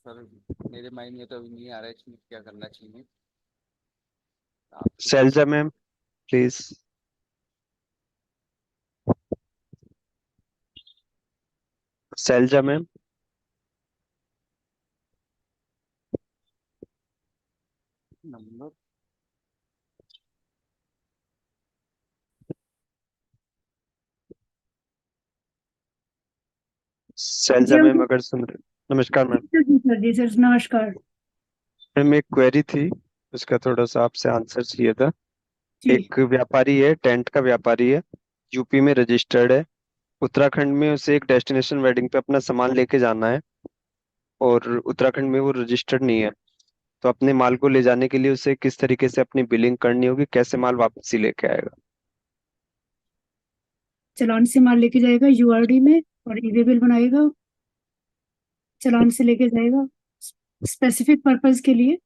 Sir, मेरे mind में तो अभी नहीं आ रहा है इसमें क्या करना चाहिए। आप कुछ Shailaja ma'am, please. Shailaja ma'am. Number. Shailaja ji ma'am uncle. अगर सुन रहे। नमस्कार मैम। जी सर नमस्कार। मैम एक क्वेरी थी, उसका थोड़ा सा आपसे आंसर चाहिए था। जी। एक व्यापारी है, टेंट का व्यापारी है, यूपी में रजिस्टर्ड है। उत्तराखंड में उसे एक डेस्टिनेशन वेडिंग पे अपना सामान लेके जाना है, और उत्तराखंड में वो रजिस्टर्ड नहीं है। तो अपने माल को ले जाने के लिए उसे किस तरीके से अपनी बिलिंग करनी होगी, कैसे माल वापसी लेके आएगा? चालान से माल लेके जाएगा यूआरडी में और ई वे बिल बनाएगा। चालान से लेके जाएगा स्पेसिफिक पर्पस के लिए।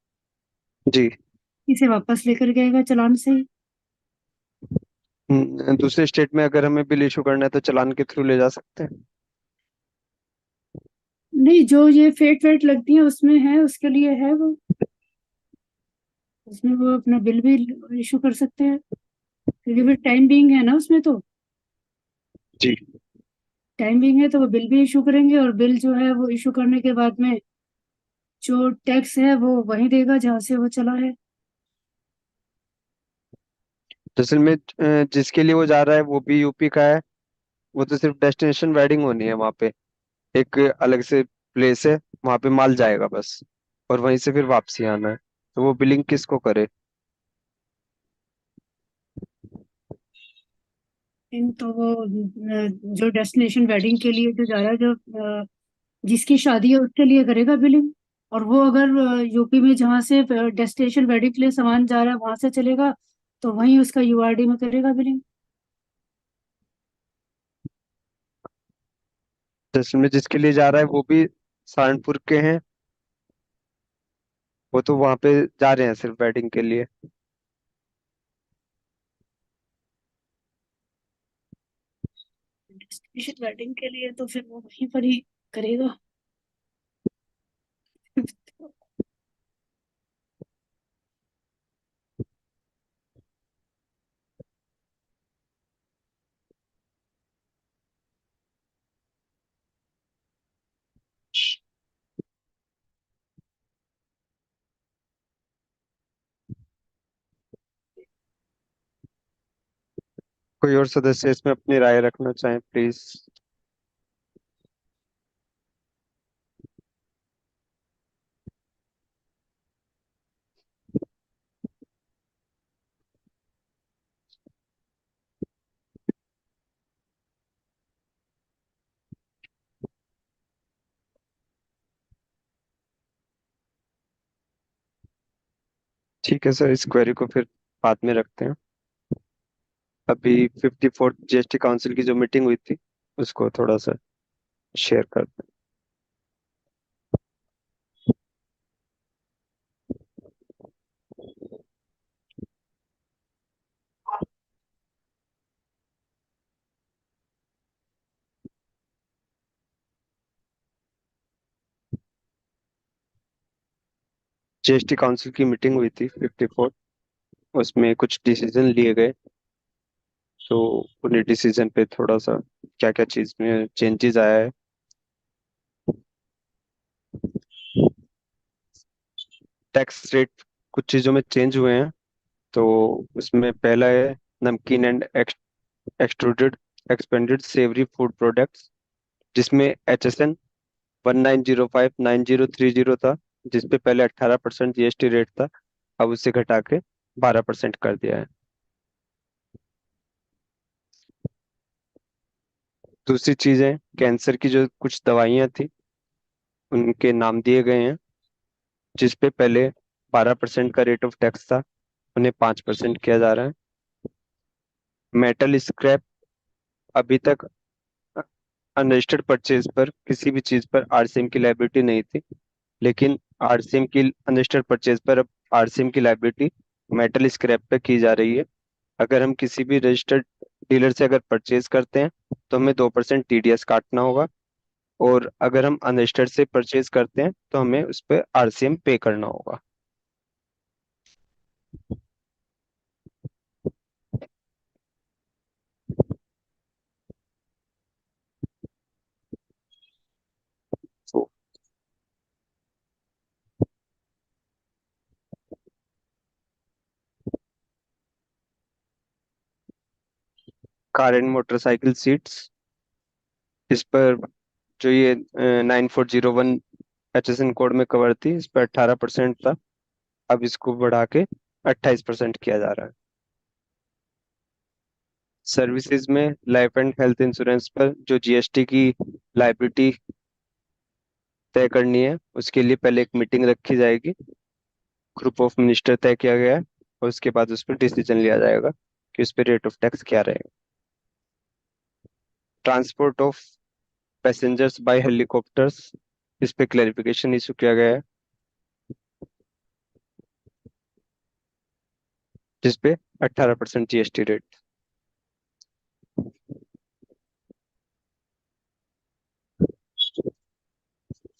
जी। इसे वापस लेकर जाएगा चालान से ही। दूसरे स्टेट में अगर हमें बिल इशू करना है तो चालान के थ्रू ले जा सकते हैं? नहीं, जो ये फेट वेट लगती है उसमें है, उसके लिए है वो। उसमें वो अपना बिल भी इशू कर सकते हैं, क्योंकि फिर टाइम बीइंग है ना उसमें तो। जी। टाइम बीइंग है तो वो बिल भी इशू करेंगे, और बिल जो है वो इशू करने के बाद में जो टैक्स है वो वही देगा जहाँ से वो चला है। असल में जिसके लिए वो जा रहा है वो भी यूपी का है। वो तो सिर्फ डेस्टिनेशन वेडिंग होनी है वहां पे। एक अलग से प्लेस है, वहां पे माल जाएगा बस, और वहीं से फिर वापसी आना है। तो वो बिलिंग किसको करे? इन तो वो जो डेस्टिनेशन वेडिंग के लिए जो जा रहा है, जो जिसकी शादी है उसके लिए करेगा बिलिंग। और वो अगर यूपी में जहाँ से डेस्टिनेशन वेडिंग के लिए सामान जा रहा है वहां से चलेगा, तो वहीं उसका यूआरडी में करेगा बिलिंग। असल में जिसके लिए जा रहा है वो भी सहारनपुर के हैं। वो तो वहां पे जा रहे हैं सिर्फ वेडिंग के लिए। डेस्टिनेशन वेडिंग के लिए तो फिर वो वहीं पर ही करेगा। कोई और सदस्य इसमें अपनी राय रखना चाहें, प्लीज। ठीक है सर, इस क्वेरी को फिर बाद में रखते हैं। अभी 54th जीएसटी काउंसिल की जो मीटिंग हुई थी उसको थोड़ा सा शेयर करते हैं। जीएसटी काउंसिल की मीटिंग हुई थी 54। उसमें कुछ डिसीजन लिए गए। तो उन्हीं डिसीजन पे थोड़ा सा क्या क्या चीज में चेंजेस आया है। टैक्स रेट कुछ चीजों में चेंज हुए हैं। तो उसमें पहला है नमकीन and extruded expanded savoury food products, जिसमें HSN 19059030 था, जिसपे पहले 18% जीएसटी रेट था। अब उसे घटा के 12% कर दिया है। दूसरी चीज है कैंसर की जो कुछ दवाइयाँ थी उनके नाम दिए गए हैं, जिसपे पहले 12% का रेट ऑफ टैक्स था, उन्हें 5% किया जा रहा है। मेटल स्क्रैप, अभी तक अनरजिस्टर्ड परचेज पर किसी भी चीज पर आरसीएम की लाइबिलिटी नहीं थी, लेकिन आरसीएम की अनरजिस्टर्ड परचेज पर अब आरसीएम की लाइबिलिटी मेटल स्क्रैप पे की जा रही है। अगर हम किसी भी रजिस्टर्ड डीलर से अगर परचेज करते हैं तो हमें 2% टीडीएस काटना होगा, और अगर हम अनरजिस्टर्ड से परचेज करते हैं तो हमें उस पर आरसीएम पे करना होगा। तो कार एंड मोटरसाइकिल सीट्स, इस पर जो ये 9401 HSN कोड में कवर थी, इस पर 18% था। अब इसको बढ़ा के 28% किया जा रहा है। सर्विसेज में लाइफ एंड हेल्थ इंश्योरेंस पर जो जीएसटी की लाइबिलिटी तय करनी है, उसके लिए पहले एक मीटिंग रखी जाएगी, ग्रुप ऑफ मिनिस्टर तय किया गया है, और उसके बाद उस पर डिसीजन लिया जाएगा कि उस पर रेट ऑफ टैक्स क्या रहेगा। Transport of passengers by helicopters, इस पे क्लैरिफिकेशन इशू किया गया है, जिसपे 18% GST rate.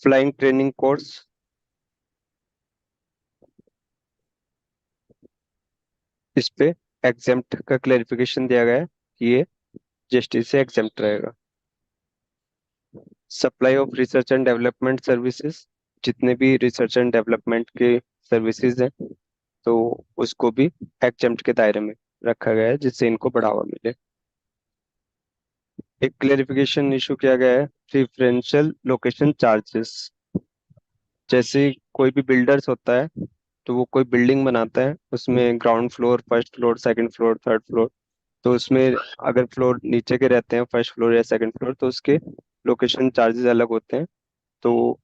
Flying training course, इस पे एग्जेम्प्ट का क्लैरिफिकेशन दिया गया है कि ये जीएसटी से एग्जेम्प्ट रहेगा। Supply of research and development services, जितने भी रिसर्च एंड डेवलपमेंट के सर्विसेज हैं, तो उसको भी एग्जेम्प्ट के दायरे में रखा गया है, जिससे इनको बढ़ावा मिले। एक क्लेरिफिकेशन इशू किया गया है प्रिफरेंशियल लोकेशन चार्जेस। जैसे कोई भी बिल्डर्स होता है, तो वो कोई बिल्डिंग बनाता है, उसमें ground floor, first floor, second floor, third floor, तो उसमें अगर फ्लोर नीचे के रहते हैं, फर्स्ट फ्लोर या सेकंड फ्लोर, तो उसके लोकेशन चार्जेस अलग होते हैं। तो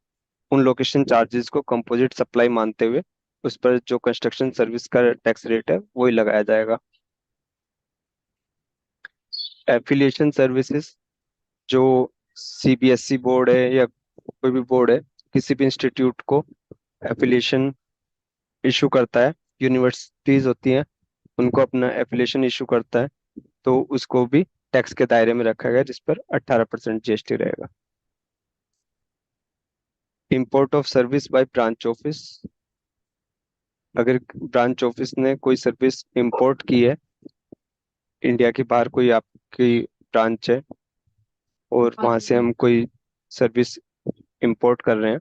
उन लोकेशन चार्जेस को कंपोजिट सप्लाई मानते हुए उस पर जो कंस्ट्रक्शन सर्विस का टैक्स रेट है वही लगाया जाएगा। एफिलिएशन सर्विसेज, जो सीबीएसई बोर्ड है या कोई भी बोर्ड है, किसी भी इंस्टीट्यूट को एफिलिएशन इशू करता है, यूनिवर्सिटीज होती हैं, उनको अपना एफिलिएशन इशू करता है, तो उसको भी टैक्स के दायरे में रखा गया है, जिस पर 18% जीएसटी रहेगा। Import of service by branch office, अगर ब्रांच ऑफिस ने कोई सर्विस इंपोर्ट की है, इंडिया के बाहर कोई आपकी ब्रांच है और वहां से हम कोई सर्विस इंपोर्ट कर रहे हैं,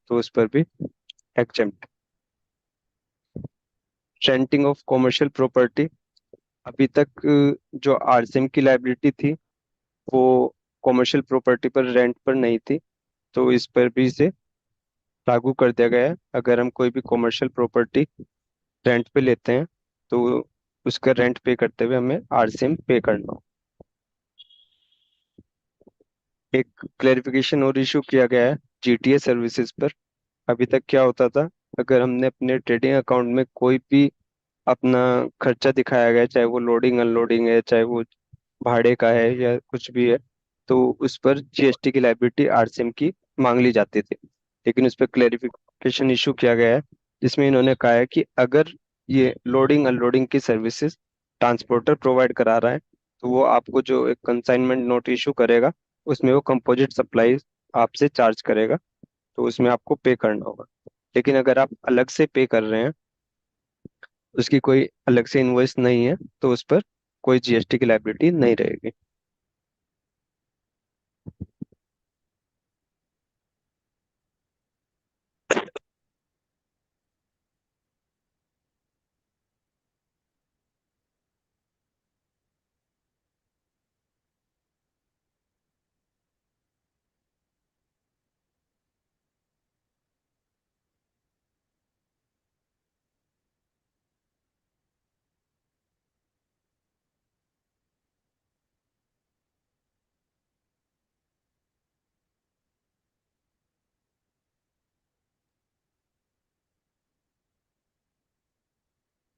तो उस पर भी exempt. Renting of commercial property, अभी तक जो आरसीएम की लाइबिलिटी थी वो कॉमर्शियल प्रॉपर्टी पर, रेंट पर नहीं थी, तो इस पर भी इसे लागू कर दिया गया है। अगर हम कोई भी कॉमर्शियल प्रॉपर्टी रेंट पे लेते हैं, तो उसका रेंट पे करते हुए हमें आरसीएम पे करना हो। एक क्लेरिफिकेशन और इशू किया गया है जीटीए सर्विसेज पर। अभी तक क्या होता था, अगर हमने अपने ट्रेडिंग अकाउंट में कोई भी अपना खर्चा दिखाया गया, चाहे वो लोडिंग अनलोडिंग है, चाहे वो भाड़े का है या कुछ भी है, तो उस पर जीएसटी की लाइबिलिटी आरसीएम की मांग ली जाती थी। लेकिन उस पर क्लेरिफिकेशन इशू किया गया है, जिसमें इन्होंने कहा है कि अगर ये लोडिंग अनलोडिंग की सर्विसेज ट्रांसपोर्टर प्रोवाइड करा रहा है, तो वो आपको जो एक कंसाइनमेंट नोट इशू करेगा, उसमें वो कंपोजिट सप्लाई आपसे चार्ज करेगा, तो उसमें आपको पे करना होगा। लेकिन अगर आप अलग से पे कर रहे हैं, उसकी कोई अलग से इनवॉइस नहीं है, तो उस पर कोई जीएसटी की लाइबिलिटी नहीं रहेगी।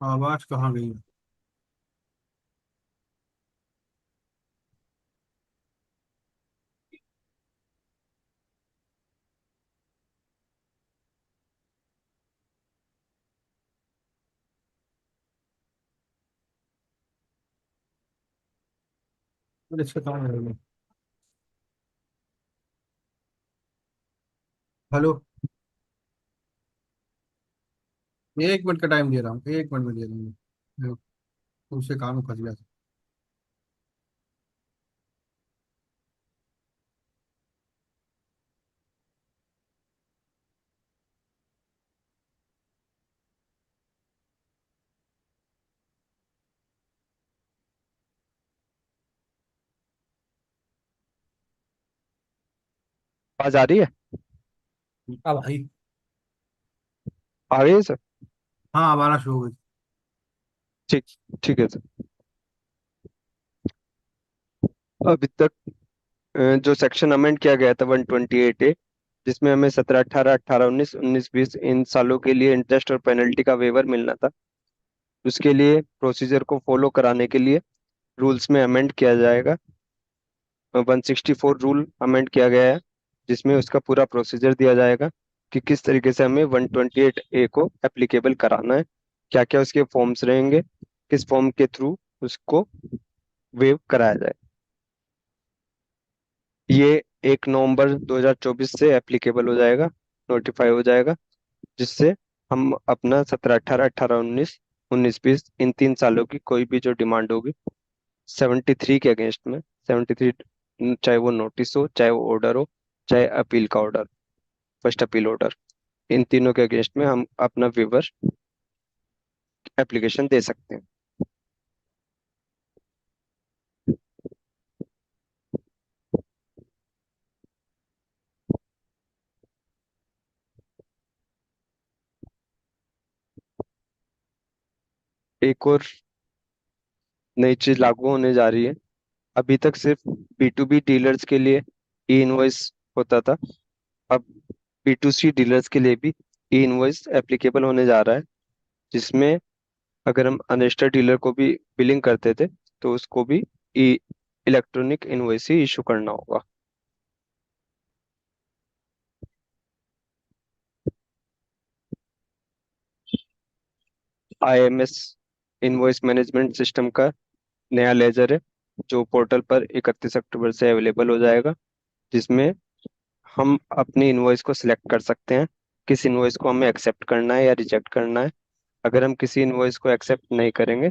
आवाज कहाँ गई? अरे इसका कहाँ गई? हेलो। 1 मिनट का टाइम दे रहा हूँ, 1 मिनट में दे रहा हूँ। उससे काम फंस गया। आवाज आ रही है? अब भाई। आ रही है सर? हाँ, अब आना शुरू हो गई। ठीक, ठीक है सर। अभी तक जो सेक्शन अमेंड किया गया था 128A, जिसमें हमें 17, 18, 18, 19, 19, 20 इन सालों के लिए इंटरेस्ट और पेनल्टी का वेवर मिलना था। उसके लिए प्रोसीजर को फॉलो कराने के लिए रूल्स में अमेंड किया जाएगा। 164 रूल अमेंड किया गया है, जिसमें उसका पूरा प्रोसीजर दिया जाएगा कि किस तरीके से हमें 128A को एप्लीकेबल कराना है, क्या क्या उसके फॉर्म्स रहेंगे, किस फॉर्म के थ्रू उसको वेव कराया जाए। ये 1 नवंबर 2024 से एप्लीकेबल हो जाएगा, नोटिफाई हो जाएगा, जिससे हम अपना 17, 18, 18, 19, 19, 20 इन 3 सालों की कोई भी जो डिमांड होगी 73 के अगेंस्ट में, 73, चाहे वो नोटिस हो, चाहे वो ऑर्डर हो, चाहे अपील का ऑर्डर, फर्स्ट अपील ऑर्डर, इन तीनों के अगेंस्ट में हम अपना वेवर एप्लीकेशन दे सकते हैं। एक और नई चीज लागू होने जा रही है। अभी तक सिर्फ B2B डीलर्स के लिए ई इनवॉइस होता था। अब B2C डीलर्स के लिए भी ई इनवॉइस एप्लीकेबल होने जा रहा है, जिसमें अगर हम अनरजिस्टर्ड डीलर को भी बिलिंग करते थे तो उसको भी ई इलेक्ट्रॉनिक इनवॉइस ही इशू करना होगा। IMS इनवॉइस मैनेजमेंट सिस्टम का नया लेजर है, जो पोर्टल पर 31 अक्टूबर से अवेलेबल हो जाएगा, जिसमें हम अपनी इनवॉइस को सिलेक्ट कर सकते हैं, किस इनवॉइस को हमें एक्सेप्ट करना है या रिजेक्ट करना है। अगर हम किसी इनवॉइस को एक्सेप्ट नहीं करेंगे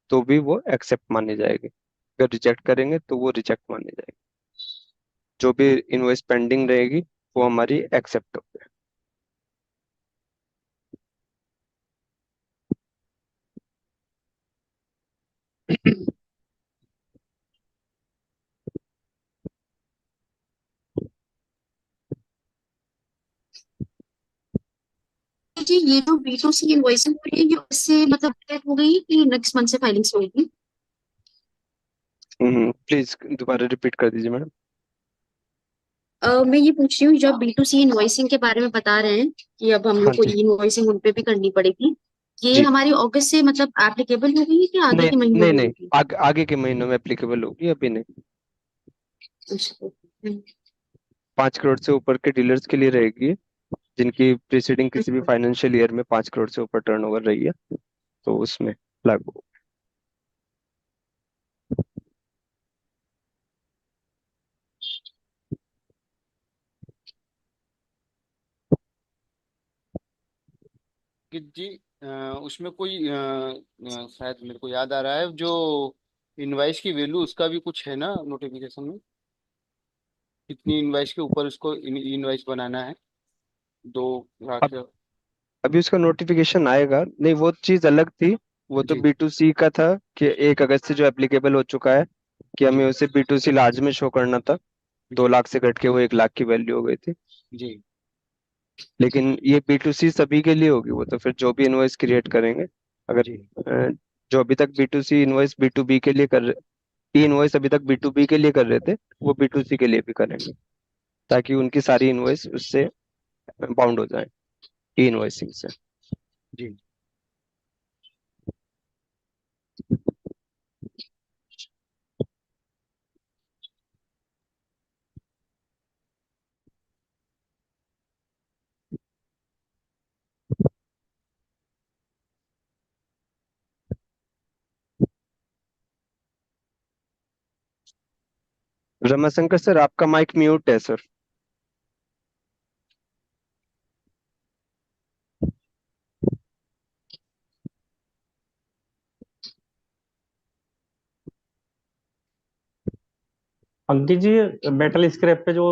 तो भी वो एक्सेप्ट मानी जाएगी, अगर रिजेक्ट करेंगे तो वो रिजेक्ट मानी जाएगी। जो भी इनवॉइस पेंडिंग रहेगी वो हमारी एक्सेप्ट होगी। जी, ये जो B2C इनवॉइसिंग हो रही है, ये इससे मतलब अपडेट हो गई कि नेक्स्ट मंथ से फाइलिंग्स होगी? प्लीज दोबारा रिपीट कर दीजिए मैडम। मैं ये पूछ रही हूँ, जब B2C इनवॉइसिंग के बारे में बता रहे हैं कि अब हम हाँ लोग को जी। ई इनवॉइसिंग उन पे भी करनी पड़ेगी, ये जी। हमारी अगस्त से मतलब एप्लीकेबल हो गई कि आगे नहीं के महीनों नहीं में नहीं, होगी? आगे के महीनों में एप्लीकेबल होगी, अभी नहीं। अच्छा। 5 करोड़ से ऊपर के डीलर्स के लिए रहेगी, जिनकी प्रीसीडिंग किसी भी फाइनेंशियल ईयर में 5 करोड़ से ऊपर टर्नओवर रही है, तो उसमें लागू। कि जी उसमें कोई शायद मेरे को याद आ रहा है, जो इनवाइस की वैल्यू उसका भी कुछ है ना नोटिफिकेशन में, कितनी इनवाइस के ऊपर उसको इनवाइस बनाना है, 2 लाख अब अभी उसका नोटिफिकेशन आएगा, नहीं वो चीज अलग थी। वो तो जी B2C का था कि 1 अगस्त से जो एप्लीकेबल हो चुका है, कि हमें जी उसे B2C लार्ज में शो करना था। दो जी लाख से घट के वो 1 लाख की वैल्यू हो गई थी। जी लेकिन ये B2C सभी के लिए होगी, वो तो फिर जो भी इनवॉइस क्रिएट करेंगे, अगर जी जो अभी तक B2C इनवॉइस B2B के लिए कर रहे, ई इनवॉइस अभी तक B2B के लिए कर रहे थे, वो B2C के लिए भी करेंगे, ताकि उनकी सारी इनवॉइस उससे बाउंड हो जाए, ई इनवॉइसिंग से। जी। रमाशंकर सर, आपका माइक म्यूट है सर। अंकित जी, मेटल स्क्रैप पे जो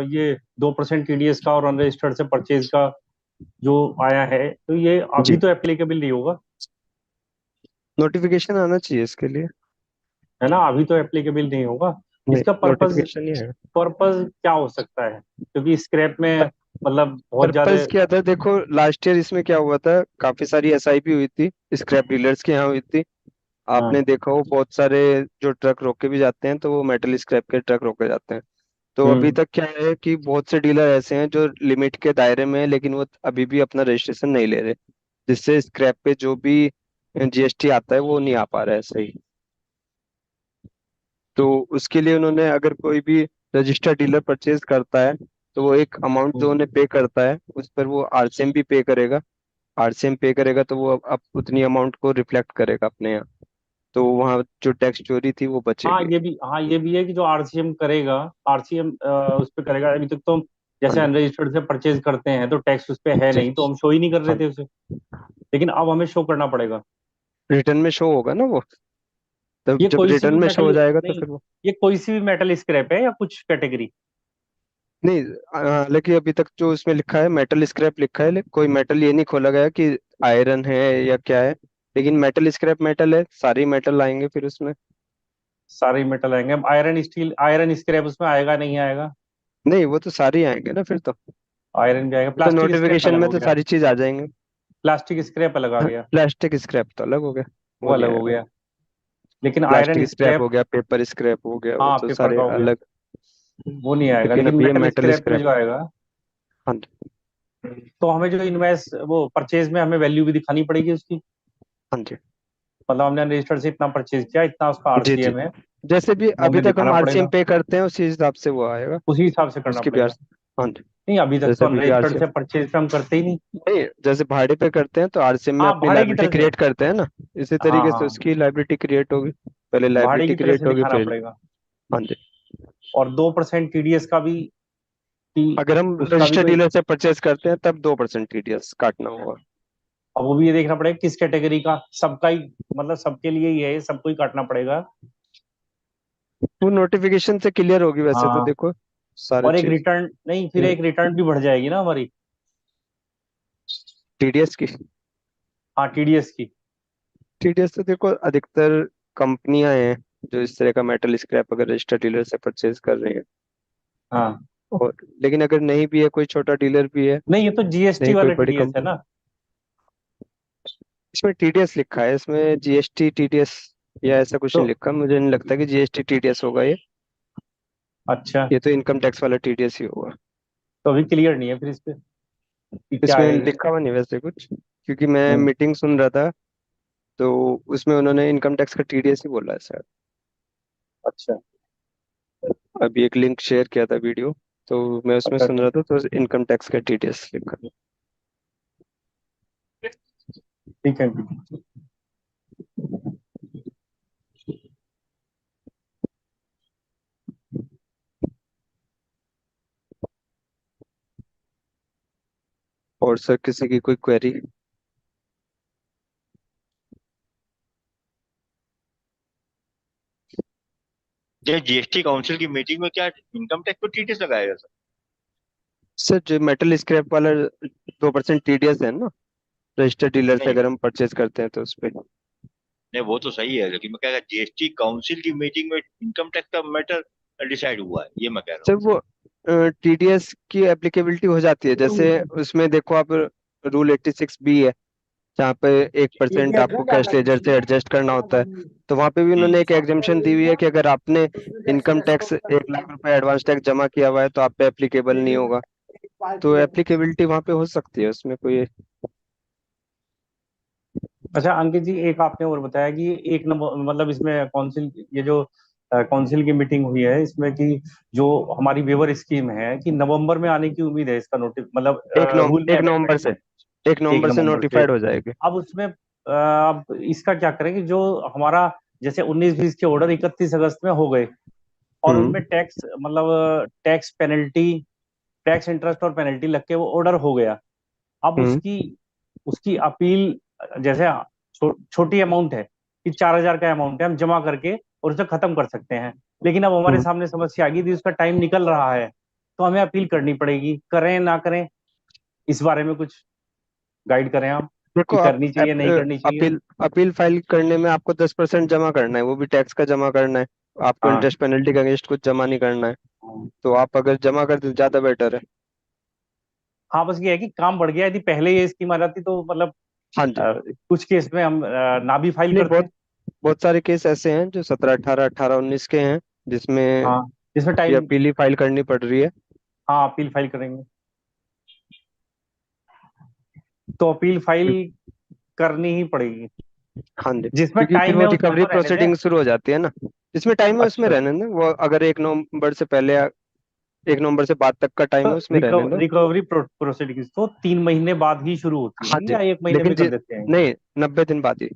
ये 2% टीडीएस का और अनरजिस्टर्ड से परचेज का जो आया है, तो ये अभी जी, तो एप्लीकेबल नहीं होगा, नोटिफिकेशन आना चाहिए इसके लिए। है ना? अभी तो एप्लीकेबल नहीं होगा। नहीं, इसका पर्पस नोटिफिकेशन नहीं है। पर्पस क्या हो सकता है? क्योंकि स्क्रैप में मतलब बहुत ज्यादा। पर्पस क्या था, देखो लास्ट ईयर इसमें क्या हुआ था, काफी सारी एसआईपी हुई थी, स्क्रैप डीलर्स के यहाँ हुई थी। हाँ। आपने देखा हो बहुत सारे जो ट्रक रोके भी जाते हैं तो वो मेटल स्क्रैप के ट्रक रोके जाते हैं। तो अभी हम्म। तक क्या है कि बहुत से डीलर ऐसे हैं जो लिमिट के दायरे में हैं, लेकिन वो अभी भी अपना रजिस्ट्रेशन नहीं ले रहे, जिससे स्क्रैप पे जो भी जीएसटी आता है वो नहीं आ पा रहा है सही। तो उसके लिए उन्होंने, अगर कोई भी रजिस्टर्ड डीलर परचेज करता है तो वो एक अमाउंट जो उन्हें पे करता है उस पर वो आरसीएम भी पे करेगा। आरसीएम पे करेगा तो वो अब उतनी अमाउंट को रिफ्लेक्ट करेगा अपने यहाँ। तो वहाँ जो टैक्स चोरी थी वो हाँ, बचेगी। ये भी है कि जो आरसीएम करेगा, आरसीएम उस पे करेगा। अभी तक तो हम हाँ जैसे जी। अनरजिस्टर्ड से परचेज करते हैं तो टैक्स उस पे है जी। नहीं, तो हम शो ही नहीं कर रहे हाँ, थे उसे। लेकिन अब हमें शो करना पड़ेगा। रिटर्न में शो होगा ना वो, तब ये जब कोई सी रिटर्न भी में शो हो मेटल जाएगा तो नहीं, फिर वो। ये कोई सी भी मेटल स्क्रैप है या कुछ कैटेगरी? नहीं, हालांकि अभी तक जो उसमें लिखा है मेटल स्क्रैप लिखा है, कोई मेटल ये नहीं खोला गया कि आयरन है या क्या है। लेकिन मेटल स्क्रैप मेटल है, सारी मेटल आएंगे फिर उसमें। सारे मेटल आएंगे। अब आयरन स्टील, आयरन स्क्रैप उसमें आएगा नहीं आएगा? नहीं, वो तो सारे आएंगे ना फिर तो। आयरन भी आएगा। वो तो प्लास्टिक स्क्रैप नोटिफिकेशन अलग में हो तो गया। सारी चीज आ जाएंगे। प्लास्टिक स्क्रैप अलग आ गया। प्लास्टिक स्क्रैप तो अलग हो गया, वो वो नहीं अलग हो आएगा। गया। लेकिन आयरन प्लास्टिक स्क्रैप स्क्रैप, हो गया, पेपर स्क्रैप हो गया, वो हाँ तो पेपर का सारे हो गया, अलग। वो नहीं आएगा। लेकिन लेकिन अभी ये मेटल मेटल स्क्रैप में स्क्रैप। जो आएगा, हाँ जी। तो हमें जो इन्वेस्ट वो परचेज में हमें वैल्यू भी दिखानी पड़ेगी उसकी। हाँ जी। मतलब हमने रजिस्टर से इतना परचेज किया, इतना उसका जी जी। आरसीएम है, जैसे भी वो अभी हमें तक हम दिखाना आरसीएम पड़ेगा। पे करते हैं उसी हिसाब से वो आएगा। उसी हिसाब से करना उसकी भी पड़ेगा। हाँ जी। नहीं, अभी तक तो जैसे अभी भी अनरजिस्टर्ड आरसीएम, से परचेज हम करते ही नहीं। नहीं जैसे भाड़े पे करते हैं तो आरसीएम में हाँ, अपनी भाड़े की लाइबिलिटी तरह से। क्रिएट करते हैं ना, इसी हाँ तरीके से हाँ, उसकी लाइबिलिटी क्रिएट होगी। पहले भाड़े लाइबिलिटी की तरह से क्रिएट होगी दिखाना फिर। पड़ेगा। हाँ जी। और 2% टीडीएस का भी, कि अगर हम उसका भी रजिस्टर्ड कोई। डीलर से परचेज करते हैं तब 2% टीडीएस काटना होगा। अब वो भी ये देखना पड़ेगा किस कैटेगरी का, सबका ही, मतलब सबके लिए ही है, सबको ही काटना पड़ेगा। वो नोटिफिकेशन से क्लियर होगी वैसे तो, हाँ। देखो सारी और एक चीज। रिटर्न नहीं, फिर एक रिटर्न भी बढ़ जाएगी ना हमारी। टीडीएस की। हाँ, टीडीएस की। टीडीएस तो देखो अधिकतर कंपनियां हैं जो इस तरह का मेटल स्क्रैप अगर रजिस्टर्ड डीलर से परचेज कर रही हैं। हाँ। और लेकिन अगर नहीं भी है, कोई छोटा डीलर भी है, नहीं, ये तो जीएसटी नहीं कोई वाला बड़ी टीडीएस है कंपनी, ना? इसमें टीडीएस लिखा है, इसमें जीएसटी टीडीएस या ऐसा कुछ तो नहीं लिखा, मुझे नहीं लगता कि जीएसटी टीडीएस होगा ये। अच्छा, ये तो इनकम टैक्स वाला टीडीएस ही होगा। तो अभी क्लियर नहीं है फिर इस पे कि क्या इसमें है ये। लिखा हुआ नहीं वैसे कुछ, क्योंकि मैं हम्म। मीटिंग सुन रहा था तो उसमें उन्होंने इनकम टैक्स का टीडीएस ही बोला है शायद। अच्छा अभी एक लिंक शेयर किया था वीडियो, तो मैं उसमें अच्छा सुन अच्छा। रहा था तो इनकम टैक्स का टीडीएस लिखा था। ठीक है। और सर किसी की कोई क्वेरी? ये जीएसटी काउंसिल की मीटिंग में क्या इनकम टैक्स को टीटीएस लगाएगा सर? सर जो मेटल स्क्रैप वाला 2% टीडीएस है ना, रजिस्टर्ड डीलर से नहीं अगर हम परचेज करते हैं तो उस पे। नहीं, वो तो सही है, लेकिन मैं कह रहा जीएसटी काउंसिल की मीटिंग में इनकम टैक्स का मैटर डिसाइड हुआ है, ये मैं कह रहा सर वो टीडीएस की एप्लीकेबिलिटी हो जाती है, जैसे उसमें देखो आप, रूल 86 बी है जहाँ पे 1% आपको कैश लेजर से एडजस्ट करना होता है। तो वहाँ पे भी हूँ। उन्होंने एक एग्जेम्पशन दी हुई है कि अगर आपने इनकम टैक्स 1 लाख रुपए एडवांस टैक्स जमा किया हुआ है तो आप पे एप्लीकेबल नहीं होगा। तो एप्लीकेबिलिटी वहाँ पे हो सकती है, उसमें कोई। अच्छा अंकित जी, एक आपने और बताया कि एक नंबर, मतलब इसमें काउंसिल, ये जो काउंसिल की मीटिंग हुई है इसमें कि जो हमारी वेवर स्कीम है कि नवंबर में आने की उम्मीद है, इसका नोटिस मतलब रूल में एक नवंबर अमेंडमेंट से में। एक एक नवंबर से नवंबर से। नोटिफाइड हो जाएगी। अब उसमें अब इसका क्या करें कि जो हमारा जैसे 19-20 के ऑर्डर 31 अगस्त में हो गए, और हम्म। उनमें टैक्स मतलब टैक्स पेनल्टी, टैक्स इंटरेस्ट और पेनल्टी लग के वो ऑर्डर हो गया। अब हम्म। उसकी उसकी अपील, जैसे छोटी अमाउंट है कि 4,000 का अमाउंट है, हम जमा करके और उसे खत्म कर सकते हैं। लेकिन अब हमारे हम्म। सामने समस्या आ गई थी, उसका टाइम निकल रहा है, तो हमें अपील करनी पड़ेगी। करें ना करें, इस बारे में कुछ गाइड करें आप, देखो कि आप करनी चाहिए नहीं करनी चाहिए। अपील अपील फाइल करने में आपको 10% जमा करना है, वो भी टैक्स का जमा करना है। आपको हाँ इंटरेस्ट पेनल्टी का अगेंस्ट कुछ जमा नहीं करना है। तो आप अगर जमा कर दे ज्यादा बेटर है। हाँ, बस ये है कि काम बढ़ गया। यदि पहले ये स्कीम आ जाती तो मतलब हाँ जी। कुछ केस में हम ना भी फाइल नहीं, करते। बहुत सारे केस ऐसे हैं जो 17, 18, 18, 19 के हैं, जिसमें हाँ, जिसमें ये टाइम। अपील ही फाइल करनी पड़ रही है। हाँ, अपील फाइल करेंगे तो अपील फाइल करनी ही पड़ेगी। हाँ जी, जिसमें क्योंकि फिर टाइम वो है उसमें रिकवरी तो रहने दें। प्रोसीडिंग शुरू हो जाती है ना। जिसमें टाइम है उसमें अच्छा, रहने दें। वो अगर 1 नवंबर से पहले 1 नवंबर से बाद तक का टाइम है उसमें रहने दो। रिकवरी प्रोसीडिंग्स तो 3 महीने बाद ही शुरू होती हाँ होंगी, जी, या 1 महीने लेकिन में कर देते हैं? नहीं, 90 दिन बाद ही।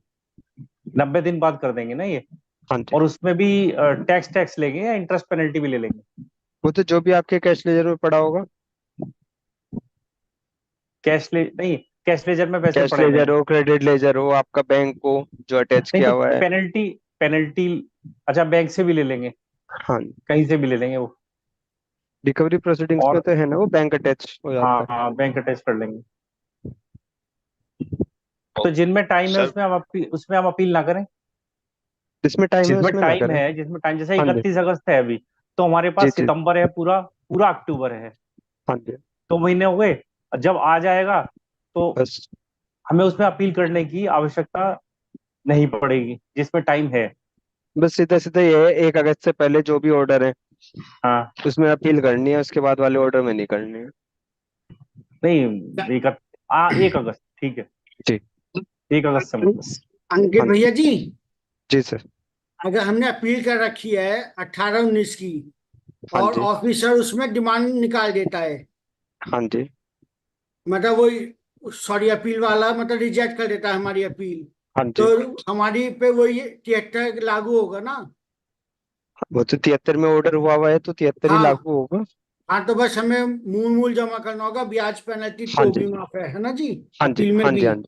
90 दिन बाद कर देंगे ना ये? हाँ जी। और उसमें भी टैक्स लेंगे या इंटरेस्ट पेनल्टी भी ले लेंगे? वो तो जो भी आपके कैश लेजर में पड़ा होगा। कैश ले नहीं, कैश लेजर में पैसे कैश पड़े हुए लेजर हैं। हो, क्रेडिट लेजर हो, आपका बैंक हो जो अटैच नहीं किया तो हुआ है। पेनल्टी पेनल्टी अच्छा, बैंक से भी ले लेंगे, हाँ, कहीं से भी ले लेंगे वो। रिकवरी प्रोसीडिंग्स में और तो है ना, वो बैंक अटैच हो जाता हाँ है। हाँ, बैंक अटैच कर लेंगे। तो और जिनमें टाइम है सर, उसमें हम अपील ना करें। जिसमें टाइम है उसमें ना करें। जिसमें टाइम जैसे हाँ जी। 31 अगस्त है अभी, तो हमारे जी पास जी। सितंबर है, पूरा पूरा अक्टूबर है, हाँ जी। 2 महीने हो गए। जब आ जाएगा तो बस हमें उसमें अपील करने की आवश्यकता नहीं पड़ेगी, जिसमें टाइम है। बस सीधा सीधा ये है, 1 अगस्त से पहले जो भी ऑर्डर है हाँ, उसमें अपील करनी है, उसके बाद वाले ऑर्डर में नहीं करनी है। नहीं, 1 अगस्त ठीक है, जी। 1 अगस्त से मतलब। अंकित हाँ जी। भैया जी, जी सर। अगर हमने अपील कर रखी है 18-19 की, हाँ और जी। ऑफिसर उसमें डिमांड निकाल देता है, हाँ जी। मतलब वही, सॉरी, अपील वाला मतलब रिजेक्ट कर देता है हमारी अपील, हाँ तो जी। हमारी पे वही 73 लागू होगा ना? वो तो 73 में ऑर्डर हुआ है तो 73 ही हाँ। लागू होगा। हाँ, तो बस हमें मूल मूल जमा करना होगा, ब्याज पेनल्टी हाँ तो जी। भी माफ है ना जी? हाँ जी। अपील में हाँ भी। जी। हाँ जी।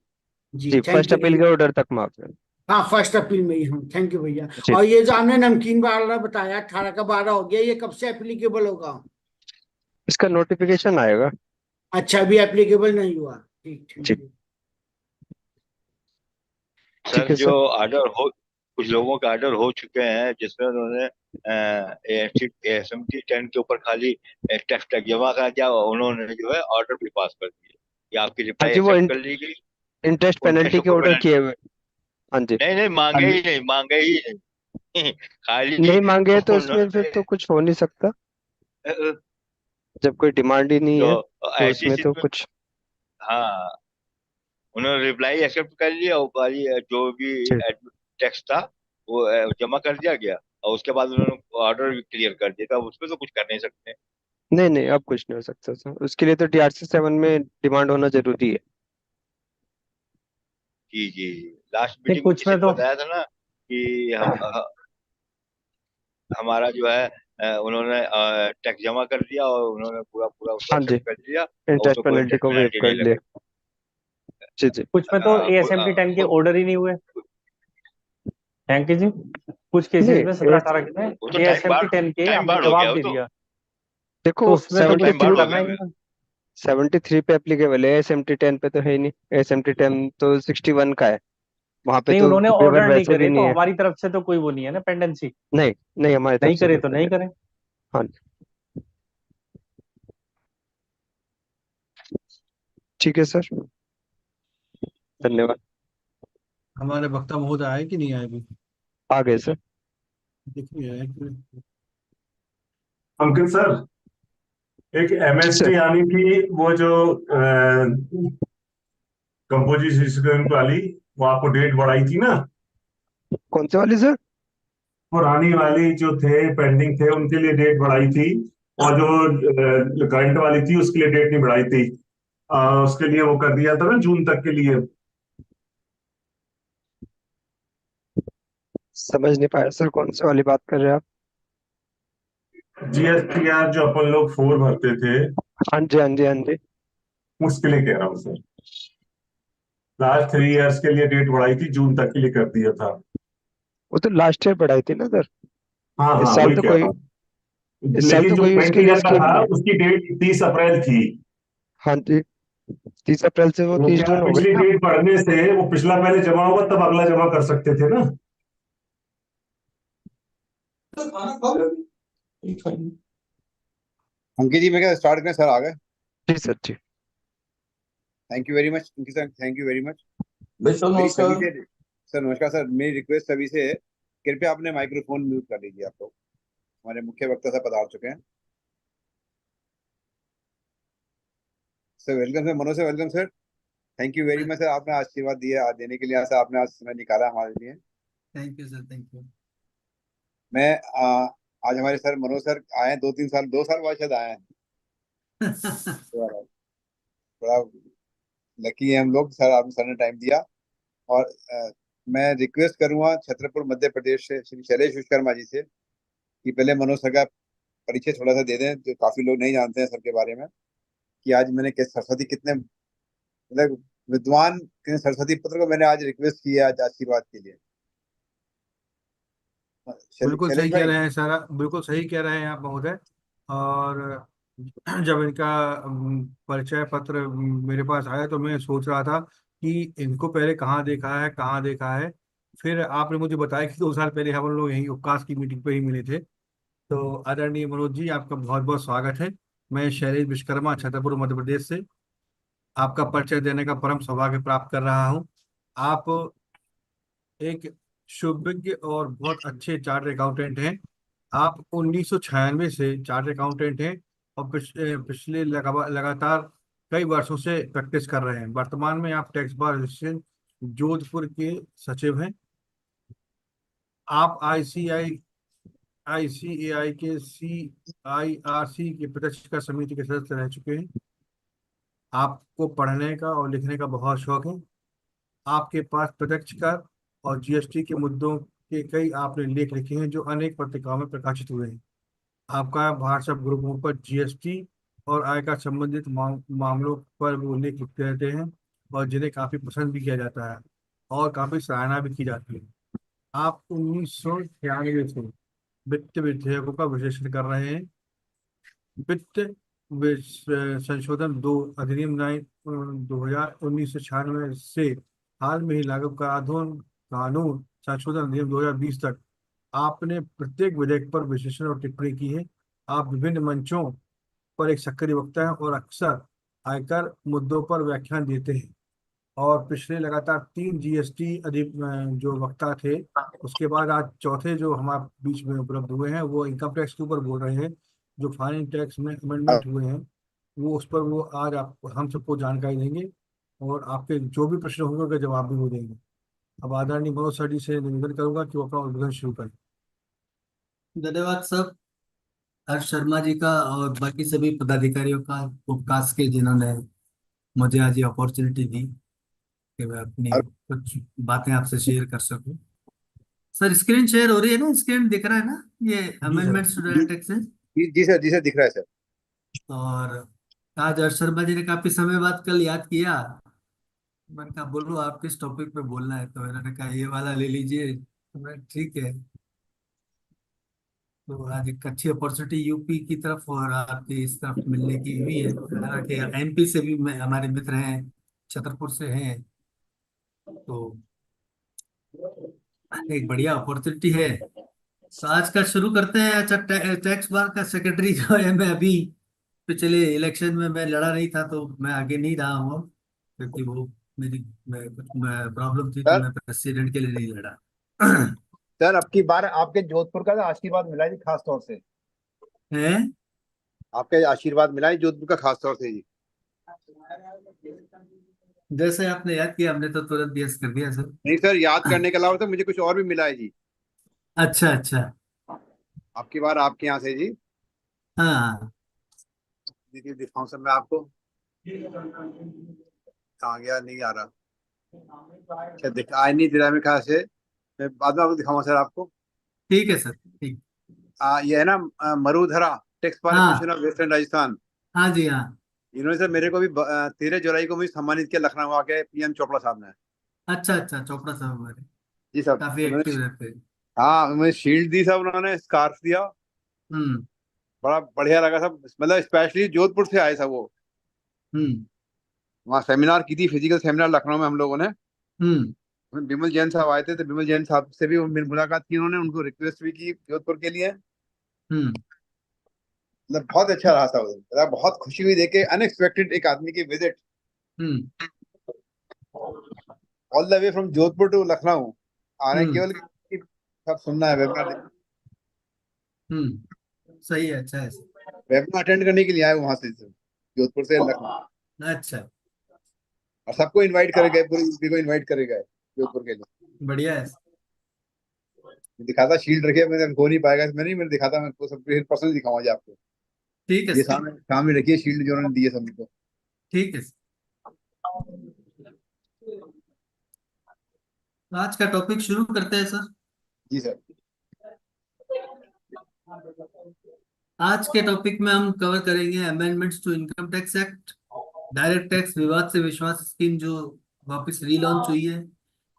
जी, जी, थैंक फर्स्ट यू अपील के भैया। ऑर्डर तक माफ है। हाँ, फर्स्ट अपील में ही हम, थैंक यू भैया। जी। और ये जो आपने नमकीन वाला बताया 18 का 12 हो गया, ये कब से एप्लीकेबल होगा? इसका नोटिफिकेशन आएगा। अच्छा, अभी एप्लीकेबल नहीं हुआ, ठीक, जी। Thank you. ठीक सर है जो सर। ऑर्डर हो कुछ लोगों के ऑर्डर हो चुके हैं, जिसमें उन्होंने ASMT 10 के ऊपर खाली टैक्स टैग जमा कर दिया, और उन्होंने जो है ऑर्डर भी पास कर दिया। ये आपकी हाँ रिप्लाई जी, वो एक्सेप्ट कर ली गई। इंटरेस्ट उनके पेनल्टी के सुपर ऑर्डर पेनल्टी किए हुए। हाँ जी। नहीं नहीं, हाँ मांगे जी। ही नहीं, मांगे ही नहीं। खाली नहीं मांगे हैं तो इसमें फिर उन्होंने तो कुछ हो नहीं सकता। अ, अ, जब कोई डिमांड ही नहीं तो है तो ऐसी उसमें तो स्थिति में, कुछ। हाँ, उन्होंने रिप्लाई एक्सेप्ट कर लिया, और खाली जो भी जी। टेक्स्ट था वो जमा कर दिया गया, और उसके बाद उन्होंने ऑर्डर भी क्लियर कर दिया, तो अब उसमें तो कुछ कर नहीं सकते। नहीं नहीं, अब कुछ नहीं हो सकता सर, उसके लिए तो DRC 7 में डिमांड होना जरूरी है। जी जी। लास्ट नहीं, मीटिंग में कुछ किसी में ने तो बताया था ना कि हमारा जो है उन्होंने टैक्स जमा कर दिया, और उन्होंने पूरा पूरा उसको हाँ जी, एक्सेप्ट कर लिया, और इंटरेस्ट उसमें कोई पेनल्टी इंटरेस्ट को वेव पेनल्टी कर नहीं लिया। लगे। जी जी। कुछ में तो ASMT 10 के वो ऑर्डर ही नहीं हुए। थैंक यू जी। कुछ केसेस नहीं में 17-18 में वो तो ASMT 10 के टाइम हमने बार हो गया जवाब वो दे तो। दिया, देखो तो उसमें तो सेवेंटी कुछ टाइम थ्री बार हो करना गया ही फिर। नहीं था। 73 पे एप्लीकेबल है, SMT 10 पे तो है ही नहीं। SMT 10 तो 61 का है, वहां पे नहीं, तो उन्होंने वेवर ऑर्डर नहीं वैसे भी करे नहीं तो है। हमारी तरफ से तो कोई वो नहीं है ना, पेंडेंसी। नहीं नहीं, हमारी तरफ नहीं से करे कोई तो नहीं पेंडेंट। करे। हाँ जी। ठीक है सर, धन्यवाद। हमारे वक्ता महोदय आए कि नहीं आए अभी? आ गए सर। देखिए अंकित सर, एक जी सर। MST आनी थी, वो जो कंपोजिशन वाली, वो आपको डेट बढ़ाई थी ना? कौन से वाली सर? पुरानी वाली जो थे पेंडिंग थे उनके लिए डेट बढ़ाई थी, और जो करंट वाली थी उसके लिए डेट नहीं बढ़ाई थी। उसके लिए वो कर दिया था ना, जून तक के लिए। समझ नहीं पाया सर, कौन से वाली बात कर रहे हैं आप? GSTR जो अपन लोग 4 भरते थे, हाँ जी, हाँ जी, हाँ जी। उसके लिए कह रहा हूँ सर। लास्ट 3 इयर्स के लिए डेट बढ़ाई थी, जून तक के लिए कर दिया था। वो तो लास्ट ईयर बढ़ाई थी ना सर। हाँ इस हाँ, साल वही तो कह कोई रहा हूँ। इस साल लेकिन तो जो कोई बैंक उसके लिए का स्कीम था नहीं। उसकी डेट 30 अप्रैल थी। हाँ जी, 30 अप्रैल से वो वो 30 जून क्या हो पिछली गई ना। डेट बढ़ने से वो पिछला पहले जमा होगा तब अगला जमा कर सकते थे ना। अंकित जी मैं क्या स्टार्ट करें, सर आ गए। जी सर जी। Thank you very much Ankit sir, thank you very much. Sir मेरी सभी नमस्कार। से सर नमस्कार सर, मेरी रिक्वेस्ट सभी से है, कृपया अपने माइक्रोफोन म्यूट कर लीजिए। आप लोग हमारे मुख्य वक्ता सर पधार चुके हैं। Sir welcome sir, Manoj sir welcome sir. Thank you very much sir, आपने आशीर्वाद दिया आज देने के लिए, सर आपने आज समय निकाला हमारे लिए। Thank you sir, thank you. मैं आज हमारे सर मनोज सर आए हैं, 2-3 साल, 2 साल बाद शायद आए हैं। थोड़ा लकी है हम लोग, सर आपने सर ने टाइम दिया। और मैं रिक्वेस्ट करूंगा छतरपुर मध्य प्रदेश से श्री शैलेश विश्वकर्मा जी से कि पहले मनोज सर का परिचय थोड़ा सा दे दें, जो काफी लोग नहीं जानते हैं सर के बारे में, कि आज मैंने सरस्वती कितने मतलब विद्वान सरस्वती पुत्र को मैंने आज रिक्वेस्ट की है आज आशीर्वाद के लिए। बिल्कुल शैलेश सही कह भाई। रहे हैं सर, बिल्कुल सही कह रहे हैं आप महोदय। और जब इनका परिचय पत्र मेरे पास आया तो मैं सोच रहा था कि इनको पहले कहाँ देखा है, कहाँ देखा है। फिर आपने मुझे बताया कि 2 साल पहले हम लोग यहीं उपकास की मीटिंग पे ही मिले थे। तो आदरणीय मनोज जी, आपका बहुत बहुत स्वागत है। मैं शैलेश विश्वकर्मा छतरपुर मध्य प्रदेश से आपका परिचय देने का परम सौभाग्य प्राप्त कर रहा हूँ। आप एक सुविज्ञ और बहुत अच्छे चार्टर्ड अकाउंटेंट हैं। आप 1996 से चार्टर्ड अकाउंटेंट हैं और पिछले लगातार कई वर्षों से प्रैक्टिस कर रहे हैं। वर्तमान में आप टैक्स बार एसोसिएशन जोधपुर के सचिव हैं। आप आईसीएआई के CIRC के प्रत्यक्ष कर समिति के सदस्य रह चुके हैं। आपको पढ़ने का और लिखने का बहुत शौक है। आपके पास प्रत्यक्ष कर और जीएसटी के मुद्दों के कई आपने लेख लिखे हैं जो अनेक पत्रिकाओं में प्रकाशित हुए हैं। आपका व्हाट्सएप ग्रुपों पर जीएसटी और आयकर संबंधित मामलों पर वो लेख लिखते रहते हैं और जिन्हें काफी पसंद भी किया जाता है और काफी सराहना भी की जाती है। आप 1996 से वित्त विधेयकों का विश्लेषण कर रहे हैं। वित्त संशोधन 2019 से हाल में ही लागू कानून कानून संशोधन अधिनियम 2020 तक आपने प्रत्येक विधेयक पर विश्लेषण और टिप्पणी की है। आप विभिन्न मंचों पर एक सक्रिय वक्ता हैं और अक्सर आयकर मुद्दों पर व्याख्यान देते हैं। और पिछले लगातार 3 जीएसटी जो वक्ता थे, उसके बाद आज चौथे जो हमारे बीच में उपलब्ध हुए हैं वो इनकम टैक्स के ऊपर बोल रहे हैं। जो फाइनेंस टैक्स में अमेंडमेंट हुए हैं वो उस पर वो आज आप हम सबको जानकारी देंगे और आपके जो भी प्रश्न होंगे उनका जवाब भी वो देंगे। अब आदरणीय मनोज सर जी से निवेदन करूंगा कि वो अपना उद्बोधन शुरू करें। धन्यवाद सर, हर्ष शर्मा जी का और बाकी सभी पदाधिकारियों का उपकाश के, जिन्होंने मुझे आज ये अपॉर्चुनिटी दी कि मैं अपनी कुछ बातें आपसे शेयर कर सकूं। सर स्क्रीन शेयर हो रही है ना? स्क्रीन दिख रहा है ना? ये जी सर। अमेंडमेंट्स टू टैक्स है। जी सर दिख रहा है सर। और आज हर्ष शर्मा जी ने काफी समय बाद कल याद किया। मैंने कहा बोलो आप किस टॉपिक पे बोलना है, तो इन्होंने कहा ये वाला ले लीजिए। तो मैं ठीक है। तो आज एक अच्छी अपॉर्चुनिटी यूपी की तरफ और आपकी इस तरफ मिलने की हुई है। हालांकि एमपी से भी हमारे मित्र हैं, छतरपुर से हैं। तो एक बढ़िया अपॉर्चुनिटी है। तो आज का शुरू करते हैं। अच्छा, टैक्स बार का सेक्रेटरी जो है, मैं अभी पिछले इलेक्शन में मैं लड़ा नहीं था तो मैं आगे नहीं रहा हूँ, क्योंकि वो मेरी कुछ प्रॉब्लम थी तो सर मैं प्रेसिडेंट के लिए नहीं लड़ा। सर अब की बार आपके जोधपुर का आशीर्वाद मिला है जी, खास तौर से। है। आपके आशीर्वाद मिला है जोधपुर का खास तौर से जी। जैसे आपने याद किया हमने तो तुरंत यस कर दिया सर। नहीं सर, याद करने के अलावा तो मुझे कुछ और भी मिला है जी। अच्छा अच्छा। आपकी बार आपके यहाँ से जी। हाँ। देखिए दिखाऊं सर मैं आपको। आ गया नहीं आ रहा। अच्छा दिखाई नहीं दे रहा मेरे ख्याल से। मैं बाद में आपको दिखाऊंगा सर आपको। ठीक है सर, ठीक। ये है ना मरुधरा टेक्स बार हाँ एसोसिएशन ऑफ वेस्टर्न राजस्थान। हाँ जी हाँ। इन्होंने सर मेरे को भी 13 जुलाई को मुझे सम्मानित किया लखनऊ आके, PM चोपड़ा साहब ने। अच्छा अच्छा, चोपड़ा साहब हमारे जी साहब काफी उन्होंने। एक्टिव रहते हैं। हाँ, मुझे शील्ड दी सब, उन्होंने स्कार्फ दिया, हम्म बड़ा बढ़िया लगा सब, मतलब स्पेशली जोधपुर से आए सब वो। हम्म वहाँ सेमिनार की थी, फिजिकल सेमिनार लखनऊ में हम लोगों ने। हम्म बिमल जैन साहब आए थे, तो बिमल जैन साहब से भी मेरी मुलाकात की उन्होंने, उनको रिक्वेस्ट भी की जोधपुर के लिए। हम्म मतलब बहुत अच्छा रहा था वो दिन। मतलब बहुत खुशी हुई देख के, अनएक्सपेक्टेड एक आदमी की visit hmm all the way from Jodhpur to Lucknow, आने हम्म केवल कि सब सुनना है, वेबिनार सही है, अच्छा है। वेबिनार अटेंड करने के लिए आए वहां से, जोधपुर से लखनऊ। अच्छा, और सबको इनवाइट करे गए, पूरी यूपी को इनवाइट करे गए जोधपुर के लिए। बढ़िया है। दिखाता शील्ड रखे, मैंने हो नहीं पाएगा, मैंने दिखाता, मैं आपको सब पर्सनल दिखाऊंगा जी आपको। ठीक है ये सर, सामने सामने रखिए शील्ड जो उन्होंने दी है सभी को। ठीक है सर। आज का टॉपिक शुरू करते हैं सर। जी सर। आज के टॉपिक में हम कवर करेंगे amendments to income tax act, direct tax Vivad se विश्वास स्कीम जो वापस रीलॉन्च हुई है,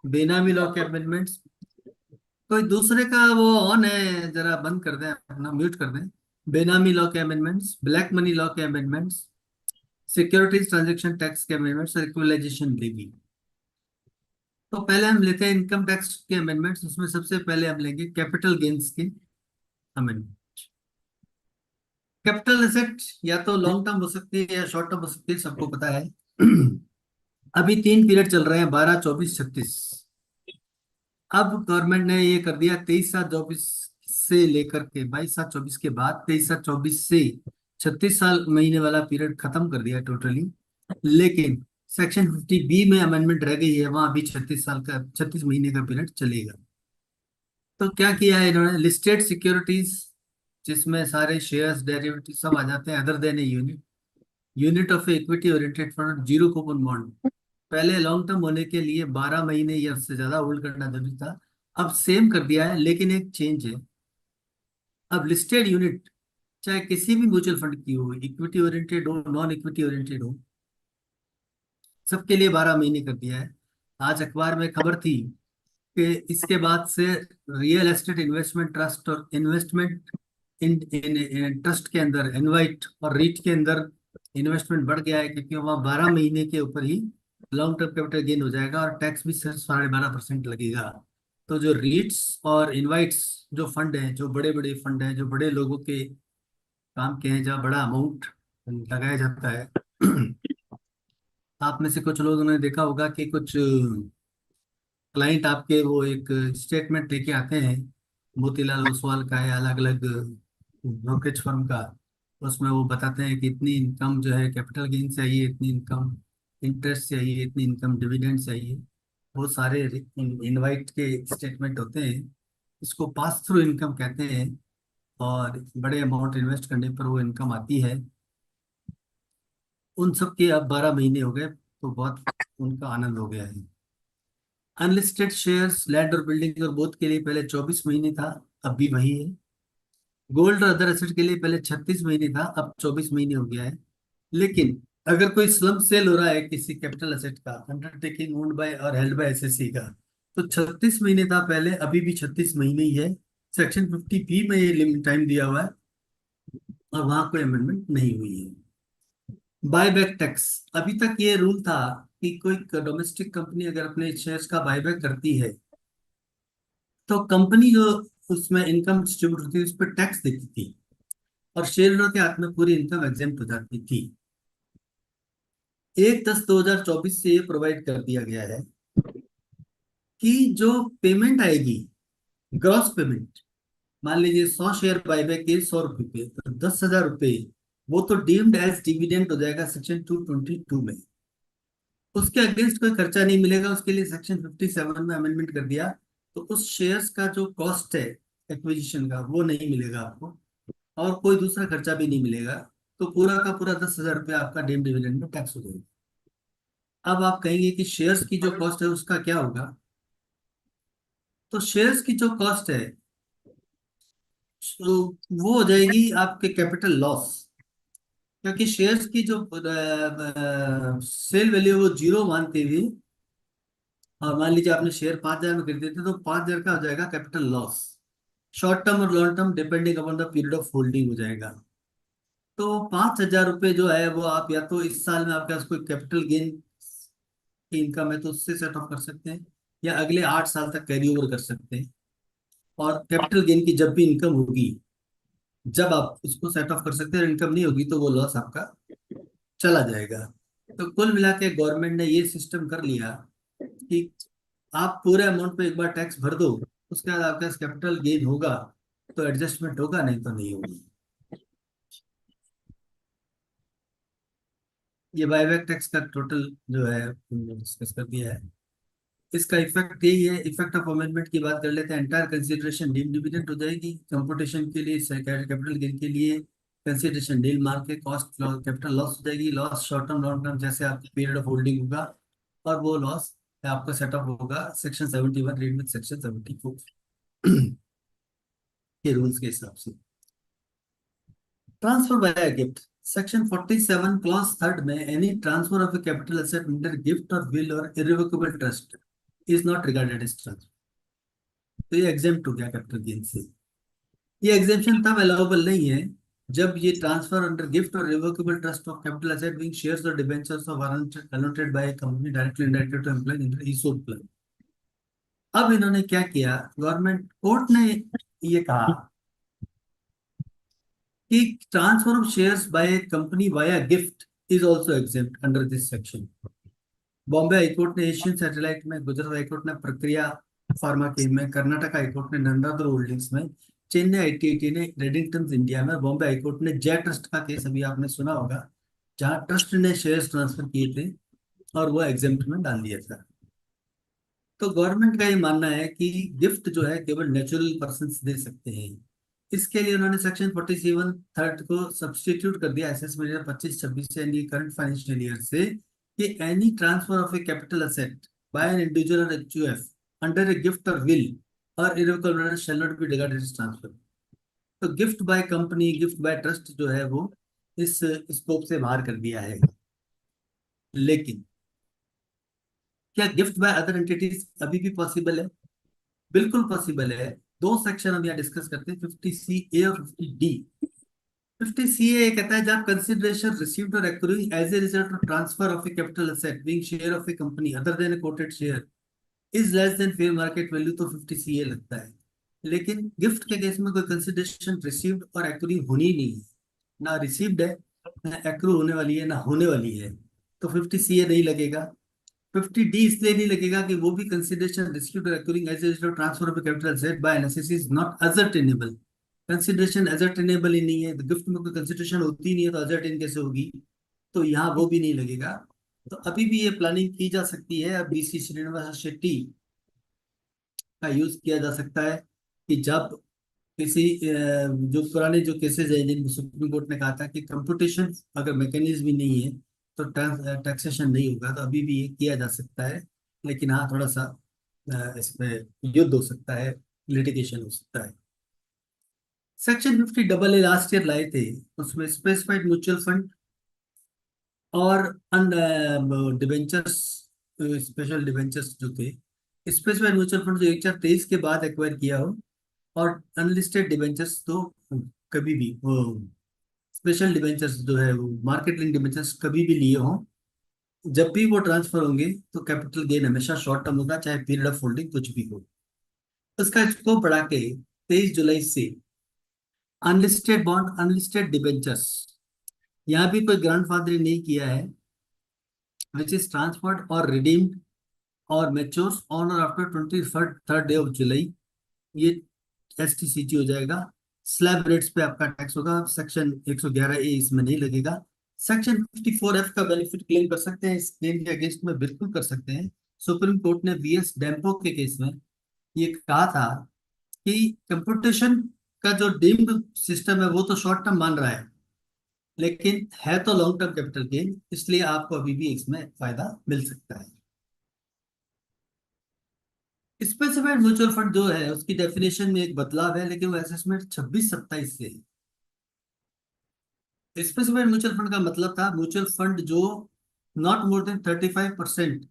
बेनामी लॉ के अमेंडमेंट्स। कोई दूसरे का वो ऑन है, जरा बंद कर दें, अपना म्यूट कर दें। बेनामी लॉ के अमेंडमेंट्स, ब्लैक मनी लॉ के अमेंडमेंट्स, सिक्योरिटीज ट्रांजैक्शन टैक्स के अमेंडमेंट्स और इक्वलाइजेशन लेवी। तो पहले हम लेते हैं इनकम टैक्स के अमेंडमेंट्स। उसमें सबसे पहले हम लेंगे कैपिटल गेन्स के अमेंडमेंट। कैपिटल एसेट या तो लॉन्ग टर्म हो सकती है या शॉर्ट टर्म हो सकती है, सबको पता है। अभी 3 पीरियड चल रहे हैं, 12, 24, 36। अब गवर्नमेंट ने ये कर दिया 23/7/24 से लेकर के 22/7/24 के बाद 23/7/24 से 36 साल महीने वाला पीरियड खत्म कर दिया टोटली। लेकिन सेक्शन 50B में अमेंडमेंट रह गई है, वहां भी 36 साल का 36 महीने का पीरियड चलेगा। तो क्या किया है इन्होंने, लिस्टेड सिक्योरिटीज जिसमें सारे शेयर्स डेरिवेटिव सब आ जाते हैं, other than a unit, unit of equity oriented fund, zero coupon bond. पहले लॉन्ग टर्म होने के लिए 12 महीने या उससे ज्यादा होल्ड करना जरूरी था, अब सेम कर दिया है, लेकिन एक चेंज है। अब लिस्टेड यूनिट चाहे किसी भी म्यूचुअल फंड की हो, इक्विटी ओरिएंटेड हो, नॉन इक्विटी ओरिएंटेड हो, सबके लिए 12 महीने कर दिया है। आज अखबार में खबर थी कि इसके बाद से रियल एस्टेट इन्वेस्टमेंट ट्रस्ट और इन्वेस्टमेंट इन ट्रस्ट के अंदर, इनवाइट और रीट के अंदर इन्वेस्टमेंट बढ़ गया है, क्योंकि वहाँ 12 महीने के ऊपर ही लॉन्ग टर्म कैपिटल गेन हो जाएगा और टैक्स भी सिर्फ 12.5% लगेगा। तो जो रीट्स और इनवाइट्स जो फंड हैं, जो बड़े बड़े फंड हैं, जो बड़े लोगों के काम के हैं, जहाँ बड़ा अमाउंट लगाया जाता है। आप में से कुछ लोगों ने देखा होगा कि कुछ क्लाइंट आपके वो एक स्टेटमेंट लेके आते हैं, मोतीलाल ओसवाल का है, अलग अलग ब्रोकरेज फर्म का। उसमें वो बताते हैं कि इतनी इनकम जो है कैपिटल गेन से आई है, इतनी इनकम इंटरेस्ट से आई है, इतनी इनकम डिविडेंड से आई है। वो सारे इनवाइट के स्टेटमेंट होते हैं, इसको पास थ्रू इनकम कहते हैं। और बड़े अमाउंट इन्वेस्ट करने पर वो इनकम आती है। उन सब के अब 12 महीने हो गए, तो बहुत उनका आनंद हो गया है। अनलिस्टेड शेयर्स, लैंड और बिल्डिंग और बोथ के लिए पहले 24 महीने था, अब भी वही है। गोल्ड और अदर एसेट के लिए पहले 36 महीने था, अब 24 महीने हो गया है। लेकिन अगर कोई स्लम सेल हो रहा है किसी कैपिटल एसेट का, अंडरटेकिंग ओन्ड बाय और हेल्ड बाय एसएससी का, तो 36 महीने था पहले, अभी भी 36 महीने ही है। सेक्शन 50B में ये लिमिट टाइम दिया हुआ है और वहां कोई अमेंडमेंट नहीं हुई है। बायबैक टैक्स, अभी तक ये रूल था कि कोई डोमेस्टिक कंपनी अगर अपने शेयर्स का बायबैक करती है, तो कंपनी जो उसमें इनकम डिस्ट्रीब्यूट होती है उस पर टैक्स देती थी और शेयर होल्डर के हाथ में पूरी इनकम एग्जेम्प्ट हो जाती थी। 1/10/2024 से ये प्रोवाइड कर दिया गया है कि जो पेमेंट आएगी, ग्रॉस पेमेंट, मान लीजिए 100 शेयर बायबैक के 100 रुपए, तो 10,000 रुपये वो तो डीम्ड एज डिविडेंड हो जाएगा सेक्शन 222 में। उसके अगेंस्ट कोई खर्चा नहीं मिलेगा, उसके लिए सेक्शन 57 में अमेंडमेंट कर दिया। तो उस शेयर्स का जो कॉस्ट है एक्विजिशन का, वो नहीं मिलेगा आपको और कोई दूसरा खर्चा भी नहीं मिलेगा। तो पूरा का पूरा 10,000 रुपये आपका डीम्ड डिविडेंड में टैक्स हो जाएगा। अब आप कहेंगे कि शेयर्स की जो कॉस्ट है उसका क्या होगा, तो शेयर्स की जो कॉस्ट है तो वो हो जाएगी आपके कैपिटल लॉस, क्योंकि शेयर्स की जो सेल वैल्यू वो जीरो मानते हुए और मान लीजिए आपने शेयर 5,000 में खरीदे थे, तो 5,000 का हो जाएगा कैपिटल लॉस। शॉर्ट टर्म और long term depending upon the period of holding हो जाएगा। तो 5,000 रुपये जो है वो आप या तो इस साल में आपके पास कोई कैपिटल गेन की इनकम है तो उससे सेट ऑफ कर सकते हैं, या अगले 8 साल तक कैरी ओवर कर सकते हैं। और कैपिटल गेन की जब भी इनकम होगी, जब आप उसको सेट ऑफ कर सकते हैं, इनकम नहीं होगी तो वो लॉस आपका चला जाएगा। तो कुल मिला के गवर्नमेंट ने ये सिस्टम कर लिया कि आप पूरे अमाउंट पे एक बार टैक्स भर दो, उसके बाद आपके पास कैपिटल गेन होगा तो एडजस्टमेंट होगा, नहीं तो नहीं होगी। ये बायबैक टैक्स का टोटल जो है डिस्कस कर दिया है। इसका इफेक्ट यही है। इफेक्ट ऑफ अमेंडमेंट की बात कर लेते हैं। एंटायर कंसिडरेशन डीम डिविडेंड हो जाएगी कंप्यूटेशन के लिए, कैपिटल गेन के लिए कंसिडरेशन डील मार के कॉस्ट कैपिटल लॉस हो जाएगी। Loss short term long term जैसे आपकी पीरियड ऑफ होल्डिंग होगा, और वो लॉस आपका सेटअप होगा सेक्शन 71 रेट विद सेक्शन 74 के रूल्स के हिसाब से। Transfer by gift section 47 clause 3 में any transfer of a capital asset under gift और विल और irrevocable trust is not regarded as transfer. तो ये एग्जेम्प्ट हो गया कैपिटल गेन से। ये एग्जेम्पशन तब अलाउबल नहीं है जब ये ट्रांसफर अंडर गिफ्ट और revocable trust of capital asset being shares और debentures of allotted by company directly indirectly to employees under ESOP plan. अब इन्होंने क्या किया, गवर्नमेंट कोर्ट ने ये कहा कि transfer of shares by company via gift is also exempt under this section. Bombay high court ने एशियन सैटेलाइट में, गुजरात हाईकोर्ट ने प्रक्रिया फार्मा केम में, कर्नाटक हाईकोर्ट ने नंदादुर होल्डिंग्स में, चेन्नई आईटीआईटी ने रेडिंगटन इंडिया में, बॉम्बे हाईकोर्ट ने जय ट्रस्ट का केस अभी आपने सुना होगा, जहां ट्रस्ट ने शेयर्स ट्रांसफर किए थे और वो एग्जेम्प्ट में डाल दिया था। तो गवर्नमेंट का ये मानना है कि गिफ्ट जो है केवल नेचुरल पर्सन दे सकते हैं। इसके लिए उन्होंने सेक्शन 47 थर्ड को सब्सटीट्यूट कर दिया असेसमेंट ईयर 25-26 से एंड करंट फाइनेंशियल ईयर से, कि any transfer of a capital asset by an individual और एचयूएफ अंडर ए गिफ्ट और विल और irrevocable shall not be regarded as transfer. तो gift by company, gift by trust जो है वो इस स्कोप से बाहर कर दिया है। लेकिन क्या गिफ्ट बाय अदर एंटिटीज अभी भी पॉसिबल है? बिल्कुल पॉसिबल है। दो सेक्शन हम यहाँ डिस्कस करते हैं, 50C और 50D। 50CA कहता है जब कंसिडरेशन रिसीव्ड और accruing as a result of transfer of a capital asset being share of a company other than a quoted share is less than fair market value, तो 50CA लगता है। लेकिन gift के case में कोई consideration received और accruing होनी नहीं है, ना रिसीव्ड है, ना एक्रू होने वाली है, ना होने वाली है, तो 50CA नहीं लगेगा। 50D इसलिए नहीं लगेगा कि वो भी कंसिडरेशन रिसीव्ड और accruing as a result of transfer of a capital asset by NSS is not ascertainable. Consideration ascertainable ही नहीं है, तो गिफ्ट में कोई कंसिडरेशन होती नहीं है तो असर्टेन कैसे होगी, तो यहाँ वो भी नहीं लगेगा। तो अभी भी ये प्लानिंग की जा सकती है। अब बीसी श्रीनिवास शेट्टी का यूज किया जा सकता है कि जब किसी जो पुराने जो केसेस है जिनको सुप्रीम कोर्ट ने कहा था कि कंप्यूटेशन अगर मैकेनिज्म भी नहीं है तो टैक्सेशन नहीं होगा, तो अभी भी ये किया जा सकता है। लेकिन हाँ, थोड़ा सा इसमें युद्ध हो सकता है, लिटिगेशन हो सकता है। सेक्शन 50AA लास्ट ईयर लाए थे, उसमें स्पेसिफाइड म्यूचुअल फंड और डिबेंचर्स, स्पेशल डिबेंचर्स जो थे, स्पेसिफाइड म्यूचुअल फंड जो 2023 के बाद एक्वायर किया हो, और अनलिस्टेड डिबेंचर्स तो कभी भी, वो स्पेशल डिबेंचर्स जो है वो मार्केट लिंक डिबेंचर्स कभी भी लिए हो, जब भी वो ट्रांसफर होंगे तो कैपिटल गेन हमेशा शॉर्ट टर्म होगा, चाहे पीरियड ऑफ होल्डिंग कुछ भी हो। उसका स्कोप बढ़ा के 23 जुलाई से अनलिस्टेड बॉन्ड, अनलिस्टेड डिबेंचर्स, यहाँ भी कोई ग्रैंडफादरिंग नहीं किया है, विच इज ट्रांसफर्ड और रिडीम्ड और मैच्योर्स ऑन और after 23rd day of July, ये STCG हो जाएगा। स्लैब रेट्स पे आपका टैक्स होगा। सेक्शन 111A इसमें नहीं लगेगा। सेक्शन 54F का बेनिफिट क्लेम कर सकते हैं, इस क्लेम के अगेंस्ट में बिल्कुल कर सकते हैं। सुप्रीम कोर्ट ने VS डेम्पो के केस में ये कहा था कि कंप्यूटेशन का जो डीम्ड सिस्टम है वो तो शॉर्ट टर्म मान रहा है, लेकिन है तो लॉन्ग टर्म कैपिटल गेन, इसलिए आपको अभी भी इसमें फायदा मिल सकता है। स्पेसिफाइड म्यूचुअल फंड जो है उसकी डेफिनेशन में एक बदलाव है, लेकिन वो असेसमेंट 26-27 से है। स्पेसिफाइड म्यूचुअल फंड का मतलब था म्यूचुअल फंड जो not more than 35%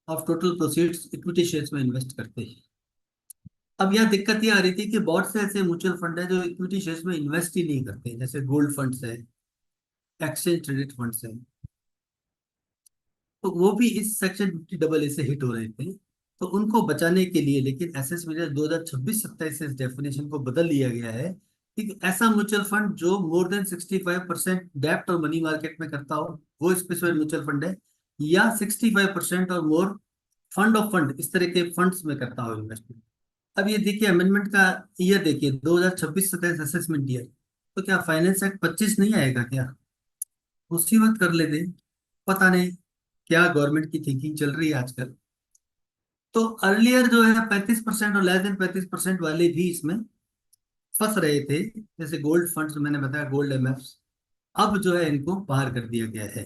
of total proceeds equity shares में इन्वेस्ट करते हैं। अब यहाँ दिक्कत ये आ रही थी कि बहुत से ऐसे म्यूचुअल फंड है जो इक्विटी शेयर्स में इन्वेस्ट ही नहीं करते, जैसे गोल्ड फंड्स है, एक्सचेंज ट्रेडेड फंड्स है, तो वो भी इस सेक्शन 50AA से हिट हो रहे थे। तो उनको बचाने के लिए लेकिन एसएस मीडिया 2026-27 से इस डेफिनेशन को बदल लिया गया है कि ऐसा म्यूचुअल फंड जो मोर देन 65% डेब्ट और मनी मार्केट में करता हो वो स्पेसिफाइड म्यूचुअल फंड है, या 65% और मोर फंड ऑफ फंड इस तरह के फंड्स में करता हो इन्वेस्टमेंट। अब ये देखिए अमेंडमेंट का ईयर देखिए 2026-27 असेसमेंट ईयर, तो क्या फाइनेंस एक्ट 25 नहीं आएगा क्या? उसी वक्त कर लेते। पता नहीं क्या गवर्नमेंट की थिंकिंग चल रही है आजकल। तो अर्लियर जो है 35% और लेस देन 35% वाले भी इसमें फंस रहे थे, जैसे गोल्ड फंड्स मैंने बताया, गोल्ड एमएफ्स, अब जो है इनको बाहर कर दिया गया है।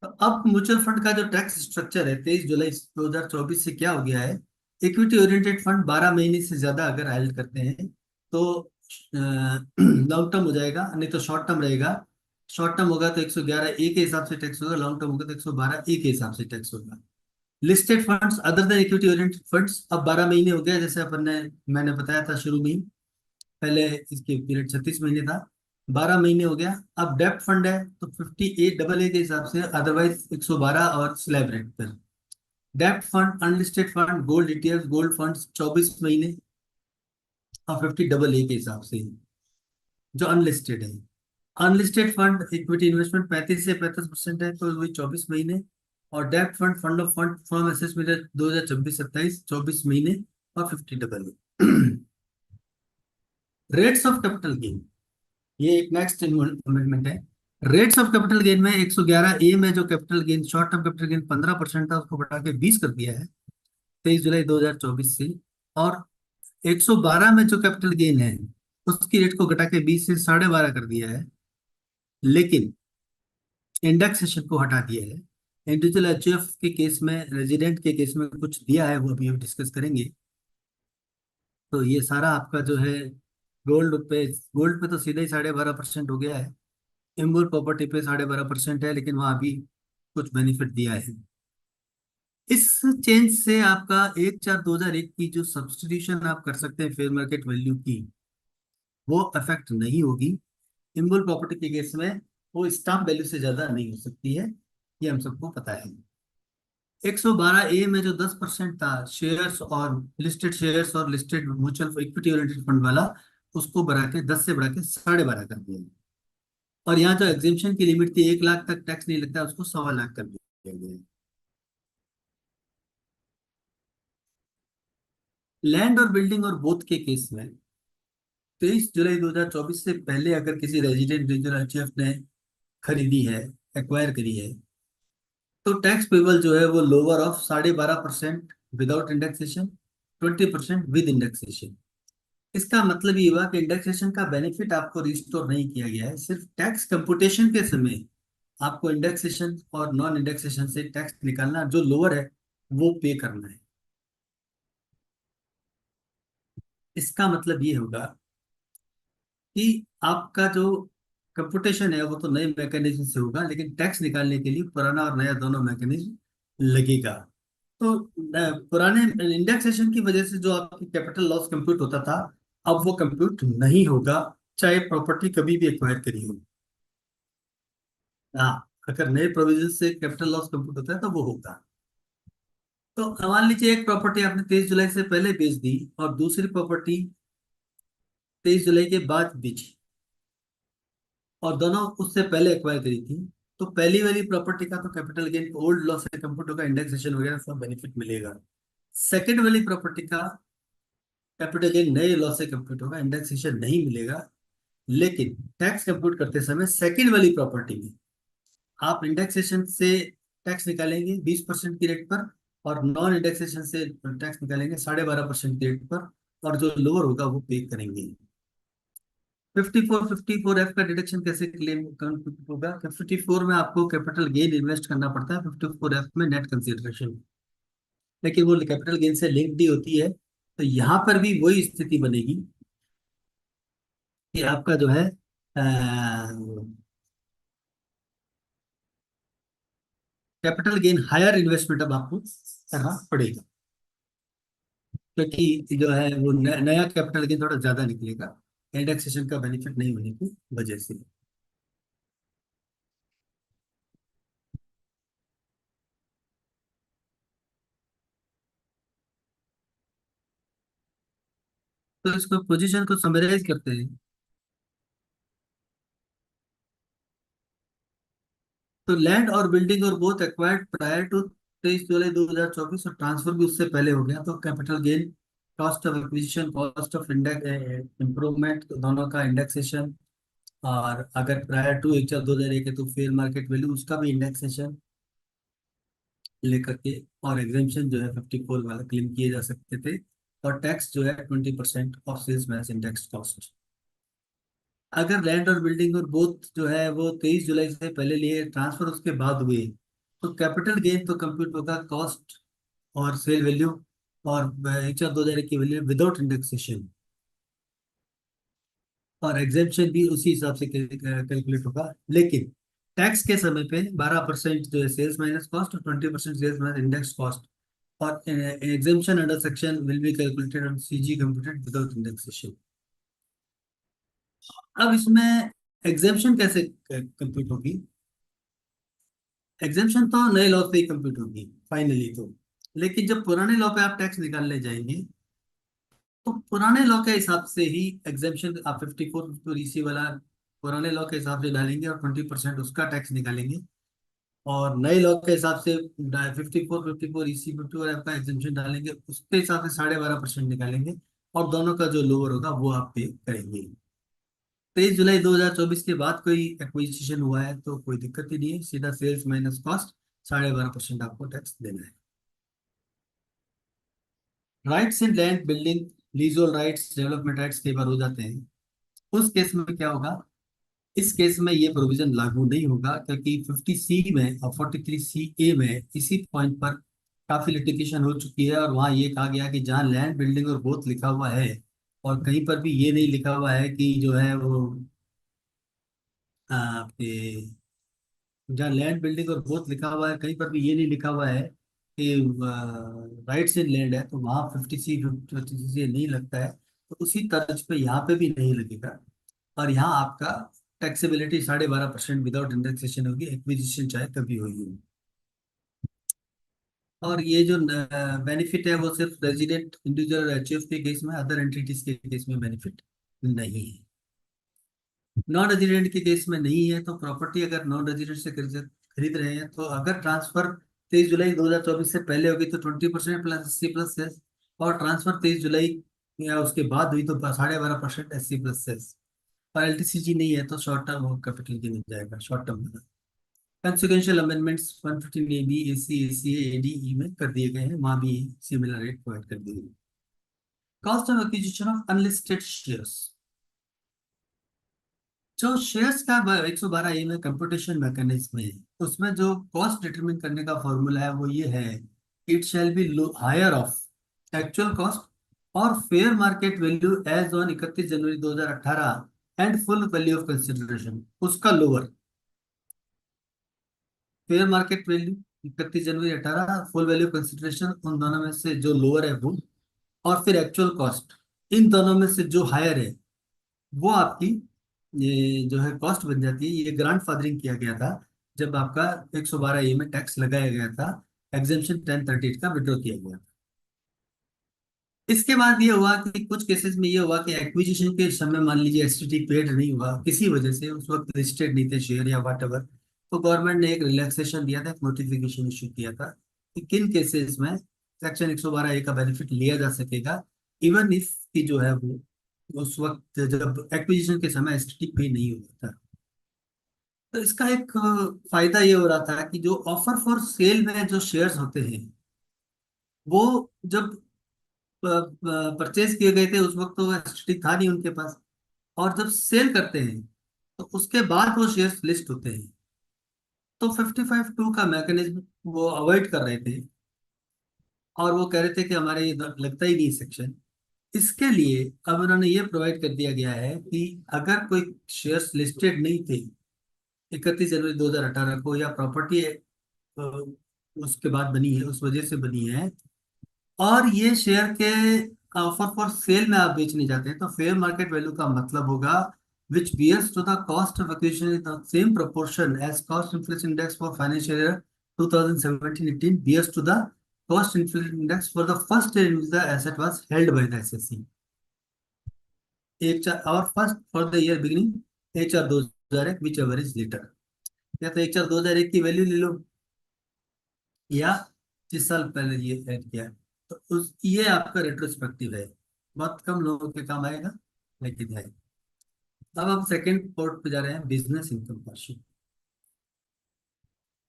तो अब म्यूचुअल फंड का जो टैक्स स्ट्रक्चर है 23 जुलाई 2024 से क्या हो गया है, इक्विटी ओरिएंटेड फंड 12 महीने से ज्यादा अगर हाइल्ड करते हैं तो लॉन्ग टर्म हो जाएगा, नहीं तो शॉर्ट टर्म रहेगा। शॉर्ट टर्म होगा तो 111 ए के हिसाब से टैक्स होगा, लॉन्ग टर्म होगा तो 112 ए के हिसाब से टैक्स होगा। Listed funds other than equity oriented funds अब 12 महीने हो गया, जैसे अपन ने मैंने बताया था शुरू में ही, पहले इसके पीरियड 36 महीने था, 12 महीने हो गया। अब डेप्ट फंड है तो 58AA के हिसाब से, अदरवाइज 112 और स्लैब रेट पर। डेप्ट fund, unlisted fund, gold ETF, gold funds 24 महीने और 50AA के हिसाब से जो अनलिस्टेड है। अनलिस्टेड फंड इक्विटी इन्वेस्टमेंट 35 से 35% है तो वही 24 महीने, और डेप्ट fund, fund of fund from एसेस मीडिया 2026-27 24 महीने और 50AA। Rates of capital gain, ये एक नेक्स्ट अमेंडमेंट है। रेट्स ऑफ कैपिटल गेन में 111A में जो capital gain, short term capital gain 15% था, उसको बढ़ा के 20 कर दिया है 23 जुलाई 2024 से। और 112 में जो कैपिटल गेन है उसकी रेट को घटा के 20 से 12.5 कर दिया है, लेकिन इंडेक्सेशन को हटा दिया है। इंडिविजुअल HUF के केस में, रेजिडेंट के केस में कुछ दिया है, वो अभी हम डिस्कस करेंगे। तो ये सारा आपका जो है गोल्ड पे तो सीधा ही 12.5% हो गया है। इमूवेबल प्रॉपर्टी पे 12.5% है, लेकिन वहां भी कुछ बेनिफिट दिया है। इस चेंज से आपका 1/4/2001 की जो सब्सटीट्यूशन आप कर सकते हैं फेयर मार्केट वैल्यू की, वो अफेक्ट नहीं होगी। इमूवेबल प्रॉपर्टी के केस में वो स्टाम्प वैल्यू से ज्यादा नहीं हो सकती है, ये हम सबको पता है। 112A में जो 10% था शेयर्स और listed mutual equity oriented fund वाला, उसको बढ़ा के 10 से बढ़ा के 12.5 कर दिया। और यहाँ जो एग्जेम्पशन की लिमिट थी 1 लाख तक टैक्स नहीं लगता, उसको 1.25 लाख कर दिया गया। लैंड और बिल्डिंग और बोथ के केस में 23 जुलाई 2024 से पहले अगर किसी रेजिडेंट रीजनल HUF ने खरीदी है, एक्वायर करी है, तो टैक्स पेबल जो है वो lower of 12.5% without indexation, 20% with indexation. इसका मतलब ये हुआ कि इंडेक्सेशन का बेनिफिट आपको रिस्टोर नहीं किया गया है, सिर्फ टैक्स कंप्यूटेशन के समय आपको इंडेक्सेशन और नॉन इंडेक्सेशन से टैक्स निकालना, जो लोअर है वो पे करना है। इसका मतलब ये होगा कि आपका जो कंप्यूटेशन है वो तो नए मैकेनिज्म से होगा, लेकिन टैक्स निकालने के लिए पुराना और नया दोनों मैकेनिज्म लगेगा। तो पुराने इंडेक्सेशन की वजह से जो आपकी कैपिटल लॉस कंप्यूट होता था, अब वो कंप्यूट नहीं होगा, चाहे प्रॉपर्टी कभी भी एक्वायर करी हो। हाँ, अगर नए प्रोविजन से कैपिटल लॉस कंप्यूट होता है तो वो होगा। तो मान लीजिए एक प्रॉपर्टी आपने 23 जुलाई से पहले बेच दी और दूसरी प्रॉपर्टी 23 जुलाई के बाद बेची, और दोनों उससे पहले एक्वायर करी थी, तो पहली वाली प्रॉपर्टी का तो कैपिटल गेन ओल्ड लॉस से कंप्यूट होगा, इंडेक्सेशन वगैरह सब बेनिफिट मिलेगा। सेकंड वाली प्रॉपर्टी का कैपिटल गेन नए लॉस से कंप्यूट होगा, इंडेक्सेशन नहीं मिलेगा। लेकिन टैक्स कंप्यूट करते समय सेकंड वाली प्रॉपर्टी में आप इंडेक्सेशन से टैक्स निकालेंगे 20% की रेट पर, और नॉन इंडेक्सेशन से टैक्स निकालेंगे 12.5% की रेट पर, और जो लोअर होगा वो पे करेंगे। 54F का डिडक्शन कैसे क्लेम होगा? 54 में आपको कैपिटल गेन इन्वेस्ट करना पड़ता है, 54F में नेट कंसिडरेशन, लेकिन वो कैपिटल गेन से लिंक्ड ही होती है। तो यहाँ पर भी वही स्थिति बनेगी कि आपका जो है कैपिटल गेन हायर इन्वेस्टमेंट अब आपको करना पड़ेगा, क्योंकि जो है वो नया कैपिटल गेन थोड़ा ज्यादा निकलेगा इंडेक्सेशन का बेनिफिट नहीं होने की वजह से। तो इसको पोजीशन को समराइज करते हैं। तो लैंड और बिल्डिंग और बोथ एक्वायर्ड प्रायर टू 23 जुलाई 2024 और ट्रांसफर भी उससे पहले हो गया, तो capital gain, cost of acquisition, cost of index improvement, दोनों का इंडेक्सेशन, और अगर प्रायर टू 1/4/2001 है तो फेयर मार्केट वैल्यू उसका भी इंडेक्सेशन लेकर के, और एग्जेम्पशन जो है 54 वाला क्लेम किए जा सकते थे, और टैक्स जो है 20% of sales match index cost. अगर लैंड और बिल्डिंग और बोथ जो है वो 23 जुलाई से पहले लिए ट्रांसफर उसके बाद हुए, तो कैपिटल गेन तो कंप्यूट होगा कॉस्ट और सेल वैल्यू और 1/4/2001 की वैल्यू विदाउट इंडेक्सेशन, और एग्जेम्पशन भी उसी हिसाब से कैलकुलेट होगा। लेकिन टैक्स के समय पे 12% जो है सेल्स माइनस कॉस्ट और 20% सेल्स माइनस इंडेक्स कॉस्ट, और exemption under section will be calculated on CG computed without indexation. अब इसमें एग्जेम्पशन कैसे कंप्यूट होगी? एग्जेम्पशन तो नए लॉ पे ही कंप्यूट होगी फाइनली तो, लेकिन जब पुराने लॉ पे आप टैक्स निकालने जाएंगे तो पुराने लॉ के हिसाब से ही एग्जेम्पशन आप 54 ईसी वाला पुराने लॉ के हिसाब से डालेंगे और 20% उसका टैक्स निकालेंगे, और नए लॉ के हिसाब से 54 ईसी 50 आपका एग्जेम्पशन डालेंगे, उसके हिसाब से 12.5% निकालेंगे, और दोनों का जो लोअर होगा वो आप पे करेंगे। 23 जुलाई 2024 के बाद कोई एक्विजिशन हुआ है तो कोई दिक्कत ही नहीं है, सीधा सेल्स माइनस कॉस्ट 12.5% आपको टैक्स देना है। Rights in land building leasehold rights development rights कई बार हो जाते हैं, उस केस में क्या होगा? इस केस में ये प्रोविजन लागू नहीं होगा, क्योंकि 50C में और 43CA में इसी पॉइंट पर काफी लिटिगेशन हो चुकी है, और वहाँ ये कहा गया कि जहाँ लैंड बिल्डिंग और बोथ लिखा हुआ है और कहीं पर भी ये नहीं लिखा हुआ है कि जो है वो आपके, जहाँ लैंड बिल्डिंग और बोथ लिखा हुआ है कहीं पर भी ये नहीं लिखा हुआ है कि राइट्स इन लैंड है, तो वहाँ 50C नहीं लगता है, तो उसी तर्ज पे यहाँ पे भी नहीं लगेगा, और यहाँ आपका टैक्सेबिलिटी 12.5% विदाउट इंडेक्सेशन होगी, एक्विजिशन चाहे कभी होगी। और ये जो बेनिफिट है वो सिर्फ रेजिडेंट इंडिविजुअल एचयूएफ के केस में, अदर एंटिटीज के केस में बेनिफिट नहीं है। नॉन रेजिडेंट के केस में नहीं है, तो प्रॉपर्टी अगर नॉन रेजिडेंट से खरीद रहे हैं, तो अगर ट्रांसफर 23 जुलाई 2024 से पहले होगी तो 20% प्लस एससी प्लस सेस, और ट्रांसफर 23 जुलाई या उसके बाद हुई तो 12.5% एससी प्लस सेस, और एलटीसीजी नहीं है तो शॉर्ट टर्म कैपिटल गेन हो जाएगा शॉर्ट टर्म में। कंसिक्वेंशियल amendments 115AB AC ACA ADE में कर दिए गए हैं, वहां भी सिमिलर रेट प्रोवाइड कर दिए गए। Cost of acquisition of unlisted shares, जो शेयर्स का 112A में कंप्यूटेशन मैकेनिज्म है, उसमें जो कॉस्ट डिटरमिन करने का फॉर्मूला है वो ये है, it shall be higher of actual cost और fair market value as on 31 January 2018 and full value of consideration उसका lower. Fair market value 31 January 2018, full value consideration उन दोनों में से जो लोअर है वो, और फिर एक्चुअल कॉस्ट इन दोनों में से जो हायर है वो आपकी ये जो है कॉस्ट बन जाती है। ये ग्रांड फादरिंग किया गया था जब आपका 112A में टैक्स लगाया गया था, एग्जेम्पशन 1038 का विड्रॉ किया गया था। इसके बाद ये हुआ कि कुछ केसेस में ये हुआ कि एक्विजिशन के समय मान लीजिए एसटीटी पेड नहीं हुआ किसी वजह से, उस वक्त लिस्टेड नहीं थे शेयर या वट एवर, तो गवर्नमेंट ने एक रिलैक्सेशन दिया था, एक नोटिफिकेशन इशू किया था कि किन केसेस में सेक्शन 112A का बेनिफिट लिया जा सकेगा, इवन इफ की जो है वो उस वक्त जब एक्विजिशन के समय एसटीटी पे नहीं हुआ था। तो इसका एक फायदा ये हो रहा था कि जो ऑफर फॉर सेल में जो शेयर्स होते हैं वो जब परचेज किए गए थे उस वक्त तो एसटीटी था नहीं उनके पास, और जब सेल करते हैं तो उसके बाद वो शेयर्स लिस्ट होते हैं, तो 55(2) का मैकेनिज्म वो अवॉइड कर रहे थे, और वो कह रहे थे कि हमारे ये लगता ही नहीं सेक्शन। इसके लिए अब उन्होंने ये प्रोवाइड कर दिया गया है कि अगर कोई शेयर्स लिस्टेड नहीं थे 31 जनवरी 2018 को, या प्रॉपर्टी उसके बाद बनी है, उस वजह से बनी है। और ये शेयर के ऑफर फॉर सेल में आप बेचने जाते हैं तो फेयर मार्केट वैल्यू का मतलब होगा which bears to the cost of acquisition in the same proportion as cost inflation index for financial year 2017-18 bears to the cost inflation index for the first year in which the asset was held by the SSE। और first for the year beginning HR 2001 whichever is later. या तो HR 2001 की value ले लो या जिस साल पहले ये ऐड किया, तो उस ये आपका रेट्रोस्पेक्टिव है, बहुत कम लोगों के काम आएगा लेकिन है। अब आप सेकंड पोर्ट पे जा रहे हैं, बिजनेस इनकम पर शीट।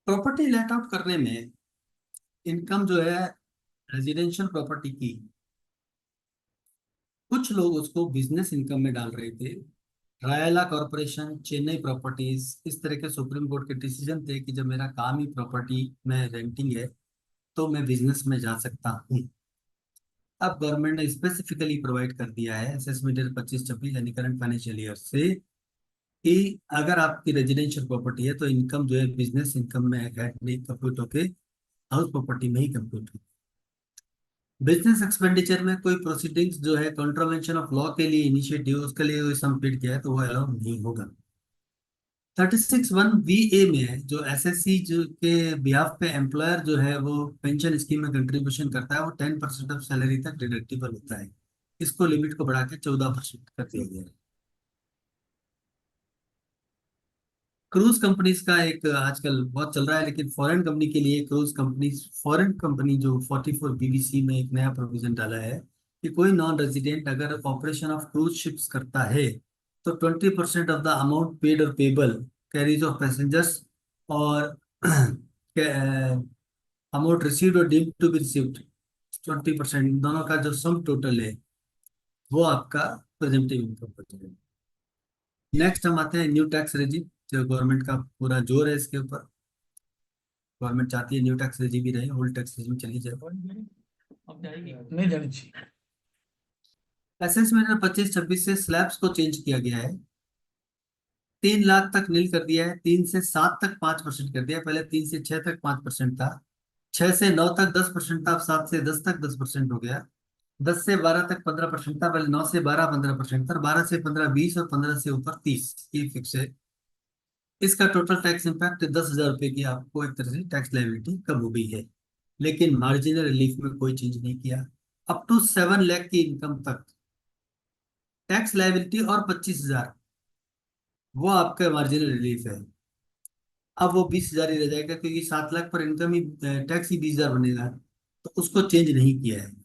प्रॉपर्टी लेट आउट करने में इनकम जो है रेजिडेंशियल प्रॉपर्टी की, कुछ लोग उसको बिजनेस इनकम में डाल रहे थे। रायला कॉर्पोरेशन, चेन्नई प्रॉपर्टीज, इस तरह के सुप्रीम कोर्ट के डिसीजन थे कि जब मेरा काम ही प्रॉपर्टी में रेंटिंग है तो मैं बिजनेस में जा सकता हूँ। अब गवर्नमेंट ने स्पेसिफिकली प्रोवाइड कर दिया है असेसमेंट 25-26 यानी करंट फाइनेंशियल ईयर से कि अगर आपकी रेजिडेंशियल प्रॉपर्टी है तो इनकम जो है बिजनेस इनकम में ऐड नहीं कंप्यूट होके हाउस प्रॉपर्टी में ही कंप्यूट हो। बिजनेस एक्सपेंडिचर में कोई प्रोसीडिंग्स जो है कॉन्ट्रावेंशन ऑफ लॉ के लिए इनिशिएटिव उसके लिए कोई सम पेड किया है तो वो अलाउ नहीं होगा। 36(1)(VA) में है जो SSC जो के बिहाफ पे एम्प्लॉयर जो है वो पेंशन स्कीम में कंट्रीब्यूशन करता है, वो 10% ऑफ सैलरी तक डिडक्टिबल होता है। इसको लिमिट को बढ़ा के 14% कर दिया गया है। क्रूज कंपनीज का एक आजकल बहुत चल रहा है, लेकिन फॉरेन कंपनी के लिए क्रूज कंपनी, फॉरेन कंपनी जो 44 BBC में एक नया प्रोविजन डाला है कि कोई नॉन रेजिडेंट अगर ऑपरेशन ऑफ क्रूज शिप्स करता है तो 20% ऑफ द अमाउंट पेड और पेबल कैरीज ऑफ पैसेंजर्स और अमाउंट रिसीव्ड और डीम्ड टू बी रिसीव्ड 20%, दोनों का जो सम टोटल है वो आपका प्रेजेंटिव इनकम हो जाएगा। नेक्स्ट हम आते हैं न्यू टैक्स रेजिम, जो गवर्नमेंट का पूरा जोर है इसके ऊपर। गवर्नमेंट चाहती है न्यू टैक्स रेजिम भी रहे, ओल्ड टैक्स रेजिम चली जाए। नहीं जानी चाहिए। असेसमेंट 25-26 से स्लैब्स को चेंज किया गया है। 3 लाख तक नील कर दिया है, 3 से 7 तक 5% कर दिया। पहले 3 से 6 तक 5% था, 6 से 9 तक 10% था, अब 7 से 10 तक 10% हो गया। 10 से 12 तक 15% था, पहले 9 से 12 15% था, 12 से 15 20 और 15 से ऊपर 30, ये फिक्स है। इसका टोटल टैक्स इम्पैक्ट 10,000 रुपए की आपको एक तरह से टैक्स लायबिलिटी कम हो गई है, लेकिन मार्जिनल रिलीफ में कोई चेंज नहीं किया। अप टू 7 लाख की इनकम तक टैक्स लायबिलिटी और 25,000 वो आपका मार्जिनल रिलीफ है। अब वो 20,000 ही रह जाएगा क्योंकि 7 लाख पर इनकम ही टैक्स ही 20,000 बनेगा, तो उसको चेंज नहीं किया है।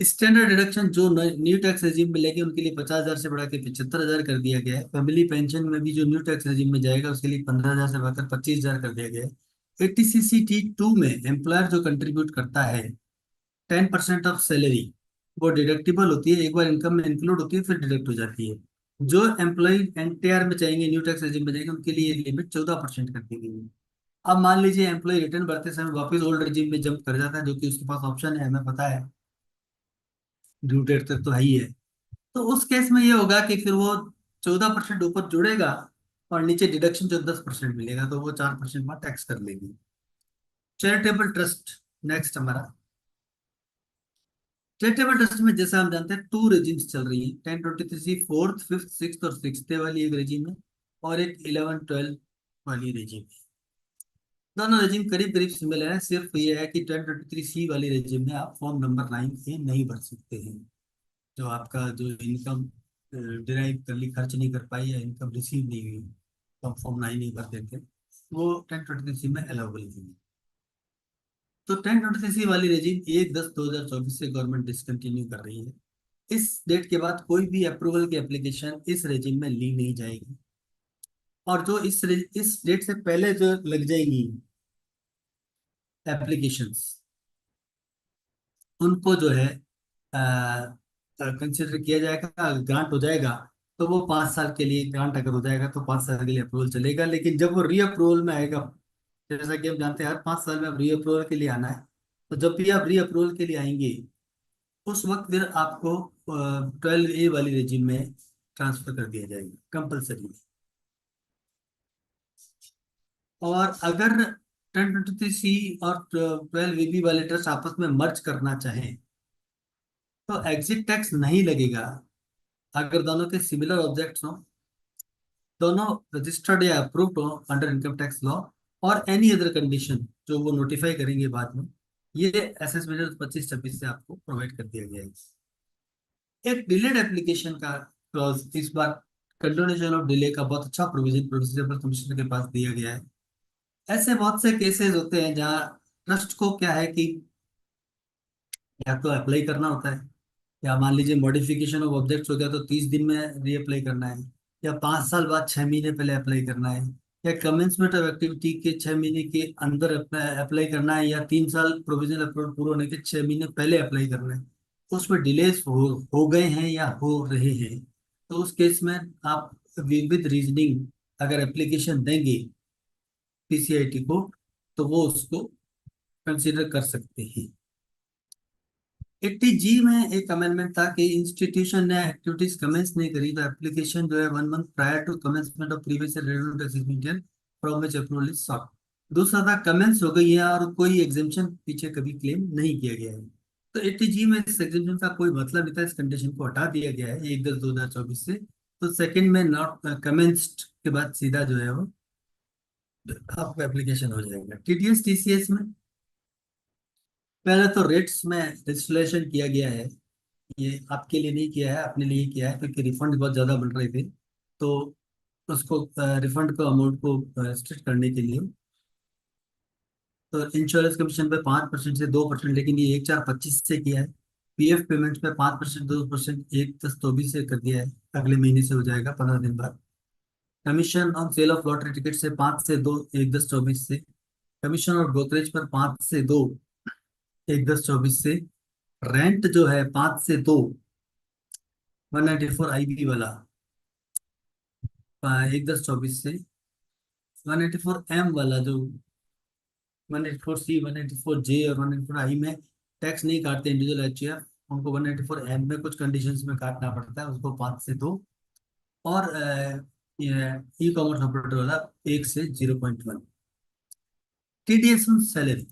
स्टैंडर्ड डिडक्शन जो न्यू टैक्स रेजिम में लेके उनके लिए 50,000 से बढ़ा के 75,000 कर दिया गया है। फैमिली पेंशन में भी जो न्यू टैक्स रेजिम में जाएगा उसके लिए 15,000 से बढ़ाकर 25,000 कर दिया गया है। 80CCT2 में एम्प्लॉयर जो कंट्रीब्यूट करता है 10% ऑफ सैलरी, वो डिडक्टिबल होती है, एक बार इनकम में इंक्लूड होती है फिर डिडक्ट हो जाती है। जो एम्प्लॉय NTR में चाहेंगे, न्यू टैक्स रेजिम में जाएंगे, उनके लिए लिमिट 14% कर दी गई है। अब मान लीजिए एम्प्लॉय रिटर्न भरते समय वापस ओल्ड रेजिम में जंप कर जाता है, जो कि उसके पास ऑप्शन है, हमें पता है, ड्यू डेट तक तो है ही है, तो उस केस में ये होगा कि फिर वो 14% ऊपर जुड़ेगा और नीचे डिडक्शन जो 10% मिलेगा, तो वो 4% में टैक्स कर लेगी। चैरिटेबल ट्रस्ट नेक्स्ट हमारा। चैरिटेबल ट्रस्ट में जैसा हम जानते हैं 2 रेजिम्स चल रही है, 1023C 4th 5th 6th और 6th वाली एक रेजिम है और एक 11-12 वाली रेजिम है। दोनों रेजिम करीब करीब सिमिलर है, सिर्फ ये है कि 1023C वाली रेजिम में आप फॉर्म नंबर 9A नहीं भर सकते हैं। जो आपका जो इनकम डिराइव कर ली, खर्च नहीं कर पाई या इनकम रिसीव नहीं हुई तो आप फॉर्म 9 नहीं भर देते, वो 1023C में अलाउबल नहीं है। तो 1023C वाली रेजिम 1/10/2024 से गवर्नमेंट डिसकंटिन्यू कर रही है। इस डेट के बाद कोई भी अप्रूवल की एप्लीकेशन इस रेजिम में ली नहीं जाएगी, और जो इस डेट से पहले जो लग जाएगी एप्लीकेशंस, उनको जो है कंसिडर किया जाएगा, ग्रांट हो जाएगा, तो वो 5 साल के लिए ग्रांट अगर हो जाएगा तो 5 साल के लिए अप्रूवल चलेगा। लेकिन जब वो री अप्रूवल में आएगा, जैसा कि हम जानते हैं हर 5 साल में अब री अप्रूवल के लिए आना है, तो जब भी आप री अप्रूवल के लिए आएंगे उस वक्त फिर आपको 12A वाली रेजिम में ट्रांसफर कर दिया जाएगा कंपल्सरी। और अगर 1023C और 12VB वाले ट्रस्ट आपस में मर्ज करना चाहें तो एग्जिट टैक्स नहीं लगेगा अगर दोनों के सिमिलर ऑब्जेक्ट्स हों, दोनों रजिस्टर्ड या अप्रूव्ड हो अंडर इनकम टैक्स लॉ, और एनी अदर कंडीशन जो वो नोटिफाई करेंगे बाद में। ये एसएस मेजर 25-26 से आपको प्रोवाइड कर दिया गया है। एक डिलेड एप्लीकेशन का क्लॉज, इस बार कंडोनेशन ऑफ डिले का बहुत अच्छा प्रोविजन प्रोसीजर कमिश्नर के पास दिया गया है। ऐसे बहुत से केसेस होते हैं जहाँ ट्रस्ट को क्या है कि या तो अप्लाई करना होता है, या मान लीजिए मॉडिफिकेशन ऑफ ऑब्जेक्ट्स हो गया तो 30 दिन में रीअप्लाई करना है, या 5 साल बाद 6 महीने पहले अप्लाई करना है, या कमेंसमेंट ऑफ एक्टिविटी के 6 महीने के अंदर अप्लाई करना है, या 3 साल प्रोविजनल अप्रूवल पूरे होने के 6 महीने पहले अप्लाई करना है। तो उसमें डिलेस हो गए हैं या हो रहे हैं, तो उस केस में आप विद रीजनिंग अगर एप्लीकेशन देंगे पीसीआईटी को तो वो उसको कंसिडर कर सकते हैं। 80G में एक अमेंडमेंट था कि इंस्टीट्यूशन ने एक्टिविटीज कमेंस नहीं करी तो एप्लीकेशन जो है 1 month prior to commencement of previous revenue assessment from which approval is sought। दूसरा था कमेंस हो गई है और कोई एग्जेम्पशन पीछे कभी क्लेम नहीं किया गया है, तो 80G में इस एग्जेम्पशन का कोई मतलब नहीं था, इस कंडीशन को हटा दिया गया है 1/10/2024 से। तो सेकंड में नॉट कमेंस्ड के बाद सीधा जो है वो आपका एप्लीकेशन हो जाएगा। टीडीएस टीसीएस में पहले तो रेट्स में डिस्लेशन किया गया है, ये आपके लिए नहीं किया है, अपने लिए किया है क्योंकि रिफंड बहुत ज़्यादा बढ़ रहे थे, तो उसको रिफंड को अमाउंट को रिस्ट्रिक्ट करने के लिए। तो इंश्योरेंस कमीशन पे 5% से 2%, लेकिन ये 1/4/25 से किया है। पीएफ पेमेंट पे 5% 2% 1/10/24 से कर दिया है, अगले महीने से हो जाएगा 15 दिन बाद। Commission on sale of lottery ticket से 5 से 2 1/10/24 से। कमीशन और ब्रोकरेज पर 5 से 2 1/10/24 से। रेंट जो है 5 से 2 194 IB वाला 1/10/24 से। 194M वाला जो 194C 194J और 194I में टैक्स नहीं काटते इंडिविजुअल एचयूएफ, उनको 194M में कुछ कंडीशंस में काटना पड़ता है, उसको 5 से 2। और ई कॉमर्स ऑपरेटर वाला 1 से 0.1। टीडीएस ऑन सैलरी,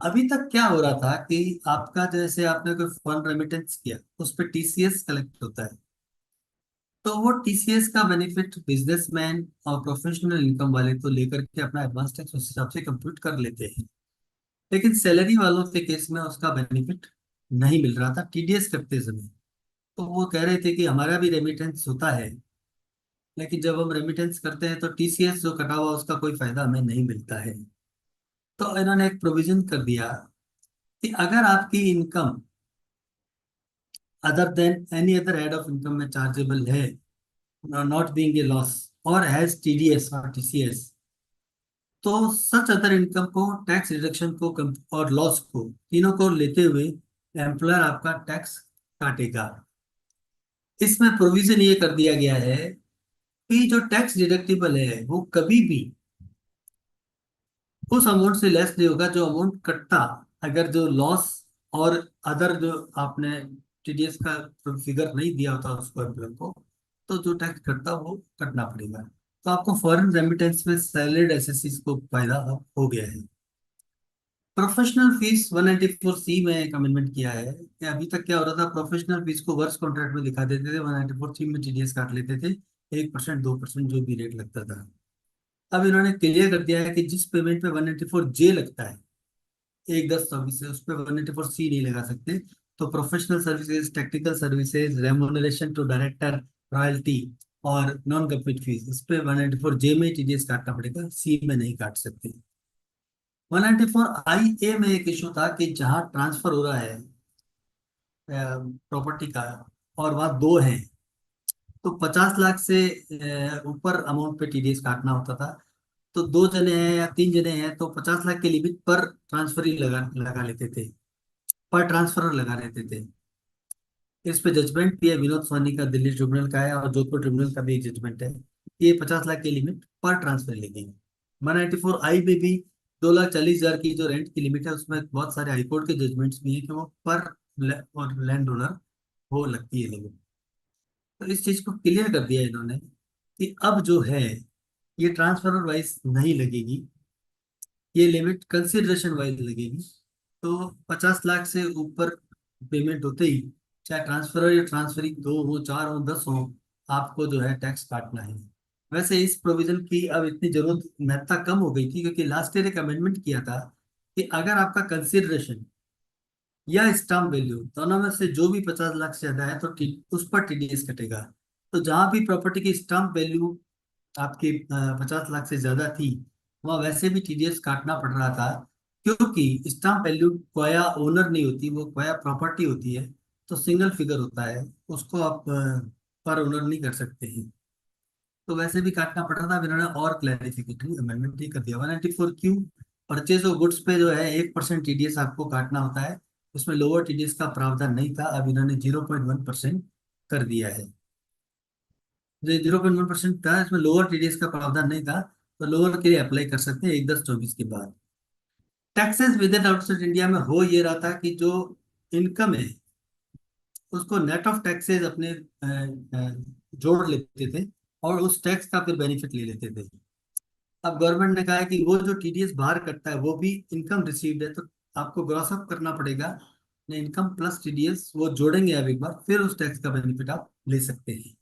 अभी तक क्या हो रहा था कि आपका जैसे आपने कोई फंड रेमिटेंस किया उस पर टीसीएस कलेक्ट होता है, तो वो टीसीएस का बेनिफिट बिजनेसमैन और प्रोफेशनल इनकम वाले तो लेकर के अपना एडवांस टैक्स उस हिसाब से कंप्यूट कर लेते हैं, लेकिन सैलरी वालों के केस में उसका बेनिफिट नहीं मिल रहा था टीडीएस करते समय। तो वो कह रहे थे कि हमारा भी रेमिटेंस होता है, लेकिन जब हम रेमिटेंस करते हैं तो टीसीएस जो कटा हुआ उसका कोई फायदा हमें नहीं मिलता है। तो इन्होंने एक प्रोविजन कर दिया कि अगर आपकी income other than any other head of income में चार्जेबल है, नॉट बीइंग ए लॉस और हैज टीडीएस और टीसीएस, तो सच अदर इनकम को टैक्स रिडक्शन को और लॉस को तीनों को लेते हुए एम्प्लॉयर आपका टैक्स काटेगा। इसमें प्रोविजन ये कर दिया गया है कि जो टैक्स डिडक्टिबल है वो कभी भी उस अमाउंट से लेस नहीं होगा जो अमाउंट कटता अगर जो लॉस और अदर जो आपने टीडीएस का फिगर नहीं दिया होता उसको एम्प्लॉयर को, तो जो टैक्स कटता वो कटना पड़ेगा। तो आपको फॉरेन रेमिटेंस में सैलरीड एसएससी को फायदा हो गया है। प्रोफेशनल फीस 194C में एक अमेंडमेंट किया है कि अभी तक क्या हो रहा था, प्रोफेशनल फीस को वर्ष कॉन्ट्रैक्ट में दिखा देते थे, 194C में टीडीएस काट लेते थे, 1% 2% जो भी रेट लगता था। अब इन्होंने क्लियर कर दिया है कि जिस पेमेंट पे 194J लगता है 1/10/24 से, उस पर 194C नहीं लगा सकते। तो professional services, technical services, remuneration to director, royalty और नॉन गवर्नमेंट फीस, इस पे 194J में टीडीएस काटना पड़ेगा, सी में नहीं काट सकते। 194IA में एक इशू था कि जहां ट्रांसफर हो रहा है प्रॉपर्टी का और वहां दो हैं तो 50 लाख से ऊपर अमाउंट पे टीडीएस काटना होता था। तो 2 जने हैं या 3 जने हैं तो 50 लाख के लिमिट पर ट्रांसफर ही लगा लेते थे, पर ट्रांसफर लगा लेते थे। इस पे जजमेंट भी है, विनोद सोनी का दिल्ली ट्रिब्यूनल का है और जोधपुर ट्रिब्यूनल का भी जजमेंट है। ये 50 लाख की लिमिट पर ट्रांसफर लेंगे। 194I में भी 2,40,000 की जो रेंट की लिमिट है उसमें बहुत सारे हाईकोर्ट के जजमेंट्स भी हैं कि वो पर और लैंड ओनर वो लगती है लिमिट। तो इस चीज को क्लियर कर दिया इन्होंने कि अब जो है ये ट्रांसफर वाइज नहीं लगेगी, ये लिमिट कंसिडरेशन वाइज लगेगी। तो 50 लाख से ऊपर पेमेंट होते ही, चाहे ट्रांसफर हो या ट्रांसफरिंग 2 हो, 4 हो, 10 हो, आपको जो है टैक्स काटना है। वैसे इस प्रोविजन की अब इतनी जरूरत, महत्ता कम हो गई थी, क्योंकि लास्ट ईयर एक अमेंडमेंट किया था कि अगर आपका कंसिडरेशन या स्टाम्प वैल्यू दोनों में से जो भी 50 लाख से ज्यादा है तो उस पर टीडीएस कटेगा। तो जहां भी प्रॉपर्टी की स्टाम्प वैल्यू आपकी 50 लाख से ज्यादा थी, वहाँ वैसे भी टीडीएस काटना पड़ रहा था, क्योंकि स्टाम्प वैल्यू क्वाया ओनर नहीं होती, वो क्वाया प्रॉपर्टी होती है। तो सिंगल फिगर होता है, उसको आप पर ओनर नहीं कर सकते हैं। तो वैसे भी काटना पड़ रहा था। अब इन्होंने और क्लैरिफिकेटरी अमेंडमेंट ही कर दिया। 194 क्यू, परचेज ऑफ गुड्स पे जो है 1% टीडीएस आपको काटना होता है। उसमें लोअर टीडीएस का प्रावधान नहीं था, अब इन्होंने 0.1% कर दिया है। जो 0.1% था, इसमें लोअर टीडीएस का प्रावधान नहीं था, तो लोअर के लिए अप्लाई कर सकते हैं 1/10/24 के बाद। Taxes with in outside India में हो ये रहा था कि जो इनकम है उसको नेट ऑफ टैक्सेस अपने जोड़ लेते थे और उस टैक्स का फिर बेनिफिट ले लेते थे। अब गवर्नमेंट ने कहा है कि वो जो टीडीएस बाहर कटता है वो भी इनकम रिसीव्ड है, तो आपको ग्रॉस अप करना पड़ेगा। इनकम प्लस टीडीएस वो जोड़ेंगे अब एक बार, फिर उस टैक्स का बेनिफिट आप ले सकते हैं।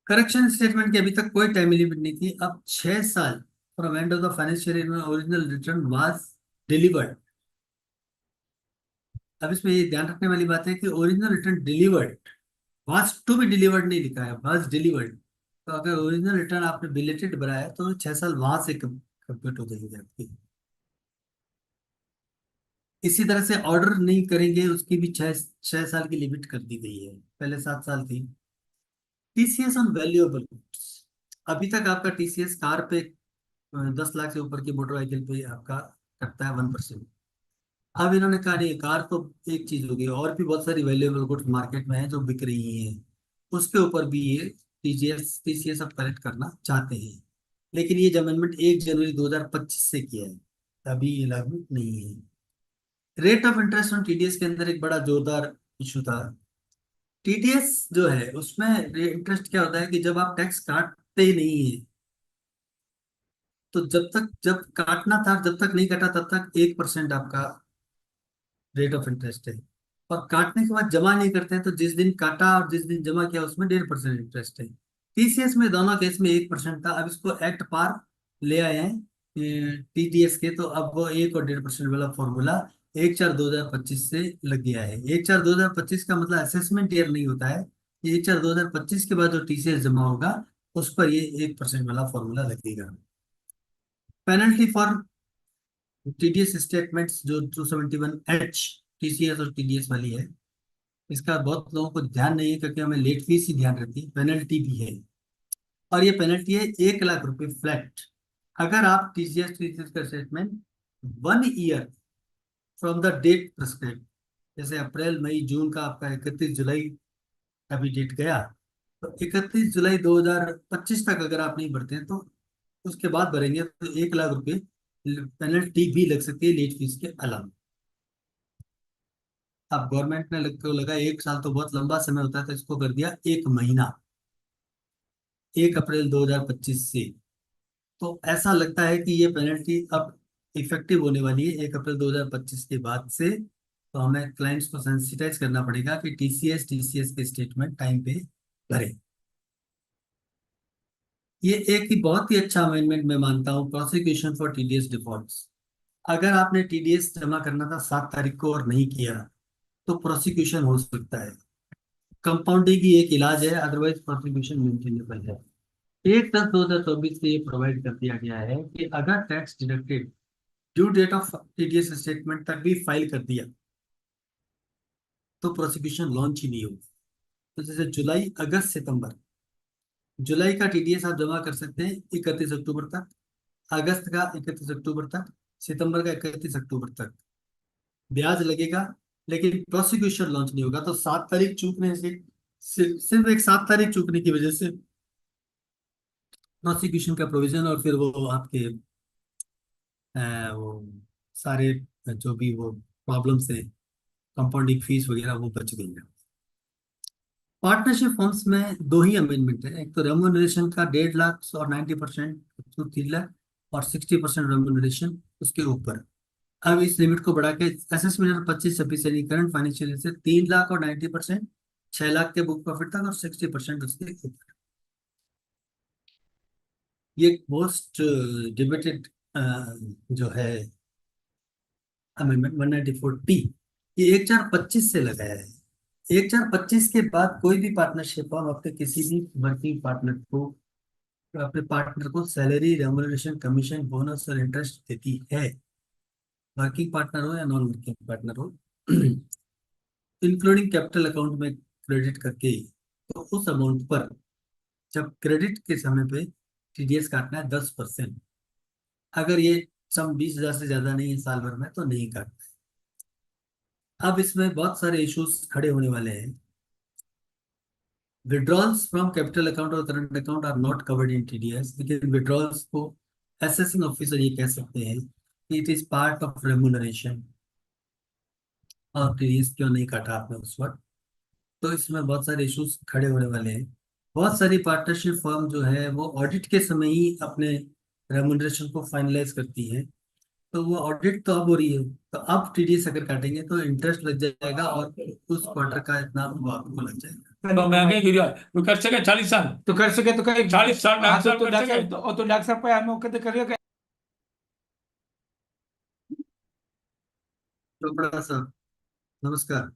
करेक्शन स्टेटमेंट की अभी तक कोई टाइम लिमिट नहीं थी। अब 6 साल from end of the financial year में ओरिजिनल रिटर्न वाज डिलीवर्ड। अब इसमें ये ध्यान रखने वाली बात है कि original return delivered, was to be delivered नहीं लिखा है, वाज डिलीवर्ड। तो अगर ओरिजिनल रिटर्न आपने बिलेटेड बनाया है तो 6 साल वहां से कंप्लीट हो जाएगी आपकी। इसी तरह से ऑर्डर नहीं करेंगे उसकी भी 6 साल की लिमिट कर दी गई है, पहले 7 साल थी। टीसीएस ऑन वैल्यूएबल गुड्स, अभी तक आपका टीसीएस कार पे 10 लाख से ऊपर की मोटर व्हीकल पे आपका कटता है 1%। अब इन्होंने कहा नहीं, कार तो एक चीज होगी, और भी बहुत सारी वैल्यूएबल गुड्स मार्केट में है जो बिक रही हैं, उसके ऊपर भी ये टीसीएस टीसीएस अब कलेक्ट करना चाहते हैं। लेकिन ये अमेंडमेंट 1 जनवरी 2025 से किया है, अभी ये लागू नहीं है। Rate of interest on TDS के अंदर एक बड़ा जोरदार इशू था। टीडीएस जो है उसमें इंटरेस्ट क्या होता है कि जब आप टैक्स काटते ही नहीं है, तो जब काटना था जब तक नहीं कटा तब तक 1% आपका रेट ऑफ इंटरेस्ट है। और काटने के बाद जमा नहीं करते हैं, तो जिस दिन काटा और जिस दिन जमा किया उसमें 1.5% इंटरेस्ट है। टीसीएस में दोनों केस में 1% था, अब इसको एक्ट पार ले आए हैं टीडीएस के, तो अब वो 1 और 1.5% वाला फॉर्मूला 1/4/2025 से लग गया है। 1/4/2025 का मतलब असेसमेंट ईयर नहीं होता है, 1/4/2025 के बाद जो टीसीएस जमा होगा उस पर ये 1% वाला फॉर्मूला लगेगा। पेनल्टी फॉर टीडीएस स्टेटमेंट्स जो 271H टीसीएस और टीडीएस वाली है, इसका बहुत लोगों को ध्यान नहीं है, क्योंकि हमें लेट फीस ही ध्यान रहती है, पेनल्टी भी है। और ये पेनल्टी है 1 लाख रुपए फ्लैट, अगर आप टीसीएस टीसीएस का statement 1 year from the date prescribe, जैसे अप्रैल मई जून का आपका 31 जुलाई अभी डेट गया, तो 31 जुलाई 2025 तक अगर आप नहीं भरते हैं तो उसके बाद भरेंगे तो 1 लाख रुपए पेनल्टी भी लग सकती है लेट फीस के अलावा। अब गवर्नमेंट ने को लगा 1 साल तो बहुत लंबा समय होता है, तो इसको कर दिया 1 महीना, 1 अप्रैल 2025 से। तो ऐसा लगता है कि ये पेनल्टी अब इफेक्टिव होने वाली है 1 अप्रैल 2025 के बाद से। तो हमें क्लाइंट्स को सेंसिटाइज करना पड़ेगा कि टीसीएस के स्टेटमेंट टाइम पे भरें। ये एक ही बहुत ही अच्छा अमेंडमेंट मैं मानता हूँ, प्रोसिक्यूशन फॉर टीडीएस डिफॉल्ट्स। अगर आपने टीडीएस जमा करना था 7 तारीख को और नहीं किया तो प्रोसिक्यूशन हो सकता है। कंपाउंडिंग की एक इलाज है, अदरवाइज प्रोसिक्यूशन मेंटेनेबल है। 1/10/2024 से ये प्रोवाइड कर दिया गया है कि अगर tax deducted due date of TDS statement तक भी फाइल कर दिया तो प्रोसिक्यूशन लॉन्च ही नहीं होगी। तो जैसे जुलाई अगस्त सितंबर, जुलाई का टीडीएस आप जमा कर सकते हैं 31 अक्टूबर तक, अगस्त का 31 अक्टूबर तक, सितंबर का 31 अक्टूबर तक ब्याज लगेगा, लेकिन प्रोसिक्यूशन लॉन्च नहीं होगा। तो 7 तारीख चूकने से, सिर्फ एक 7 तारीख चूकने की वजह से प्रोसिक्यूशन का प्रोविजन और फिर वो आपके वो सारे जो भी वो प्रॉब्लम्स है, कंपाउंडिंग फीस वगैरह, वो बच गई है। पार्टनरशिप फॉर्म्स में दो ही अमेंडमेंट है। एक तो रेम्यूनरेशन का 1.5 लाख और 90% तो 3 लाख और 60% रेम्यूनरेशन उसके ऊपर। अब इस लिमिट को बढ़ा के असेसमेंट 25-26 यानी करंट फाइनेंशियल ईयर से 3 लाख और 90% 6 लाख के बुक प्रॉफिट तक और 60% उसके ऊपर। ये मोस्ट डिबेटेड जो है अमेंडमेंट 194T, ये 1/4/25 से लगाया है। 1/4/25 के बाद कोई भी पार्टनरशिप फॉर्म अपने किसी भी वर्किंग पार्टनर को अपने पार्टनर को सैलरी, रेम्युनरेशन, कमीशन, बोनस और इंटरेस्ट देती है, वर्किंग पार्टनर हो या नॉन वर्किंग पार्टनर हो, इंक्लूडिंग कैपिटल अकाउंट में क्रेडिट करके। तो उस अमाउंट पर जब क्रेडिट के समय पे टीडीएस काटना है 10%। अगर ये सम 20,000 से ज्यादा नहीं है साल भर में तो नहीं काटना। अब इसमें बहुत सारे इश्यूज खड़े होने वाले हैं। विड्रॉल्स फ्रॉम कैपिटल अकाउंट और current account are not covered in TDS, लेकिन विड्रॉल्स को असेसिंग ऑफिसर ये कह सकते हैं कि it is part of remuneration और टीडीएस क्यों नहीं काटा आपने उस वक्त। तो इसमें बहुत सारे इश्यूज खड़े होने वाले हैं। बहुत सारी पार्टनरशिप फर्म जो है वो ऑडिट के समय ही अपने रेम्यूनरेशन को फाइनलाइज करती है। तो वो ऑडिट तो अब हो रही है, तो अब टीडीएस अगर काटेंगे तो इंटरेस्ट लग जाएगा और उस क्वार्टर का इतना वो आपको लग जाएगा। तो महंगाई गिरी है, तो कर सके 40 साल, तो कर सके तो कहीं 40 साल हाँ, 50 साल तो कर डॉक्टर सके। तो डॉक्टर साहब का मौके तो करिए। चोपड़ा साहब नमस्कार।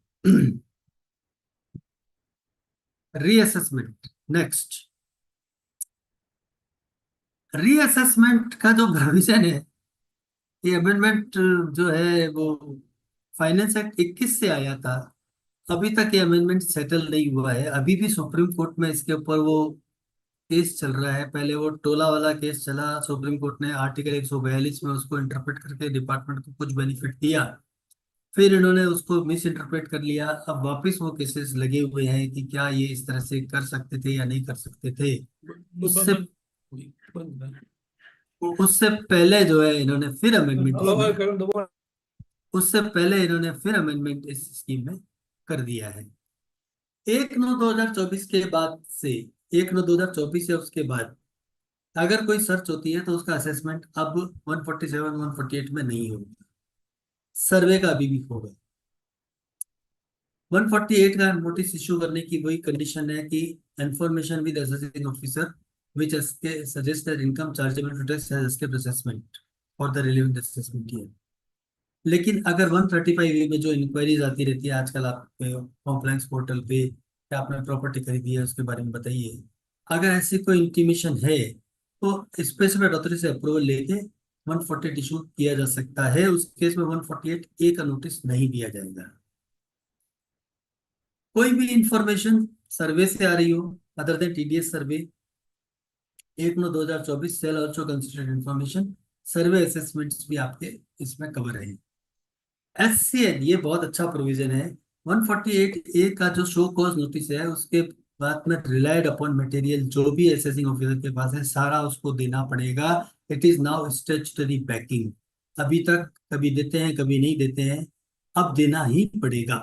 Reassessment next. रीअसेसमेंट का जो प्रोविजन है, ये अमेंडमेंट जो है वो फाइनेंस एक्ट 21 से आया था। अभी तक ये अमेंडमेंट सेटल नहीं हुआ है। अभी भी सुप्रीम कोर्ट में इसके ऊपर वो केस चल रहा है। पहले वो टोला वाला केस चला, सुप्रीम कोर्ट ने आर्टिकल 142 में उसको इंटरप्रेट करके डिपार्टमेंट को कुछ बेनिफिट दिया, फिर इन्होंने उसको मिस इंटरप्रेट कर लिया। अब वापस वो केसेस लगे हुए हैं कि क्या ये इस तरह से कर सकते थे या नहीं कर सकते थे। उससे उससे पहले जो है इन्होंने फिर अमेंडमेंट उससे पहले इन्होंने फिर अमेंडमेंट इस स्कीम में कर दिया है। 1/9/2024 के बाद से 1/9/2024 या उसके बाद अगर कोई सर्च होती है तो उसका असेसमेंट अब 147, 148 में नहीं होगा, सर्वे का अभी भी होगा। 148 का नोटिस इशू करने की वही कंडीशन है कि information with assessing officer which suggests that income chargeable to tax has escaped assessment for the relevant assessment year। लेकिन अगर 135A में जो इंक्वायरीज आती रहती है आजकल आपके कॉम्प्लायंस पोर्टल पे, क्या आपने प्रॉपर्टी खरीदी है उसके बारे में बताइए, अगर ऐसी कोई इंटीमेशन है तो स्पेसिफिक अथॉरिटी से अप्रूवल लेके 148 इशू किया जा सकता है। उस केस में 148A का नोटिस नहीं दिया जाएगा। कोई भी इंफॉर्मेशन सर्वे से आ रही हो अदर देन टीडीएस सर्वे, 1/9/2024 सेल ऑल्सो कंसिडर्ड इंफॉर्मेशन, सर्वे असेसमेंट्स भी आपके इसमें कवर है। SCN ये बहुत अच्छा प्रोविजन है। 148A का जो शो कॉज नोटिस है उसके बाद में रिलाइड अपॉन मटेरियल जो भी असेसिंग ऑफिसर के पास है सारा उसको देना पड़ेगा। It is now statutory banking. अभी तक कभी देते हैं कभी नहीं देते हैं, अब देना ही पड़ेगा।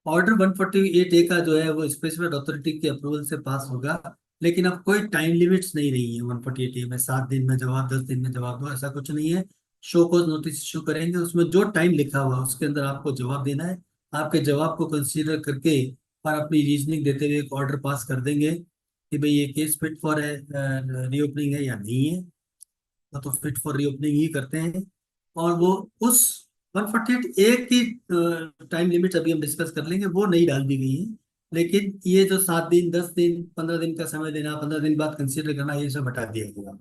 ऑर्डर 148A का जो है वो स्पेसिफिक अथॉरिटी के अप्रूवल से पास होगा, लेकिन अब कोई टाइम लिमिट्स नहीं रही है 148A में। 7 दिन में जवाब, 10 दिन में जवाब दो, ऐसा कुछ नहीं है। शो कॉज नोटिस इशू करेंगे, उसमें जो टाइम लिखा हुआ उसके अंदर आपको जवाब देना है। आपके जवाब को कंसीडर करके और अपनी रीजनिंग देते हुए एक ऑर्डर पास कर देंगे कि भाई ये केस फिट फॉर रीओपनिंग है या नहीं है, तो फिट फॉर रीओपनिंग ही करते हैं। और वो उस 148A की टाइम लिमिट अभी हम डिस्कस कर लेंगे, वो नहीं डाल दी गई है। लेकिन ये जो 7 दिन, 10 दिन, 15 दिन का समय देना, 15 दिन बाद कंसीडर करना, ये सब हटा दिया गया।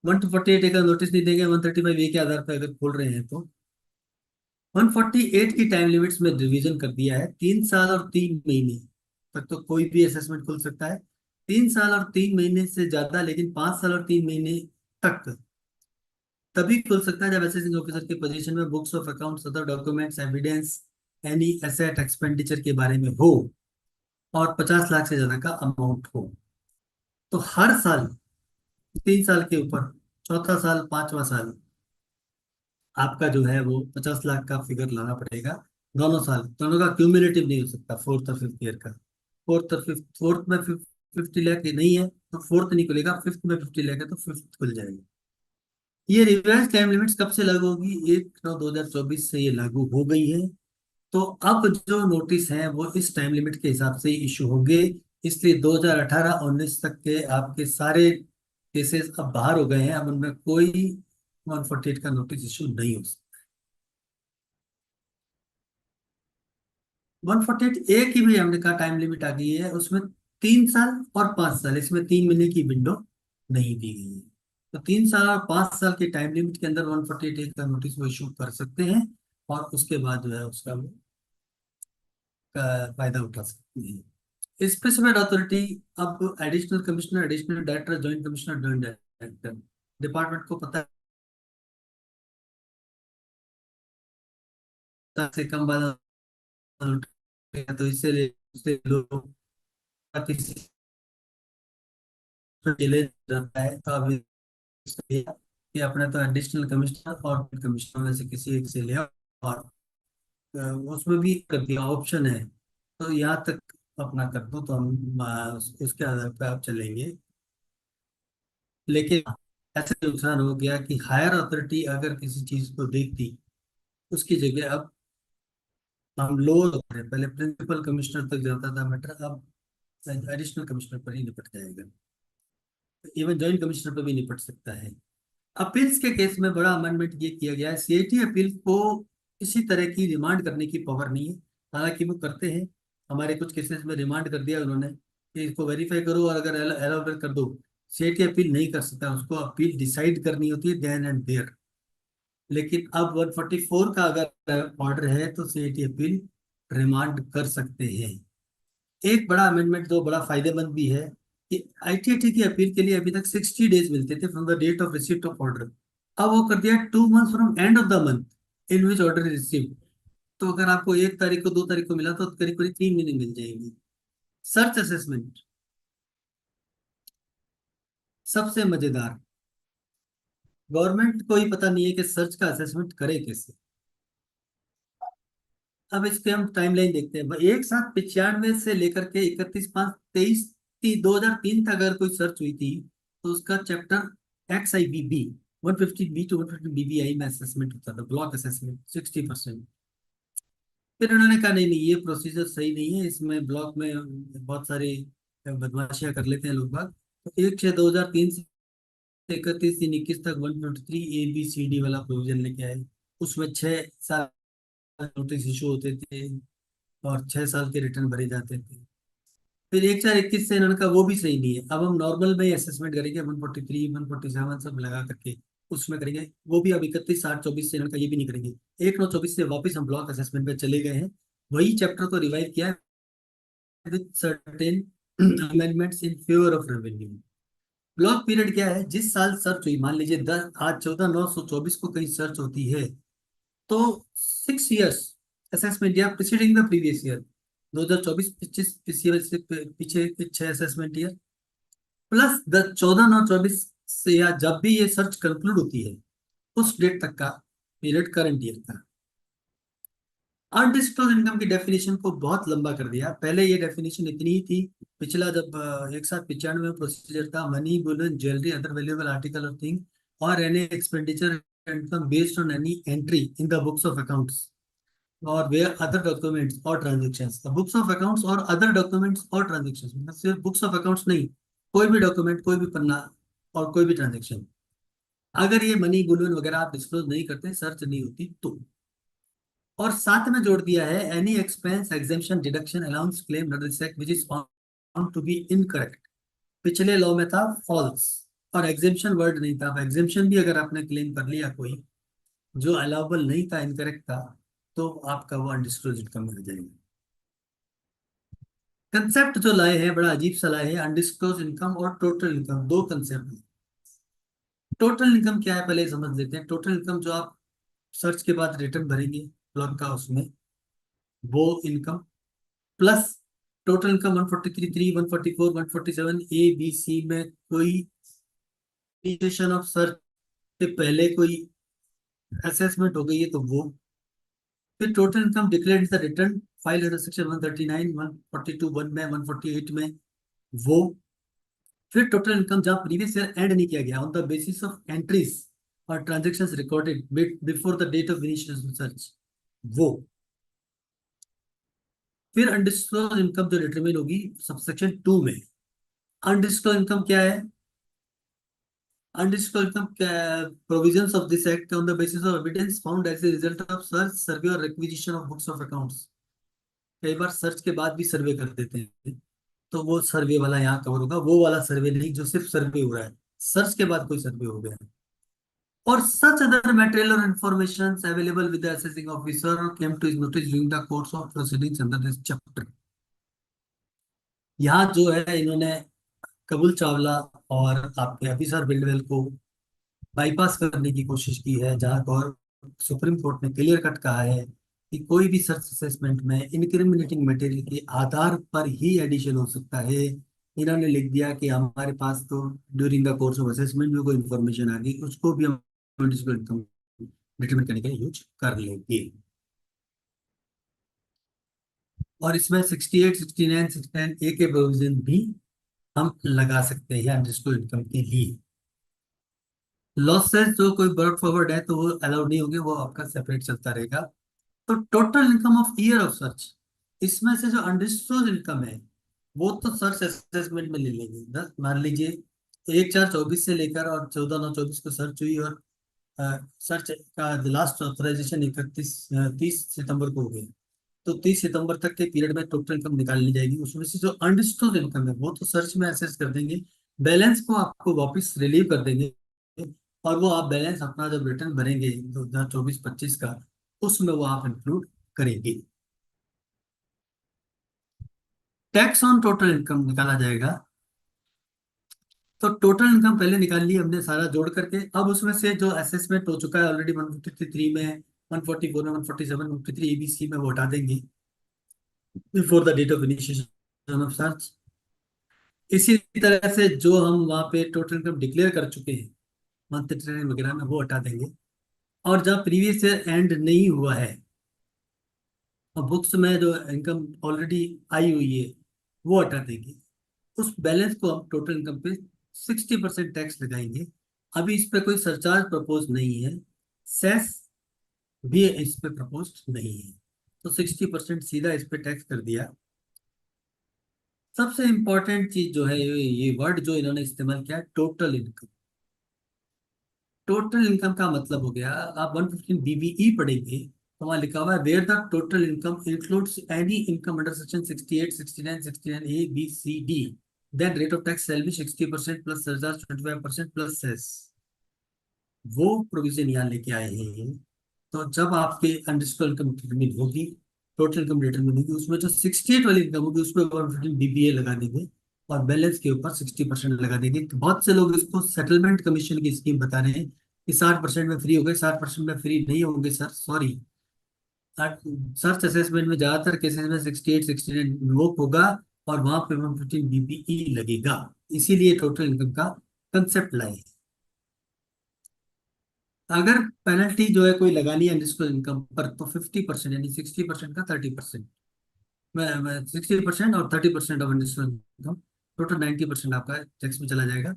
148A का नोटिस नहीं देंगे 135A के आधार पर अगर खोल रहे हैं तो। 148 की टाइम लिमिट्स में डिवीजन कर दिया है। 3 साल और 3 महीने तक तो कोई भी असेसमेंट खुल सकता है। 3 साल और 3 महीने से ज्यादा, लेकिन 5 साल और 3 महीने तक तभी खुल सकता है जब असेसिंग ऑफिसर की पोजीशन में books of accounts, other documents, evidence, any asset expenditure के बारे में हो और 50 लाख से ज्यादा का अमाउंट हो। तो हर साल 3 साल के ऊपर, चौथा साल, 5वां साल आपका जो है वो 50 लाख का फिगर लाना पड़ेगा। दोनों साल, दोनों का क्यूमुलेटिव नहीं हो सकता, फोर्थ और फिफ्थ ईयर का। फोर्थ और फिफ्थ, फोर्थ में 50 लाख नहीं है तो फोर्थ नहीं खुलेगा, फिफ्थ में 50 लाख है तो फिफ्थ खुल जाएगा। ये रिवाइज टाइम लिमिट्स कब से लागू होगी? 1/9/2024 से ये लागू हो गई है। तो अब जो नोटिस हैं वो इस टाइम लिमिट के हिसाब से इशू होंगे। इसलिए 2018-19 तक के आपके सारे केसेस अब बाहर हो गए हैं, अब उनमें कोई 148 का नोटिस इशू नहीं हो सकता। 148 एक ही भी हमने कहा टाइम लिमिट आ गई है, उसमें 3 साल और 5 साल, इसमें 3 महीने की विंडो नहीं दी गई है। तो 3 साल और 5 साल के टाइम लिमिट के अंदर 148 एक का नोटिस वो इशू कर सकते हैं, और उसके बाद जो है उसका वो फायदा उठा सकते हैं। स्पेसिफाइड अथॉरिटी, अब additional commissioner, additional director, joint commissioner, joint director, department को पता से कम बात तो इससे उससे लोग किसी ले जाता है, तो अब कि अपने तो एडिशनल कमिश्नर और कमिश्नर में से किसी एक से ले आओ, और उसमें भी कर दिया ऑप्शन है, तो यहाँ तक अपना कर दो तो हम उसके आधार पर आप चलेंगे। लेकिन ऐसे नुकसान हो गया कि हायर अथॉरिटी अगर किसी चीज को देखती, उसकी जगह अब हम लोअर, पहले प्रिंसिपल कमिश्नर तक जाता था मैटर, अब एडिशनल कमिश्नर पर ही निपट जाएगा, इवन जॉइंट कमिश्नर पर भी निपट सकता है। अपील्स के केस में बड़ा अमेंडमेंट ये किया गया है, सीआईटी अपील को किसी तरह की रिमांड करने की पावर नहीं है, हालांकि वो करते हैं। हमारे कुछ केसेस में रिमांड कर दिया उन्होंने कि इसको वेरीफाई करो, और अगर एलाउ कर दो, सीआईटी अपील नहीं कर सकता, उसको अपील डिसाइड करनी होती है देन एंड देयर। लेकिन अब 144 का अगर ऑर्डर है तो सीआईटी अपील रिमांड कर सकते हैं। एक बड़ा अमेंडमेंट जो बड़ा फायदेमंद भी है कि आईटीआईटी की अपील के लिए अभी तक 60 डेज मिलते थे from the date of receipt of order, अब वो कर दिया 2 month from end of the month in which order received. तो अगर आपको 1 तारीख को 2 तारीख को मिला तो करीब करीब 3 महीने मिल जाएंगे। सर्च असेसमेंट सबसे मजेदार, गवर्नमेंट को ही पता नहीं है कि सर्च का असेसमेंट करे कैसे। अब इसके हम टाइमलाइन देखते हैं, एक साथ 95 से लेकर के 31/5/23 2003 तक अगर कोई सर्च हुई थी तो उसका chapter XIBB 150B to 150BBI में असेसमेंट होता था, ब्लॉक असेसमेंट 60%। फिर उन्होंने कहा नहीं नहीं, ये प्रोसीजर सही नहीं है, इसमें ब्लॉक में बहुत सारी बदमाशियां कर लेते हैं लोग बाग। तो 1/6/2003 से 31/3/21 तक 123ABCD वाला प्रोविजन लेके आए, उसमें 6 साल नोटिस इशू होते थे और 6 साल के रिटर्न भरे जाते थे। फिर 1/4/21 से इन्होंने कहा वो भी सही नहीं है, अब हम नॉर्मल में ही असेसमेंट करेंगे, 143 147 सब लगा करके उसमें करेंगे, वो भी अब 31/8/24 से इन्होंने कहा ये भी नहीं करेंगे। 1/9/24 से वापस हम ब्लॉक असेसमेंट पे चले गए हैं, वही चैप्टर को रिवाइव किया है with certain amendments in favour of revenue. Block period क्या है? जिस साल सर्च हुई, मान लीजिए 10 आज 14/9/24 को कहीं सर्च होती है तो 6 years असेसमेंट या प्रीसीडिंग द प्रीवियस ईयर, 2024-25 से पीछे के 6 असेसमेंट ईयर प्लस 14/9/24 से, या जब भी ये सर्च कंक्लूड होती है उस डेट तक का पीरियड करंट ईयर का। अनडिस्क्लोज इनकम की डेफिनेशन को बहुत लंबा कर दिया, पहले ये डेफिनेशन इतनी ही थी। पिछला जब 1/7/95 में प्रोसीजर था, money, Boolean, jewellery, other valuable article और थिंग और any expenditure income based on any entry in the books of accounts और वेयर अदर डॉक्यूमेंट्स और ट्रांजेक्शंस। बुक्स ऑफ अकाउंट्स और अदर डॉक्यूमेंट्स और ट्रांजेक्शंस मतलब सिर्फ बुक्स ऑफ अकाउंट्स नहीं, कोई भी डॉक्यूमेंट, कोई भी पन्ना और कोई भी ट्रांजेक्शन, अगर ये मनी बुलियन वगैरह आप डिस्क्लोज नहीं करते, सर्च नहीं होती तो। और साथ में जोड़ दिया है any expense exemption deduction allowance claim reject which is found to be incorrect. पिछले लॉ में था फॉल्स और एग्जेम्पशन वर्ड नहीं था, अब एग्जेम्पशन भी अगर आपने क्लेम कर लिया कोई जो अलाउबल नहीं था, इनकरेक्ट था, तो आपका वो अनडिस्क्लोज इनकम मिल जाएगा। कंसेप्ट जो लाए हैं बड़ा अजीब सा लाए हैं, अनडिस्क्लोज इनकम और टोटल इनकम, दो कंसेप्ट। टोटल इनकम क्या है पहले समझ लेते हैं। टोटल इनकम जो आप सर्च के बाद रिटर्न भरेंगे ब्लॉक का, उसमें वो income plus total income 143, 144, 147 ABC में कोई ऑफ सर्च से पहले कोई असेसमेंट हो गई है तो वो फिर total income declared in the return file under section 139, 142(1) में, 148 में, वो। फिर टोटल इनकम जहां प्रीवियस ईयर एंड नहीं किया गया, on the basis of entries और transactions recorded before the date of initial research, वो। फिर अनडिस्क्लोज्ड इनकम जो डिटरमिन होगी सबसेक्शन 2 में। अनडिस्क्लोज्ड इनकम क्या है? Undisclosed income provisions of this act on the basis of evidence found as a result of search, survey or requisition of books of accounts। कई बार search के बाद भी सर्वे कर देते हैं, तो वो सर्वे वाला यहाँ कवर होगा, वो वाला सर्वे नहीं जो सिर्फ सर्वे हो रहा है, सर्च के बाद कोई सर्वे हो गया। और such other material or information available with the assessing officer came to his notice during the course of proceedings under this chapter। यहाँ जो है इन्होंने कबूल चावला और आपके ऑफिसर बिल्डवेल को बाईपास करने की कोशिश की है, जहां और सुप्रीम कोर्ट ने क्लियर कट कहा है कि कोई भी सर्च असेसमेंट में इनक्रिमिनेटिंग मटेरियल के आधार पर ही एडिशन हो सकता है। इन्होंने लिख दिया कि हमारे पास तो during the course of assessment में कोई इंफॉर्मेशन आ गई, उसको भी हम डिटरमिन करने के लिए यूज कर लेंगे। और इसमें 68, 69, 69A के प्रोविजन भी हम लगा सकते हैं अनडिस्क्लोज्ड इनकम के लिए। लॉसेस जो कोई ब्रॉट फॉरवर्ड है तो वो अलाउड नहीं होंगे, वो आपका सेपरेट चलता रहेगा। तो total income of year of search, इसमें से जो अनडिस्क्लोज्ड इनकम है वो तो सर्च असेसमेंट में ले लेंगे। मान लीजिए 1/4/24 से लेकर और 14/9/24 को सर्च हुई, और सर्च का लास्ट ऑथराइजेशन 30 सितंबर को हो गया, तो 30 सितंबर तक के पीरियड में टोटल इनकम निकालनी जाएगी। उसमें से जो अनडिस्क्लोज्ड इनकम है वो तो सर्च में असेस कर देंगे, बैलेंस को आपको वापस रिलीव कर देंगे, और वो आप बैलेंस अपना जब रिटर्न भरेंगे 2024-25 का, उसमें वो आप इंक्लूड करेंगे। टैक्स ऑन टोटल इनकम निकाला जाएगा। तो टोटल इनकम पहले निकाल ली हमने सारा जोड़ करके, अब उसमें से जो असेसमेंट हो चुका है ऑलरेडी 153 में, 144 में, 147, 153 ABC में, वो हटा देंगे before the date of initiation of search. इसी तरह से जो हम वहाँ पे टोटल इनकम डिक्लेयर कर चुके हैं मंथ ट्रेनिंग वगैरह में, वो हटा देंगे। और जब प्रीवियस ईयर एंड नहीं हुआ है और बुक्स में जो इनकम ऑलरेडी आई हुई है वो हटा देंगे। उस बैलेंस को हम टोटल इनकम पे 60% टैक्स लगाएंगे। अभी इस पे कोई सरचार्ज प्रपोज नहीं है, सेस भी इस पे प्रपोज नहीं है, तो 60% सीधा इस पे टैक्स कर दिया। सबसे इंपॉर्टेंट चीज जो है ये वर्ड जो इन्होंने इस्तेमाल किया, टोटल इनकम। टोटल इनकम का मतलब हो गया, आप 115 BBE पढ़ेंगे तो वहां लिखा हुआ है where the total income includes any income under section 68, 69, 69A, B, C, D, then rate of tax shall be 60% plus surcharge 25% plus cess. वो प्रोविजन यहाँ लेके आए हैं। तो जब आपके अनडिस्क्लोज्ड इनकम डिटरमिन होगी, टोटल इनकम डिटरमिन होगी, उसमें जो 68 वाली इनकम होगी उसमें 115 BBA लगा देंगे और बैलेंस के ऊपर 60% लगा देंगे। तो बहुत से लोग इसको सेटलमेंट कमीशन की स्कीम बता रहे हैं कि 60% में फ्री हो गए, 60% में फ्री नहीं होंगे सर, सॉरी। सर्च असेसमेंट में ज्यादातर केसेस में 68, 69 इन्वोक होगा और वहां पे 115 BBE लगेगा, इसीलिए टोटल इनकम का कंसेप्ट लाए। अगर पेनल्टी जो है कोई लगानी है अनडिस्क्लोज्ड इनकम पर तो 50% यानी 60% का 30%, 60% और 30% ऑफ अनडिस्क्लोज्ड इनकम, टोटल 90% आपका टैक्स में चला जाएगा।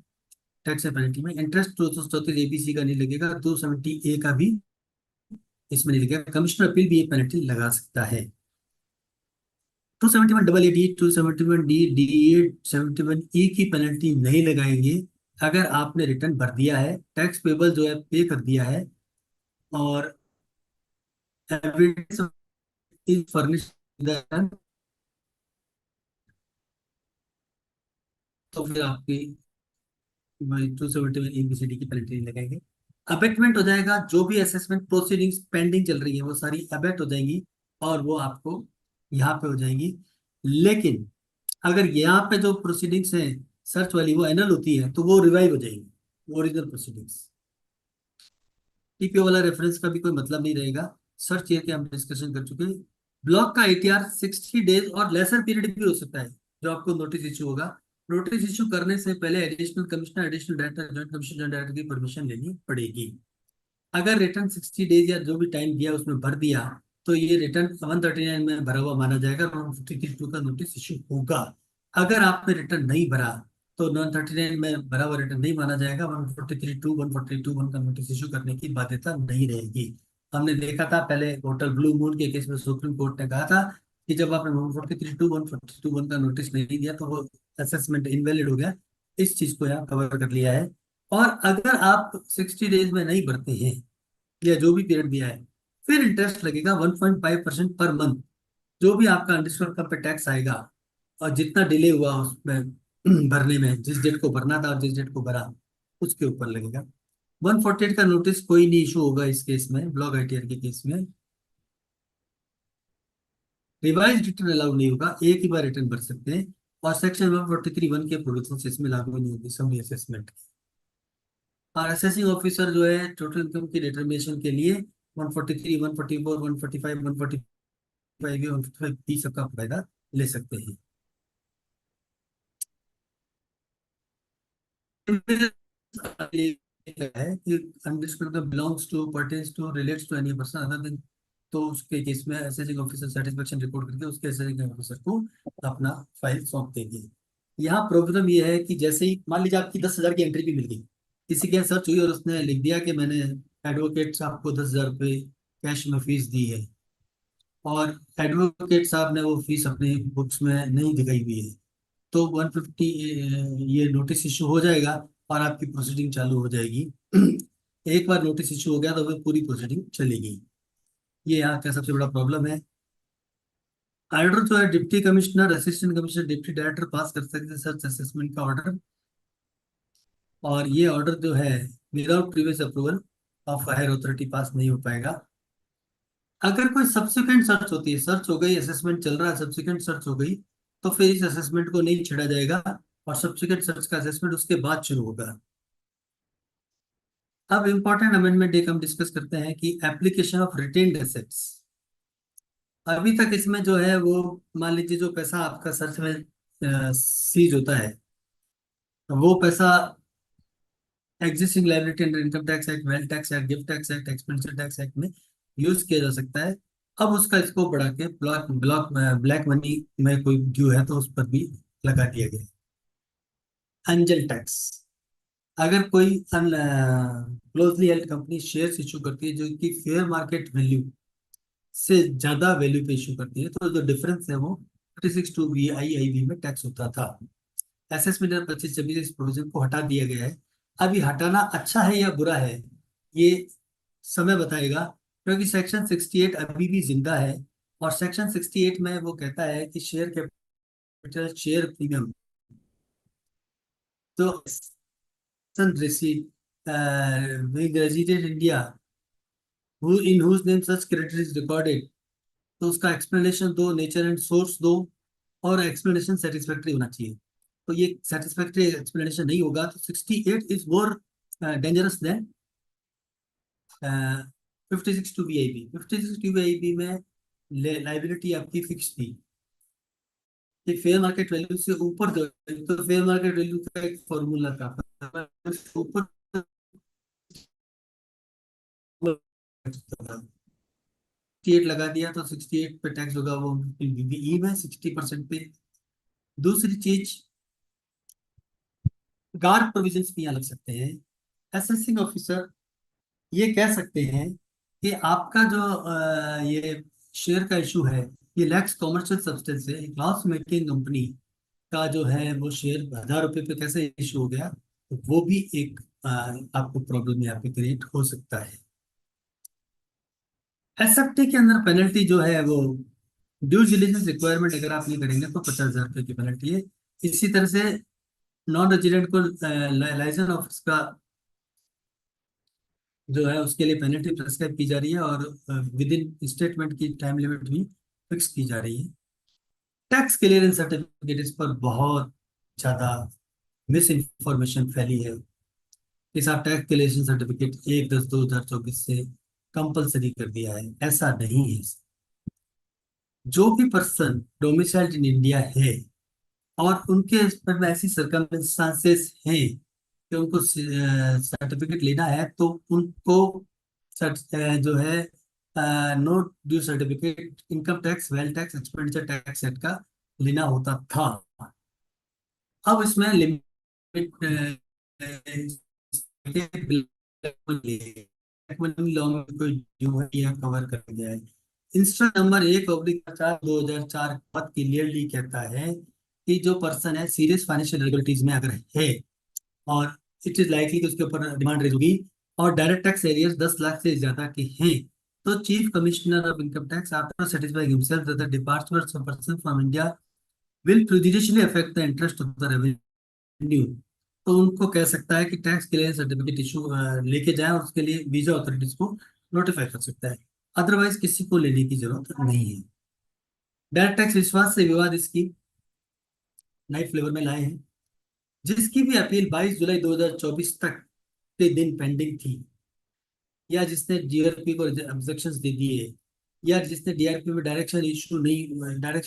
टैक्स पेनल्टी में इंटरेस्ट 234 ABC का नहीं लगेगा, 270A का भी इसमें नहीं लगेगा। कमिश्नर अपील भी ये पेनल्टी लगा सकता है। 271AA, 271D, D8, 71E की पेनल्टी नहीं लगाएंगे अगर आपने रिटर्न भर दिया है, टैक्स पेबल जो है पे कर दिया है और एविडेंस इज फर्निश्ड, तो फिर आपकी 271ABCD की पेनल्टी नहीं लगाएंगे। अबेटमेंट हो जाएगा, जो भी असेसमेंट प्रोसीडिंग्स पेंडिंग चल रही है वो सारी अबेट हो जाएंगी और वो आपको यहाँ पे हो जाएंगी। लेकिन अगर यहाँ पे जो प्रोसीडिंग्स है सर्च वाली वो एनल होती है तो वो रिवाइव हो जाएंगी ओरिजिनल प्रोसीडिंग्स। टीपीओ वाला रेफरेंस का भी कोई मतलब नहीं रहेगा। सर्च ये कि हम डिस्कशन कर चुके हैं। ब्लॉक का ATR 60 डेज और लेसर पीरियड भी हो सकता है जो आपको नोटिस इशू होगा। नोटिस इशू करने से पहले additional commissioner, additional director, joint commissioner, joint director की परमिशन लेनी पड़ेगी। अगर रिटर्न 60 डेज या जो भी टाइम दिया उसमें भर दिया तो ये रिटर्न 139 में भरा हुआ माना जाएगा और 153(2) का नोटिस इशू होगा। अगर आपने रिटर्न नहीं भरा तो 139 में भरा हुआ रिटर्न नहीं माना जाएगा, 143(2), 142(1) का नोटिस इशू करने की बाध्यता नहीं रहेगी। हमने देखा था पहले होटल ब्लू मून के केस में सुप्रीम कोर्ट ने कहा था कि जब आपने 143(2), 142(1) का नोटिस नहीं दिया तो वो असेसमेंट इनवैलिड हो गया। इस चीज को यहाँ कवर कर लिया है। और अगर आप 60 डेज में नहीं भरते हैं या जो भी पीरियड दिया है, फिर इंटरेस्ट लगेगा 1.5% पर मंथ। जो भी आपका अनडिस्टर्ब कम पे टैक्स आएगा और जितना डिले हुआ उसमें भरने में, जिस डेट को भरना था और जिस डेट को भरा उसके ऊपर लगेगा। 148 का नोटिस कोई नहीं इशू होगा इस केस में, ब्लॉक आईटीआर के केस में। रिवाइज रिटर्न अलाउ नहीं होगा, एक ही बार रिटर्न भर सकते हैं। और सेक्शन 143(1) के प्रोविजन इसमें लागू नहीं होगी समी असेसमेंट। और असेसिंग ऑफिसर जो है टोटल इनकम की डिटर्मिनेशन के लिए 143, 144, 145, 145 145 सबका फायदा ले सकते हैं। है कि undisclosed belongs to, pertains to, relates to any person other than, तो उसके केस में असेसिंग ऑफिसर सेटिस्फेक्शन रिपोर्ट करके उसके असेसिंग ऑफिसर को अपना फाइल सौंप देंगे। यहाँ प्रॉब्लम ये है कि जैसे ही मान लीजिए आपकी 10,000 की एंट्री भी मिल गई, किसी के यहाँ सर्च हुई और उसने लिख दिया कि मैंने एडवोकेट साहब को 10,000 रुपये कैश में फीस दी है, और एडवोकेट साहब ने वो फीस अपनी बुक्स में नहीं दिखाई हुई है, तो 150 ये नोटिस इशू हो जाएगा और आपकी प्रोसीडिंग चालू हो जाएगी। एक बार नोटिस इशू हो गया तो फिर पूरी प्रोसीडिंग चलेगी। ये यहाँ का सबसे बड़ा प्रॉब्लम है। ऑर्डर जो है deputy commissioner, assistant commissioner, deputy director pass कर सकते हैं सर्च असेसमेंट का ऑर्डर। और ये ऑर्डर जो है without previous approval of higher authority pass नहीं हो पाएगा। अगर कोई सब्सिक्वेंट सर्च होती है, सर्च हो गई, असेसमेंट चल रहा है, सब्सिक्वेंट सर्च हो गई, तो फिर इस असेसमेंट को नहीं छेड़ा जाएगा और सब्सिक्वेंट सर्च का असेसमेंट उसके बाद शुरू होगा। अब इंपॉर्टेंट अमेंडमेंट एक हम डिस्कस करते हैं कि एप्लीकेशन ऑफ रिटेन्ड एसेट्स। अभी तक इसमें जो है वो मान लीजिए जो पैसा आपका सर्च में सीज होता है, वो पैसा existing liability under income tax act, wealth tax act, gift tax act, expenditure tax act में यूज किया जा सकता है। अब उसका स्कोप बढ़ा के ब्लैक मनी में कोई ड्यू है तो उस पर भी लगा दिया गया। एंजल टैक्स, अगर कोई closely held company shares issue करती है जो कि फेयर मार्केट वैल्यू से ज्यादा वैल्यू पे इशू करती है, तो जो डिफरेंस है वो 36(2) VIIB में टैक्स होता था। एसेसमेंट 2526 इस प्रोविजन को हटा दिया गया है। अब ये हटाना अच्छा है या बुरा है, ये समय बताएगा, क्योंकि सेक्शन 68 अभी भी जिंदा है। और सेक्शन 68 में वो कहता है कि शेयर कैपिटल, शेयर प्रीमियम, तो resident India in whose name such credit is recorded, तो उसका एक्सप्लेनेशन दो, नेचर एंड सोर्स दो, और एक्सप्लेनेशन सेटिस्फैक्ट्री होना चाहिए। तो ये सेटिस्फैक्ट्री एक्सप्लेनेशन नहीं होगा तो 68 is more dangerous than 56(2) VIB। 56(2) VIB में लाइबिलिटी आपकी फिक्स थी कि फेयर मार्केट वैल्यू से ऊपर जो, तो फेयर मार्केट वैल्यू का एक फॉर्मूला था, ऊपर 68 लगा दिया तो 68 पे टैक्स होगा, वो बीबीई में 60% पे। दूसरी चीज, गार्ड प्रोविजंस भी यहाँ लग सकते हैं। असेसिंग ऑफिसर ये कह सकते हैं कि आपका जो ये शेयर का इशू है, ये लैक्स कॉमर्शियल सब्सटेंस है, एक लॉस मेकिंग कंपनी का जो है वो शेयर 1,000 रुपये पे कैसे इशू हो गया, तो वो भी एक आपको प्रॉब्लम यहाँ पे क्रिएट हो सकता है। एसएफटी के अंदर पेनल्टी जो है वो ड्यू डिलिजेंस रिक्वायरमेंट अगर आप नहीं करेंगे तो 50,000 रुपये की पेनल्टी है। इसी तरह से नॉन रेजिडेंट को लाइसेंस ऑफिस का जो है उसके लिए पेनल्टी प्रेस्क्राइब की जा रही है और विद इन स्टेटमेंट की टाइम लिमिट भी फिक्स की जा रही है। टैक्स क्लियरेंस सर्टिफिकेट, इस पर बहुत ज्यादा मिस इन्फॉर्मेशन फैली है कि साहब टैक्स क्लियरेंस सर्टिफिकेट 1/10/2024 से कंपलसरी कर दिया है। ऐसा नहीं है। जो भी पर्सन डोमिसाइल्ड इन इंडिया है और उनके पर ऐसी सर्कमस्टांसेस हैं कि उनको सर्टिफिकेट लेना है, तो उनको जो है note due certificate income tax, wealth tax, expenditure tax set का लेना होता था। अब इसमें लिमिट लॉ में कोई ड्यू है या कवर कर गया है। इंस्ट्रक्शन नंबर 1/4/2004 बहुत क्लियरली कहता है कि जो पर्सन है सीरियस फाइनेंशियल रेगुलेटरीज में अगर है और इट इज लाइकली कि उसके ऊपर डिमांड रेज होगी और डायरेक्ट टैक्स एरियर्स 10 लाख से ज्यादा के हैं, तो chief commissioner of income tax after satisfying himself that the departures of person from India will prejudicially affect the interest of the revenue, तो उनको कह सकता है कि टैक्स क्लियरेंस सर्टिफिकेट इशू लेके जाए और उसके लिए वीजा अथॉरिटीज को नोटिफाई कर सकता है, अदरवाइज किसी को लेने की जरूरत नहीं है। डायरेक्ट टैक्स विश्वास से विवाद इसकी नए फ्लेवर में लाए हैं। जिसकी भी अपील 22 जुलाई 2024 तक के दिन पेंडिंग थी या जिसने डीआरपी को ऑब्जेक्शंस दे दिए या जिसने डीआरपी में डायरेक्शन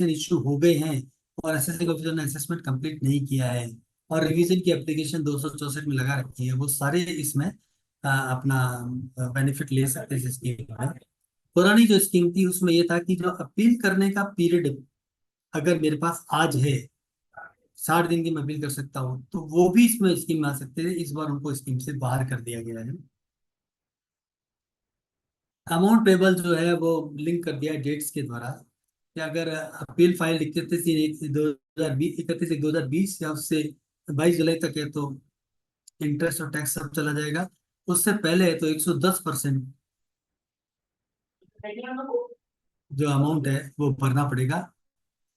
इशू हो गए हैं और असेसिंग ऑफिसर ने असेसमेंट कंप्लीट नहीं किया है और रिवीजन की एप्लीकेशन 264 में लगा रखी है, वो सारे इसमें अपना बेनिफिट ले सकते हैं इस स्कीम में। पुरानी जो स्कीम थी उसमें ये था कि जो अपील करने का पीरियड अगर मेरे पास आज है 60 दिन की मैं अपील कर सकता हूँ, तो वो भी इसमें स्कीम में आ सकते थे। इस बार उनको स्कीम से बाहर कर दिया गया है। अमाउंट पेबल जो है वो लिंक कर दिया है डेट्स के द्वारा कि अगर अपील फाइल 31/1/2020 या उससे 22 जुलाई तक है तो इंटरेस्ट और टैक्स सब चला जाएगा। उससे पहले है तो 110% जो अमाउंट है वो भरना पड़ेगा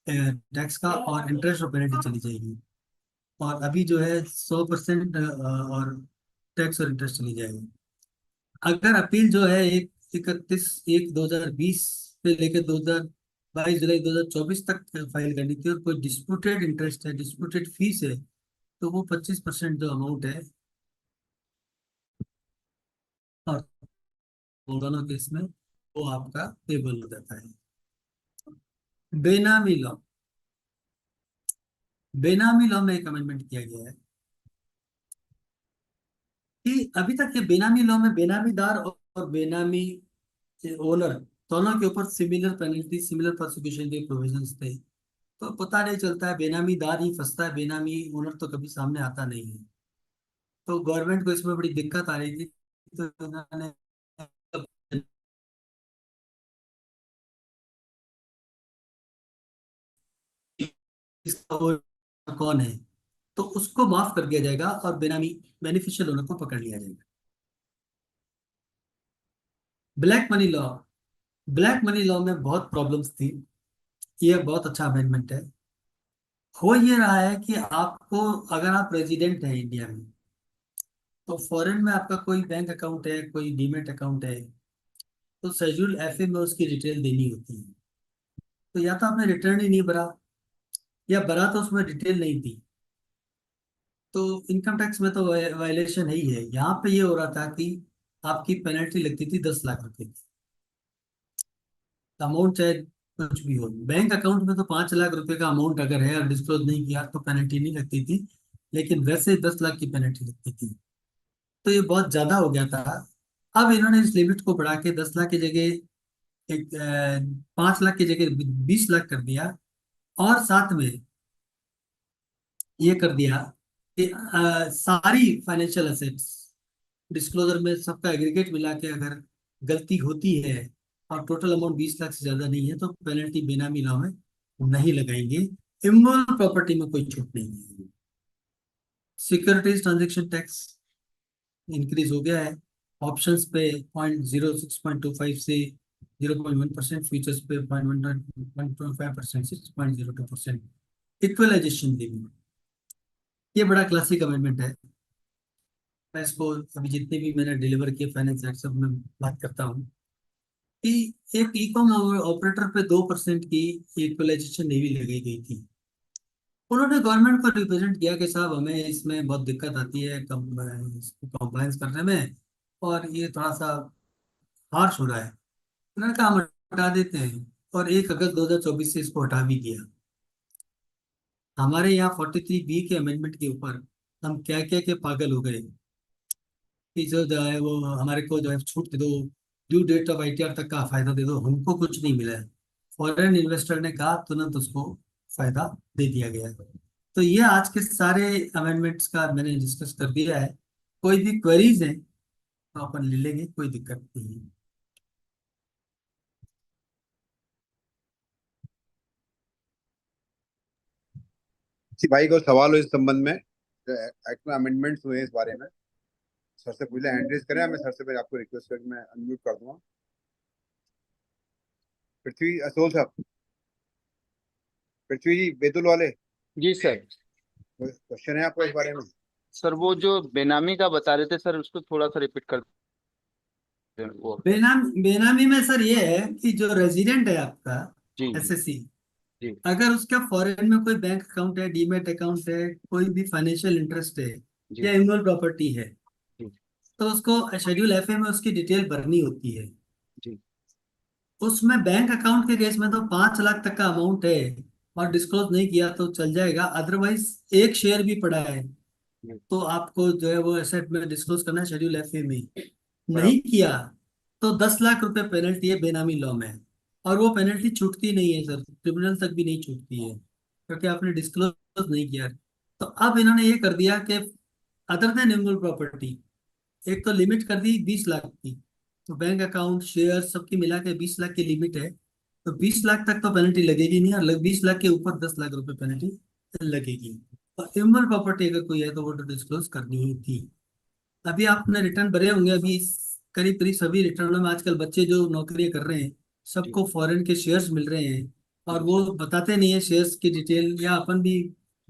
टैक्स का और इंटरेस्ट और पेनल्टी चली जाएगी। और अभी जो है 100% और टैक्स और इंटरेस्ट चली जाएगी। अगर अपील जो है 31/1/2020 से लेकर 22 जुलाई 2024 तक फाइल करनी थी और कोई डिस्प्यूटेड इंटरेस्ट है, डिस्प्यूटेड फीस है, तो वो 25% जो अमाउंट है और दोनों केस में वो आपका पेबल हो जाता है। बेनामी लॉ, बेनामी लॉ में एक अमेंडमेंट किया गया है कि अभी तक ये बेनामी लॉ में बेनामीदार और बेनामी ओनर दोनों के ऊपर सिमिलर पेनल्टी, सिमिलर प्रोसिक्यूशन के प्रोविजंस थे, तो पता नहीं चलता है, बेनामीदार ही फंसता है, बेनामी ओनर तो कभी सामने आता नहीं है। तो गवर्नमेंट को इसमें बड़ी दिक्कत आ रही थी, तो उन्होंने इसका वो कौन है तो उसको माफ कर दिया जाएगा और बेनामी बेनिफिशियल ओनर को पकड़ लिया जाएगा। Black money law, black money law में बहुत प्रॉब्लम्स थी, ये बहुत अच्छा अमेंडमेंट है। हो ये रहा है कि आपको अगर आप रेजिडेंट हैं इंडिया में तो फॉरेन में आपका कोई बैंक अकाउंट है, कोई डीमेट अकाउंट है, तो शेड्यूल एफ में उसकी डिटेल देनी होती है। तो या तो आपने रिटर्न ही नहीं भरा या भरा तो उसमें डिटेल नहीं दी, तो इनकम टैक्स में तो वायलेशन है ही है। यहाँ पे ये हो रहा था कि आपकी पेनल्टी लगती थी 10 लाख रुपए की, अमाउंट चाहे कुछ भी हो। बैंक अकाउंट में तो 5 लाख रुपए का अमाउंट अगर है और डिस्क्लोज नहीं किया तो पेनल्टी नहीं लगती थी, लेकिन वैसे 10 लाख की पेनल्टी लगती थी, तो ये बहुत ज्यादा हो गया था। अब इन्होंने इस लिमिट को बढ़ा के 10 लाख की जगह 5 लाख की जगह 20 लाख कर दिया और साथ में ये कर दिया कि सारी फाइनेंशियल असेट्स डिस्क्लोजर में सबका एग्रीगेट मिला के अगर गलती होती है और टोटल अमाउंट 20 लाख से ज्यादा नहीं है तो पेनल्टी बेनामी लॉ में नहीं लगाएंगे। इमूवेबल प्रॉपर्टी में कोई छूट नहीं है। सिक्योरिटीज ट्रांजेक्शन टैक्स इंक्रीज हो गया है, ऑप्शंस पे 0.06.25 से 0.1%, फ्यूचर्स पे 0.125% से 6.02%। इक्वलाइजेशन लिमिट, ये बड़ा क्लासिक अमेंडमेंट है। मैं इसको अभी जितने भी मैंने डिलीवर किए फाइनेंस एक्ट सब में बात करता हूँ कि एक ई कॉम ऑपरेटर पे 2% की इक्वलाइजेशन नहीं भी लगाई गई थी। उन्होंने गवर्नमेंट को रिप्रेजेंट किया कि साहब हमें इसमें बहुत दिक्कत आती है कंप्लायंस करने में और ये थोड़ा सा हार्श हो रहा है। उन्होंने कहा हम हटा देते हैं और 1 अगस्त 2024 से इसको हटा भी दिया। हमारे यहाँ 43B के अमेंडमेंट के ऊपर हम क्या क्या के पागल हो गए कि जो है वो हमारे को जो है छूट दे दो, ड्यू डेट ऑफ ITR तक का फायदा दे दो, हमको कुछ नहीं मिला है। फॉरेन इन्वेस्टर ने कहा, तुरंत उसको फायदा दे दिया गया है। तो ये आज के सारे अमेंडमेंट्स का मैंने डिस्कस कर दिया है। कोई भी क्वेरीज है तो अपन ले लेंगे, कोई दिक्कत नहीं है। किसी भाई को सवाल हो इस संबंध में, एक्ट में अमेंडमेंट्स हुए हैं इस बारे में, सर से पूछ ले, हैंड रेज करें। मैं सर से पहले आपको रिक्वेस्ट करके मैं अनम्यूट कर दूंगा। पृथ्वी असोल साहब, पृथ्वी जी बेतुल वाले, जी सर। क्वेश्चन है आपको इस बारे में? सर वो जो बेनामी का बता रहे थे सर, उसको थोड़ा सा रिपीट कर दें वो। बेनामी में सर ये है कि जो रेजिडेंट है आपका जी जी SSC, जी अगर उसका फॉरेन में कोई बैंक अकाउंट है, डीमेट अकाउंट है, कोई भी फाइनेंशियल इंटरेस्ट है जी या इमोल प्रॉपर्टी है, जी तो उसको शेड्यूल FA में उसकी डिटेल भरनी होती है। जी उसमें बैंक अकाउंट के केस में तो 5 लाख तक का अमाउंट है और डिस्क्लोज नहीं किया तो चल जाएगा। अदरवाइज एक शेयर भी पड़ा है जी, तो आपको जो है वो एसेट में डिस्क्लोज करना है शेड्यूल FA में। नहीं बराबर। किया तो 10 लाख रुपए पेनल्टी है बेनामी लॉ में, और वो पेनल्टी छूटती नहीं है सर, ट्रिब्यूनल तक भी नहीं छूटती है क्योंकि आपने डिस्क्लोज नहीं किया। तो अब इन्होंने ये कर दिया कि अदर देन इमूवेबल प्रॉपर्टी, एक तो लिमिट कर दी 20 लाख की, तो बैंक अकाउंट शेयर सबकी मिला के 20 लाख की लिमिट है। तो 20 लाख तक तो पेनल्टी लगेगी नहीं, और 20 लाख के ऊपर 10 लाख रुपए पेनल्टी लगेगी। और इमूवेबल प्रॉपर्टी अगर कोई है तो वो तो डिस्क्लोज करनी ही थी। अभी आपने रिटर्न भरे होंगे, अभी करीब करीब सभी रिटर्नों में आजकल बच्चे जो नौकरियां कर रहे हैं जी सबको फॉरेन के शेयर्स मिल रहे हैं, और जी वो सर। बताते नहीं है शेयर्स की डिटेल, या अपन भी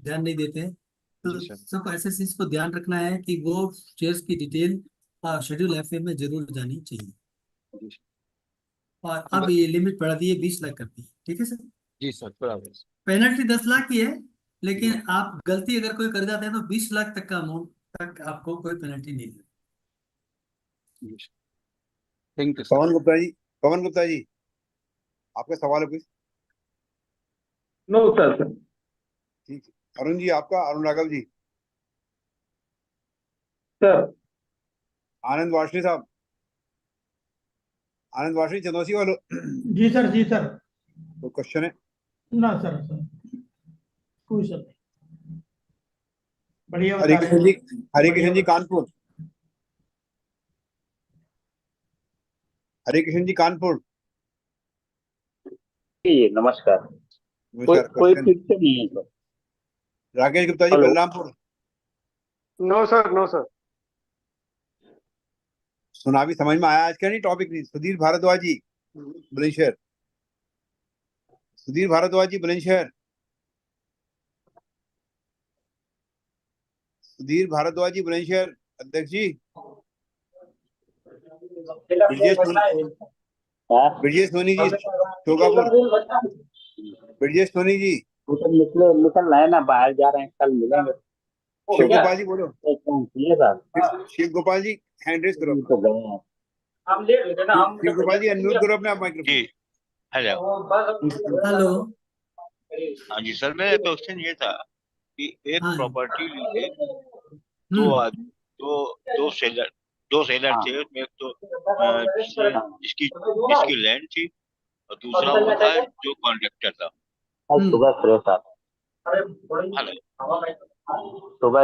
ध्यान नहीं देते हैं। जी तो सर। सबको ऐसे चीज को ध्यान रखना है कि वो शेयर्स की डिटेल शेड्यूल FA में जरूर जानी चाहिए। जी सर। और अब ब- ये लिमिट बढ़ा दी है, 20 लाख कर दी है, ठीक है सर। जी सर, बराबर सर। पेनल्टी 10 लाख की है, जी लेकिन आप गलती अगर कोई कर जाते हैं तो 20 लाख तक का अमाउंट तक आपको कोई पेनल्टी नहीं है। जी sir. Thank you sir. Pawan Gupta ji, Pawan Gupta ji, आपका सवाल है कुछ? No sir. ठीक है। अरुण जी, आपका, अरुण राघव जी, सर आनंद वार्षणी साहब, आनंद वार्षणी चंदौसी वालों, जी सर, जी सर। तो क्वेश्चन है? ना सर, सर कोई सर नहीं, बढ़िया हरे बता रहे कृष्ण जी, हैं। हरे बढ़िया कृष्ण जी कानपुर, हरे कृष्ण जी कानपुर, जी नमस्कार। कोई नमस्कार। कोई क्वेश्चन? फिर से नहीं है sir. Rakesh Gupta ji hello. Balrampur, no sir, no sir. सुना भी समझ में आया आज का नहीं टॉपिक नहीं? सुधीर भारद्वाज जी बुलंदशहर, सुधीर भारद्वाज जी बुलंदशहर, सुधीर भारद्वाज जी बुलंदशहर, अध्यक्ष जी। ब्रजेश सोनी, हाँ? ब्रजेश सोनी जी शोकापुर, ब्रजेश सोनी जी, वो तो निकल रहे हैं ना, बाहर जा रहे हैं, कल मिलेंगे। शिव गोपाल जी बोलो, चाहिए sir. Shiv Gopal ji hand raise करो ये अपना, तो गए हैं। हम ले लेते ना, हम शिव गोपाल जी अनम्यूट करो अपने आप माइक्रोफोन। जी हेलो। हेलो। हाँ जी सर, मेरा क्वेश्चन ये था कि एक हाँ। प्रॉपर्टी लिए दो हम्म। आदमी, दो सेलर हाँ थे। उसमें एक तो जिसकी लैंड थी, और दूसरा वो था जो कॉन्ट्रैक्टर था। आज हम्म। सुबह फ्रेश आता। हेलो। सुबह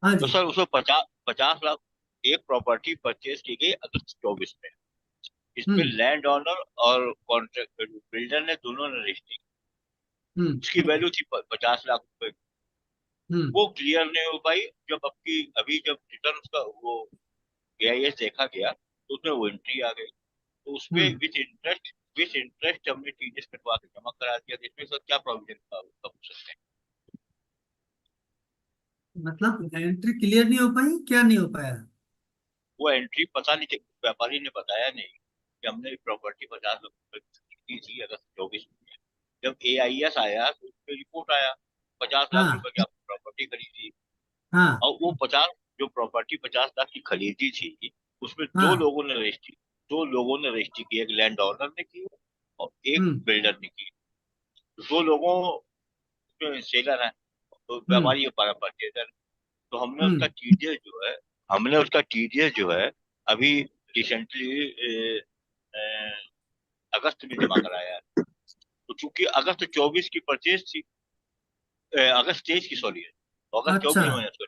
हाँ तो जी। सर उसको 50 50 लाख एक प्रॉपर्टी परचेज की गई अगस्त 24 में। इसमें हम्म। लैंड ऑनर और कॉन्ट्रैक्ट बिल्डर ने दोनों ने रजिस्ट्री, हम्म। उसकी वैल्यू थी 50 लाख रुपए। हम्म। वो क्लियर नहीं हो पाई। अभी जब रिटर्न उसका वो AIS देखा गया तो उसमें वो एंट्री आ गई। तो उसपे हम्म। विथ इंटरेस्ट हमने TDS कटवा के जमा करा दिया। तो इसमें सर क्या प्रोविजन का हो सकते हैं? मतलब एंट्री क्लियर नहीं हो पाई, क्या नहीं हो पाया? वो एंट्री पता नहीं, व्यापारी ने बताया नहीं कि हमने प्रॉपर्टी 50 लाख रुपए की थी अगस्त 24 में। जब AIS आया तो उस पर रिपोर्ट आया 50 लाख रुपए हाँ। की आपने प्रॉपर्टी खरीदी। हाँ। और वो 50 लाख की खरीदी थी, उसमें हाँ। दो लोगों ने रजिस्ट्री की। एक लैंड ऑनर ने की और एक हम्म। बिल्डर ने की। दो लोगों में सेलर है, तो हम्म। व्यापारी परचेजर। तो हम्म। हमने उसका TDS जो है अभी रिसेंटली अगस्त में जमा कराया है। तो चूंकि अगस्त 24 की परचेज थी, अगस्त 23 की सॉरी है, तो अगस्त 24 में मैंने उसका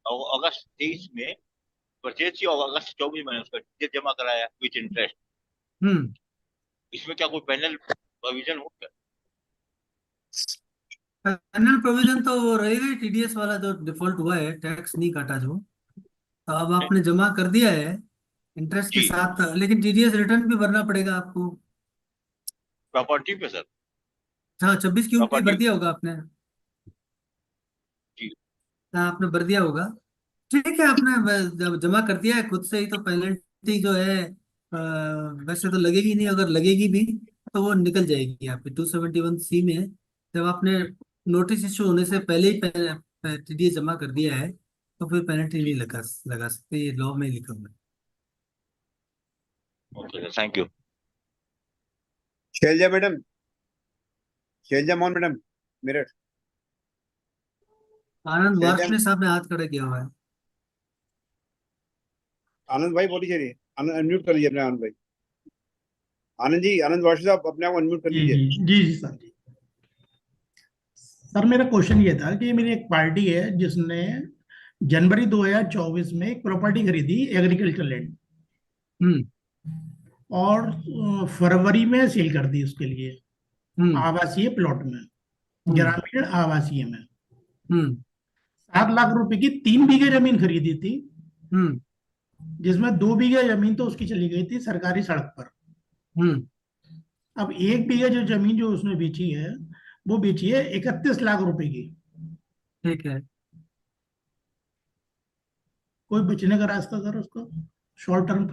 और अगस्त 23 में परचेज थी और अगस्त 24 में मैंने उसका टीडीएस जमा कराया विथ इंटरेस्ट। इसमें क्या कोई पैनल प्रोविजन हो क्या? पैनल प्रोविजन तो वो रहेगा ही, टीडीएस वाला जो डिफॉल्ट हुआ है, टैक्स नहीं काटा जो, तो अब आपने जमा कर दिया है इंटरेस्ट के जी साथ, लेकिन टीडीएस रिटर्न भी भरना पड़ेगा आपको। प्रॉपर्टी पे सर, हाँ, 26 क्यूब भी भर प्रॉपर्टी दिया होगा आपने। जी हाँ, आपने भर दिया होगा। ठीक है, आपने जब जमा कर दिया है खुद से ही, तो पेनल्टी जो है वैसे तो लगेगी नहीं, अगर लगेगी भी तो वो निकल जाएगी आपकी 271C में। जब आपने नोटिस इशू होने से पहले ही टीडीएस जमा कर दिया है तो फिर पेनल्टी नहीं लगा लगा सकते, ये लॉ में लिखा हुआ है। Okay sir, thank you. Shailja madam, Shailja Mohan madam Meerut. Anand Shailja, Varshney साहब ने हाथ खड़ा किया हुआ है। आनंद भाई बोलिए, चलिए आनंद अनम्यूट कर लीजिए अपने आनंद भाई। आनंद जी, आनंद वार्षी साहब अपने आप अनम्यूट कर जी लीजिए। जी जी जी सर जी। सर मेरा क्वेश्चन ये था कि मेरी एक पार्टी है जिसने जनवरी 2024 में एक प्रॉपर्टी खरीदी एग्रीकल्चर लैंड, और फरवरी में सेल कर दी उसके लिए आवासीय प्लॉट में, ग्रामीण आवासीय में। 7 लाख रुपए की 3 बीघे जमीन खरीदी थी, जिसमें 2 बीघे जमीन तो उसकी चली गई थी सरकारी सड़क पर। अब 1 बीघे जो जमीन जो उसने बेची है, वो बेची है 31 लाख रुपए की। ठीक है, कोई बचने का रास्ता सर उसको, शॉर्ट टर्म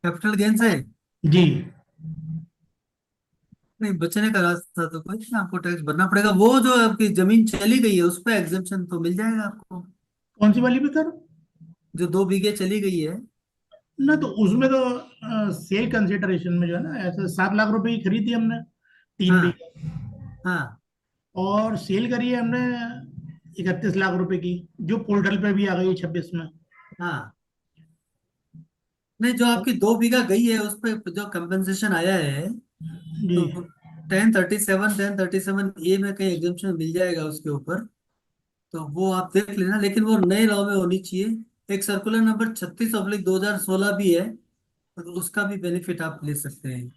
कैपिटल गेन से जी? नहीं बचने का रास्ता तो कुछ नहीं, आपको टैक्स भरना पड़ेगा। वो जो आपकी जमीन चली गई है उस पर एग्जेम्पशन तो मिल जाएगा आपको। कौन सी वाली पे सर? जो 2 बीघे चली गई है ना, तो उसमें तो सेल कंसिडरेशन में जो है ना, ऐसे 7 लाख रुपए की खरीदी हमने 3 बीघे, हाँ, और सेल करी है हमने 31 लाख रुपए की, जो पोर्टल पे भी आ गई 26 में। हाँ, नहीं जो आपकी 2 बीघा गई है उस पर जो कंपनसेशन आया है, जी तो 1037 में कहीं एग्जेम्पशन मिल जाएगा उसके ऊपर, तो वो आप देख लेना। लेकिन वो नए लॉ में होनी चाहिए। एक सर्कुलर नंबर 36/2016 भी है, तो उसका भी बेनिफिट आप ले सकते हैं।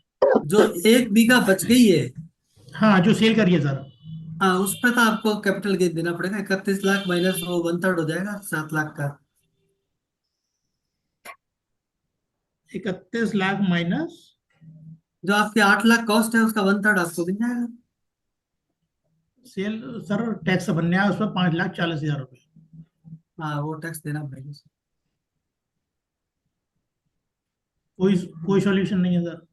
जो 1 बीघा बच गई है, हाँ, जो सेल करी है सर। हाँ, उस पर तो आपको कैपिटल गेन देना पड़ेगा। 31 लाख माइनस वो 1/3 हो जाएगा 7 लाख का। 31 लाख माइनस जो आपके 8 लाख कॉस्ट है उसका 1/3 आपको मिल जाएगा। सेल सर, टैक्स बनने है उस पर 5,40,000 रुपए। हाँ, वो टैक्स देना पड़ेगा। कोई कोई सॉल्यूशन नहीं है सर?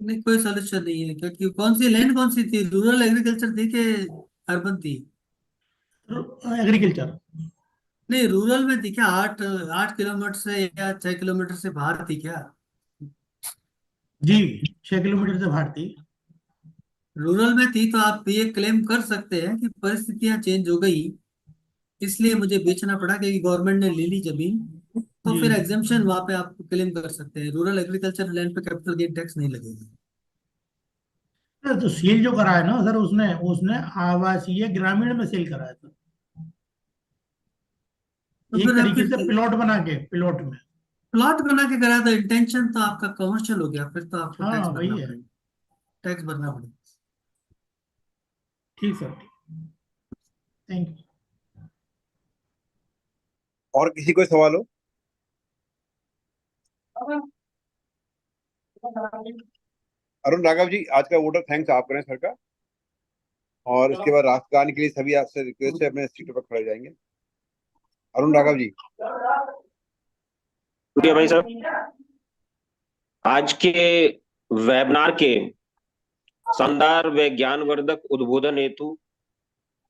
नहीं, कोई सोल्यूशन नहीं है, क्योंकि कौन सी लैंड कौन सी थी, रूरल एग्रीकल्चर थी कि अर्बन थी? एग्रीकल्चर। नहीं, रूरल में थी क्या? 8 किलोमीटर से या 6 किलोमीटर से बाहर थी क्या? जी, 6 किलोमीटर से बाहर थी। रूरल में थी तो आप ये क्लेम कर सकते हैं कि परिस्थितियां चेंज हो गई, इसलिए मुझे बेचना पड़ा क्योंकि गवर्नमेंट ने ले ली जमीन, तो जी फिर एग्जेम्पशन वहां पे आप क्लेम कर सकते हैं। रूरल एग्रीकल्चर लैंड पे कैपिटल गेन टैक्स नहीं लगेगा। सर, तो सेल जो करा है ना सर, उसने उसने आवासीय ग्रामीण में सेल करा है सर, तो एक फिर आपकी तरीके से प्लॉट बना के, प्लॉट में। प्लॉट बना के कराया तो इंटेंशन तो आपका कमर्शियल हो गया, फिर तो आपको हाँ टैक्स वही भरना है। पड़ेगा। टैक्स भरना पड़ेगा। ठीक सर, ठीक। Thank you. और किसी को सवाल हो? अरुण राघव जी, आज का वोटर थैंक्स आप करें सर का, और उसके बाद राष्ट्रगान के लिए सभी आपसे रिक्वेस्ट है अपने सीटों पर खड़े जाएंगे। अरुण राघव जी। शुक्रिया भाई साहब। आज के वेबिनार के शानदार व ज्ञानवर्धक उद्बोधन हेतु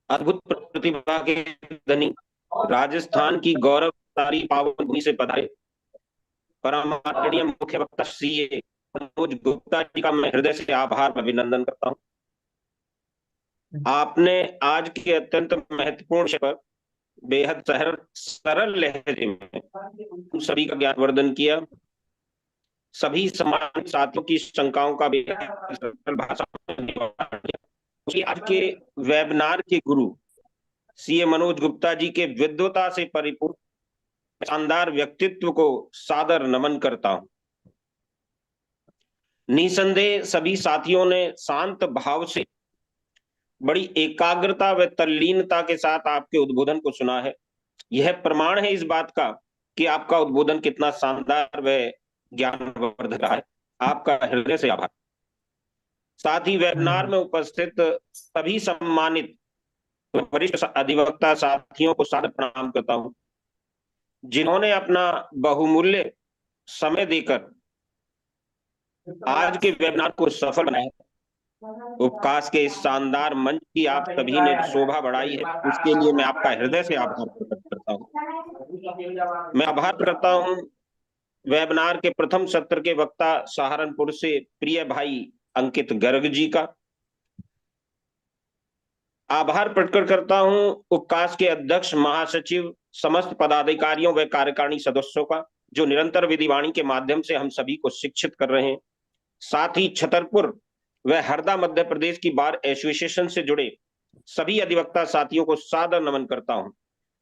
अद्भुत प्रतिभा के धनी राजस्थान की गौरवशाली पावन भूमि से पधारे परम आदरणीय मुख्य वक्ता सीए मनोज गुप्ता जी का मैं हृदय से आभार अभिनंदन करता हूं। आपने आज के अत्यंत महत्वपूर्ण विषय पर बेहद सरल लहजे में उन सभी का ज्ञानवर्धन किया। सभी सम्मानित साथियों की शंकाओं का बेहद सरल भाषा में निवारण किया। आज के वेबिनार के गुरु सीए मनोज गुप्ता जी के विद्वता से परिपूर्ण शानदार व्यक्तित्व को सादर नमन करता हूं। निसंदेह सभी साथियों ने शांत भाव से बड़ी एकाग्रता व तल्लीनता के साथ आपके उद्बोधन को सुना है। यह प्रमाण है इस बात का कि आपका उद्बोधन कितना शानदार व ज्ञानवर्धक रहा है। आपका हृदय से आभार। साथ ही वेबिनार में उपस्थित सभी सम्मानित वरिष्ठ अधिवक्ता साथियों को सादर प्रणाम करता हूं, जिन्होंने अपना बहुमूल्य समय देकर आज के वेबिनार को सफल बनाया। उपकाश के इस शानदार मंच की आप सभी ने शोभा बढ़ाई है, उसके लिए मैं आपका हृदय से आभार प्रकट करता हूं। मैं आभार करता हूं वेबिनार के प्रथम सत्र के वक्ता सहारनपुर से प्रिय भाई अंकित गर्ग जी का। आभार प्रकट करता हूं उपकाश के अध्यक्ष, महासचिव, समस्त पदाधिकारियों व कार्यकारिणी सदस्यों का, जो निरंतर विधिवाणी के माध्यम से हम सभी को शिक्षित कर रहे हैं। साथ ही छतरपुर व हरदा मध्य प्रदेश की बार एसोसिएशन से जुड़े सभी अधिवक्ता साथियों को सादर नमन करता हूं,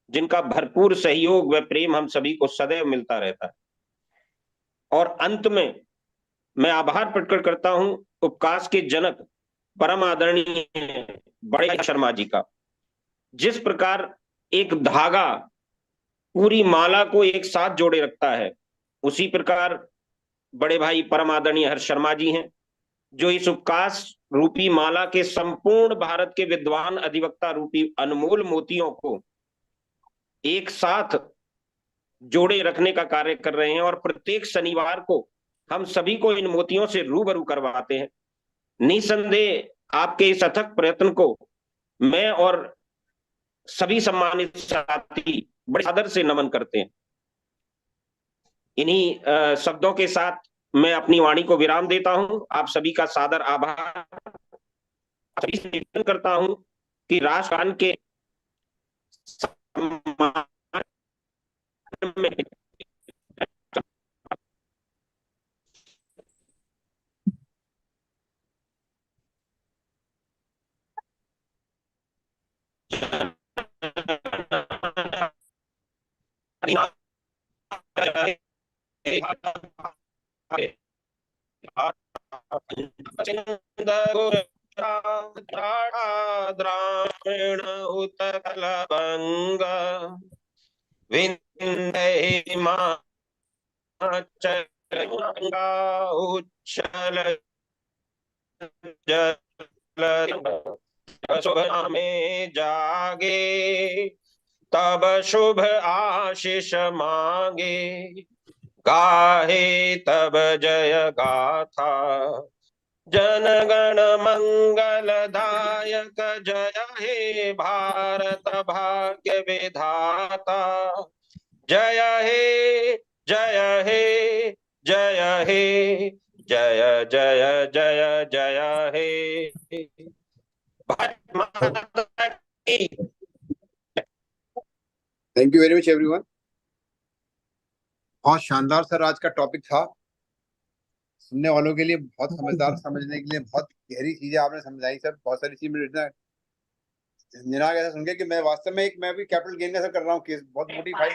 जिनका भरपूर सहयोग व प्रेम हम सभी को सदैव मिलता रहता है। और अंत में मैं आभार प्रकट करता हूं उपकाश के जनक परम आदरणीय बड़े शर्मा जी का। जिस प्रकार एक धागा पूरी माला को एक साथ जोड़े रखता है, उसी प्रकार बड़े भाई परम आदरणीय हर्ष शर्मा जी हैं, जो इस उपकाश रूपी माला के संपूर्ण भारत के विद्वान अधिवक्ता रूपी अनमोल मोतियों को एक साथ जोड़े रखने का कार्य कर रहे हैं। और प्रत्येक शनिवार को हम सभी को इन मोतियों से रूबरू करवाते हैं। निसंदेह आपके इस अथक प्रयत्न को मैं और सभी सम्मानित साथी बड़े आदर से नमन करते हैं। इन्हीं शब्दों के साथ मैं अपनी वाणी को विराम देता हूं। आप सभी का सादर आभार। सभी से निवेदन करता हूं कि राष्ट्रगान के सम्मान में द्राविण उत्कल बंग विंध्य हिमाचल गंगा उच्छल जल शुभ में जागे, तब शुभ आशीष मांगे। गाहे तब जय गाथा, जन गण मंगल दायक। जय हे भारत भाग्य विधाता। जय हे जय हे जय हे जय जय जय जय हे। Thank you very much everyone. बहुत शानदार सर आज का टॉपिक था। सुनने वालों के लिए बहुत समझदार, समझने के लिए बहुत गहरी चीजें आपने समझाई सर। बहुत सारी चीजें इतना झंझना गया सुन के कि मैं वास्तव में मैं भी कैपिटल गेन का सर कर रहा हूँ केस। बहुत मोटी फाइल,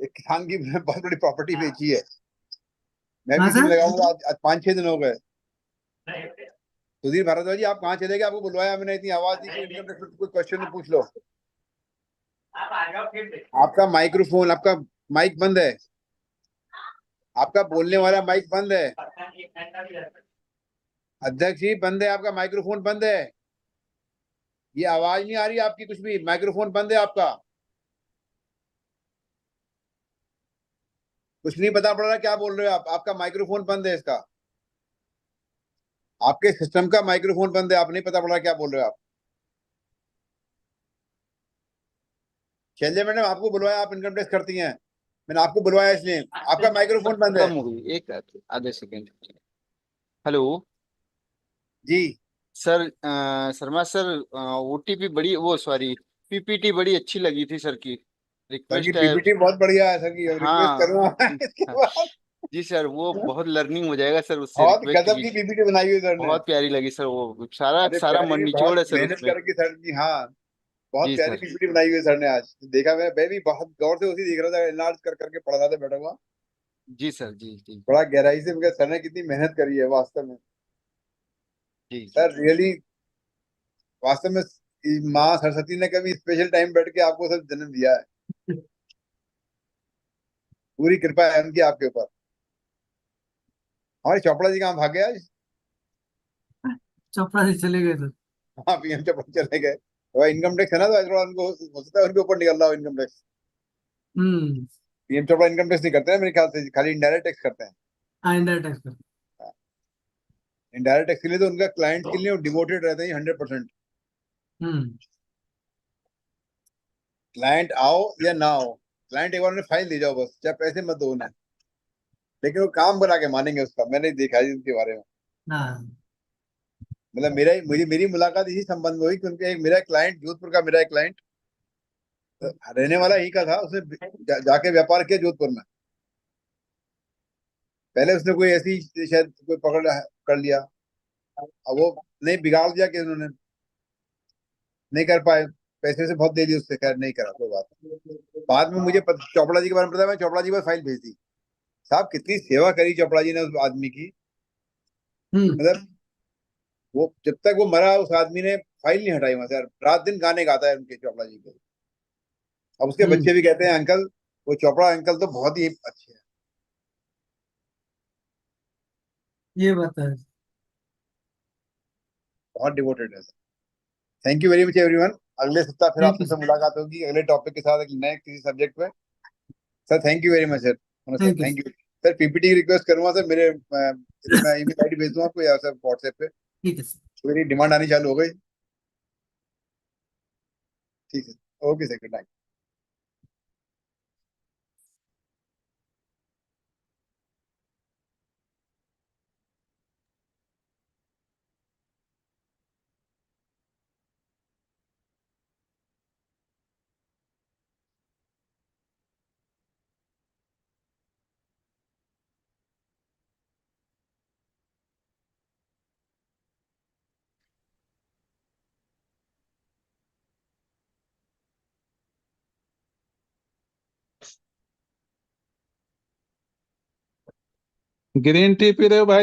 एक किसान की बहुत बड़ी प्रॉपर्टी बेची है। मैं भी इसमें लगा हूँ। आज 5-6 दिन हो गए। सुधीर भारद्वाज जी, आप कहाँ चले गए? आपको बुलवाया मैंने, इतनी आवाज दी कि कोई क्वेश्चन पूछ लो। आपका माइक्रोफोन, आपका माइक बंद है। आपका बोलने वाला माइक बंद है। अध्यक्ष जी बंद है, आपका माइक्रोफोन बंद है। ये आवाज नहीं आ रही आपकी कुछ भी। माइक्रोफोन बंद है आपका। कुछ नहीं पता पड़ रहा क्या बोल रहे हो आप। आपका माइक्रोफोन बंद है। इसका आपके सिस्टम का माइक्रोफोन बंद है। आप नहीं पता पड़ रहा क्या बोल रहे हो आप। शैले मैडम, आपको बुलवाया, आप इनकम टैक्स करती हैं। मैंने आपको बुलवाया इसलिए। आपका माइक्रोफोन बंद है। एक आधे सेकेंड। हेलो जी सर, शर्मा सर, ओटीपी बड़ी, वो सॉरी, पीपीटी बड़ी अच्छी लगी थी सर की, सर की रिक्वेस्ट है। पीपीटी बहुत बढ़िया है सर की, रिक्वेस्ट हाँ करूंगा इसके बाद। जी सर, वो बहुत लर्निंग हो जाएगा सर, उससे बहुत रिक्वेस्ट गजब की। की पीपीटी बनाई हुई सर ने। बहुत प्यारी लगी सर, वो सारा अरे सारा प्यारी भी, निचोड़ बहुत है सर मेहनत उसमें। करके सर की, हाँ बहुत जी प्यारी सर। पीपीटी बनाई हुई है सर ने। आज देखा, मैं भी बहुत गौर से उसी देख रहा था, एनलार्ज कर करके पढ़ रहा था बैठा हुआ। जी सर। जी जी बड़ा गहराई से, मगर सर ने कितनी मेहनत करी है वास्तव में। जी जी। सर रियली, वास्तव में माँ सरस्वती ने कभी स्पेशल टाइम बैठ के आपको सब जन्म दिया है। पूरी कृपा है उनकी आपके ऊपर। हमारे चोपड़ा जी कहाँ भाग गए आज? चोपड़ा से चले गए सर। हाँ, पीएम चोपड़ा चले गए। तो इनकम टैक्स है ना, तो आज थोड़ा उनको हो सकता है उनके ऊपर निकल रहा हो इनकम टैक्स। हम्म। पीएम चोपड़ा इनकम टैक्स नहीं करते हैं मेरे ख्याल से, खाली इनडायरेक्ट टैक्स करते हैं। आइंदा टैक्स कर। इनडायरेक्ट टैक्स के लिए तो उनका क्लाइंट के लिए डिवोटेड रहते हैं 100%। हम्म। क्लाइंट आओ या ना आओ, क्लाइंट एक बार उन्हें फाइल दे जाओ बस, चाहे पैसे मत दो उन्हें, लेकिन वो काम बना के मानेंगे उसका। मैंने देखा है उनके बारे में। हाँ। मतलब मेरी मुलाकात इसी संबंध में हुई कि उनके एक, मेरा क्लाइंट जोधपुर का, मेरा एक क्लाइंट रहने वाला ही का था, उसने जाके व्यापार किया जोधपुर में। पहले उसने कोई ऐसी शायद कोई पकड़ कर लिया, अब वो नहीं, बिगाड़ दिया कि उन्होंने नहीं कर पाए, पैसे से बहुत दे दिए उससे, खैर नहीं करा कोई बात नहीं। बाद में मुझे चोपड़ा जी के बारे में पता, मैं चोपड़ा जी पर फाइल भेज दी। साहब कितनी सेवा करी चोपड़ा जी ने उस आदमी की। हम्म। मतलब वो जब तक वो मरा, उस आदमी ने फाइल नहीं हटाई वहां से यार। रात दिन गाने गाता है उनके, चोपड़ा जी के। अब उसके हम्म। बच्चे भी कहते हैं अंकल, वो चोपड़ा अंकल तो बहुत ही अच्छे हैं। ये बात है। बहुत डिवोटेड है। Thank you very much everyone. अगले सप्ताह फिर थैंक आपसे यू से सर। मुलाकात होगी अगले टॉपिक के साथ, एक नए किसी सब्जेक्ट पे। Sir thank you very much sir. Sir thank you thank sir. You sir. PPT की रिक्वेस्ट करूंगा सर, मेरे मैं ईमेल आईडी भेज दूंगा आपको, या सर व्हाट्सएप पे। ठीक है सर। तो मेरी डिमांड आनी चालू हो गई। ठीक है, okay sir, good night. Green tea P रहे हो भाई?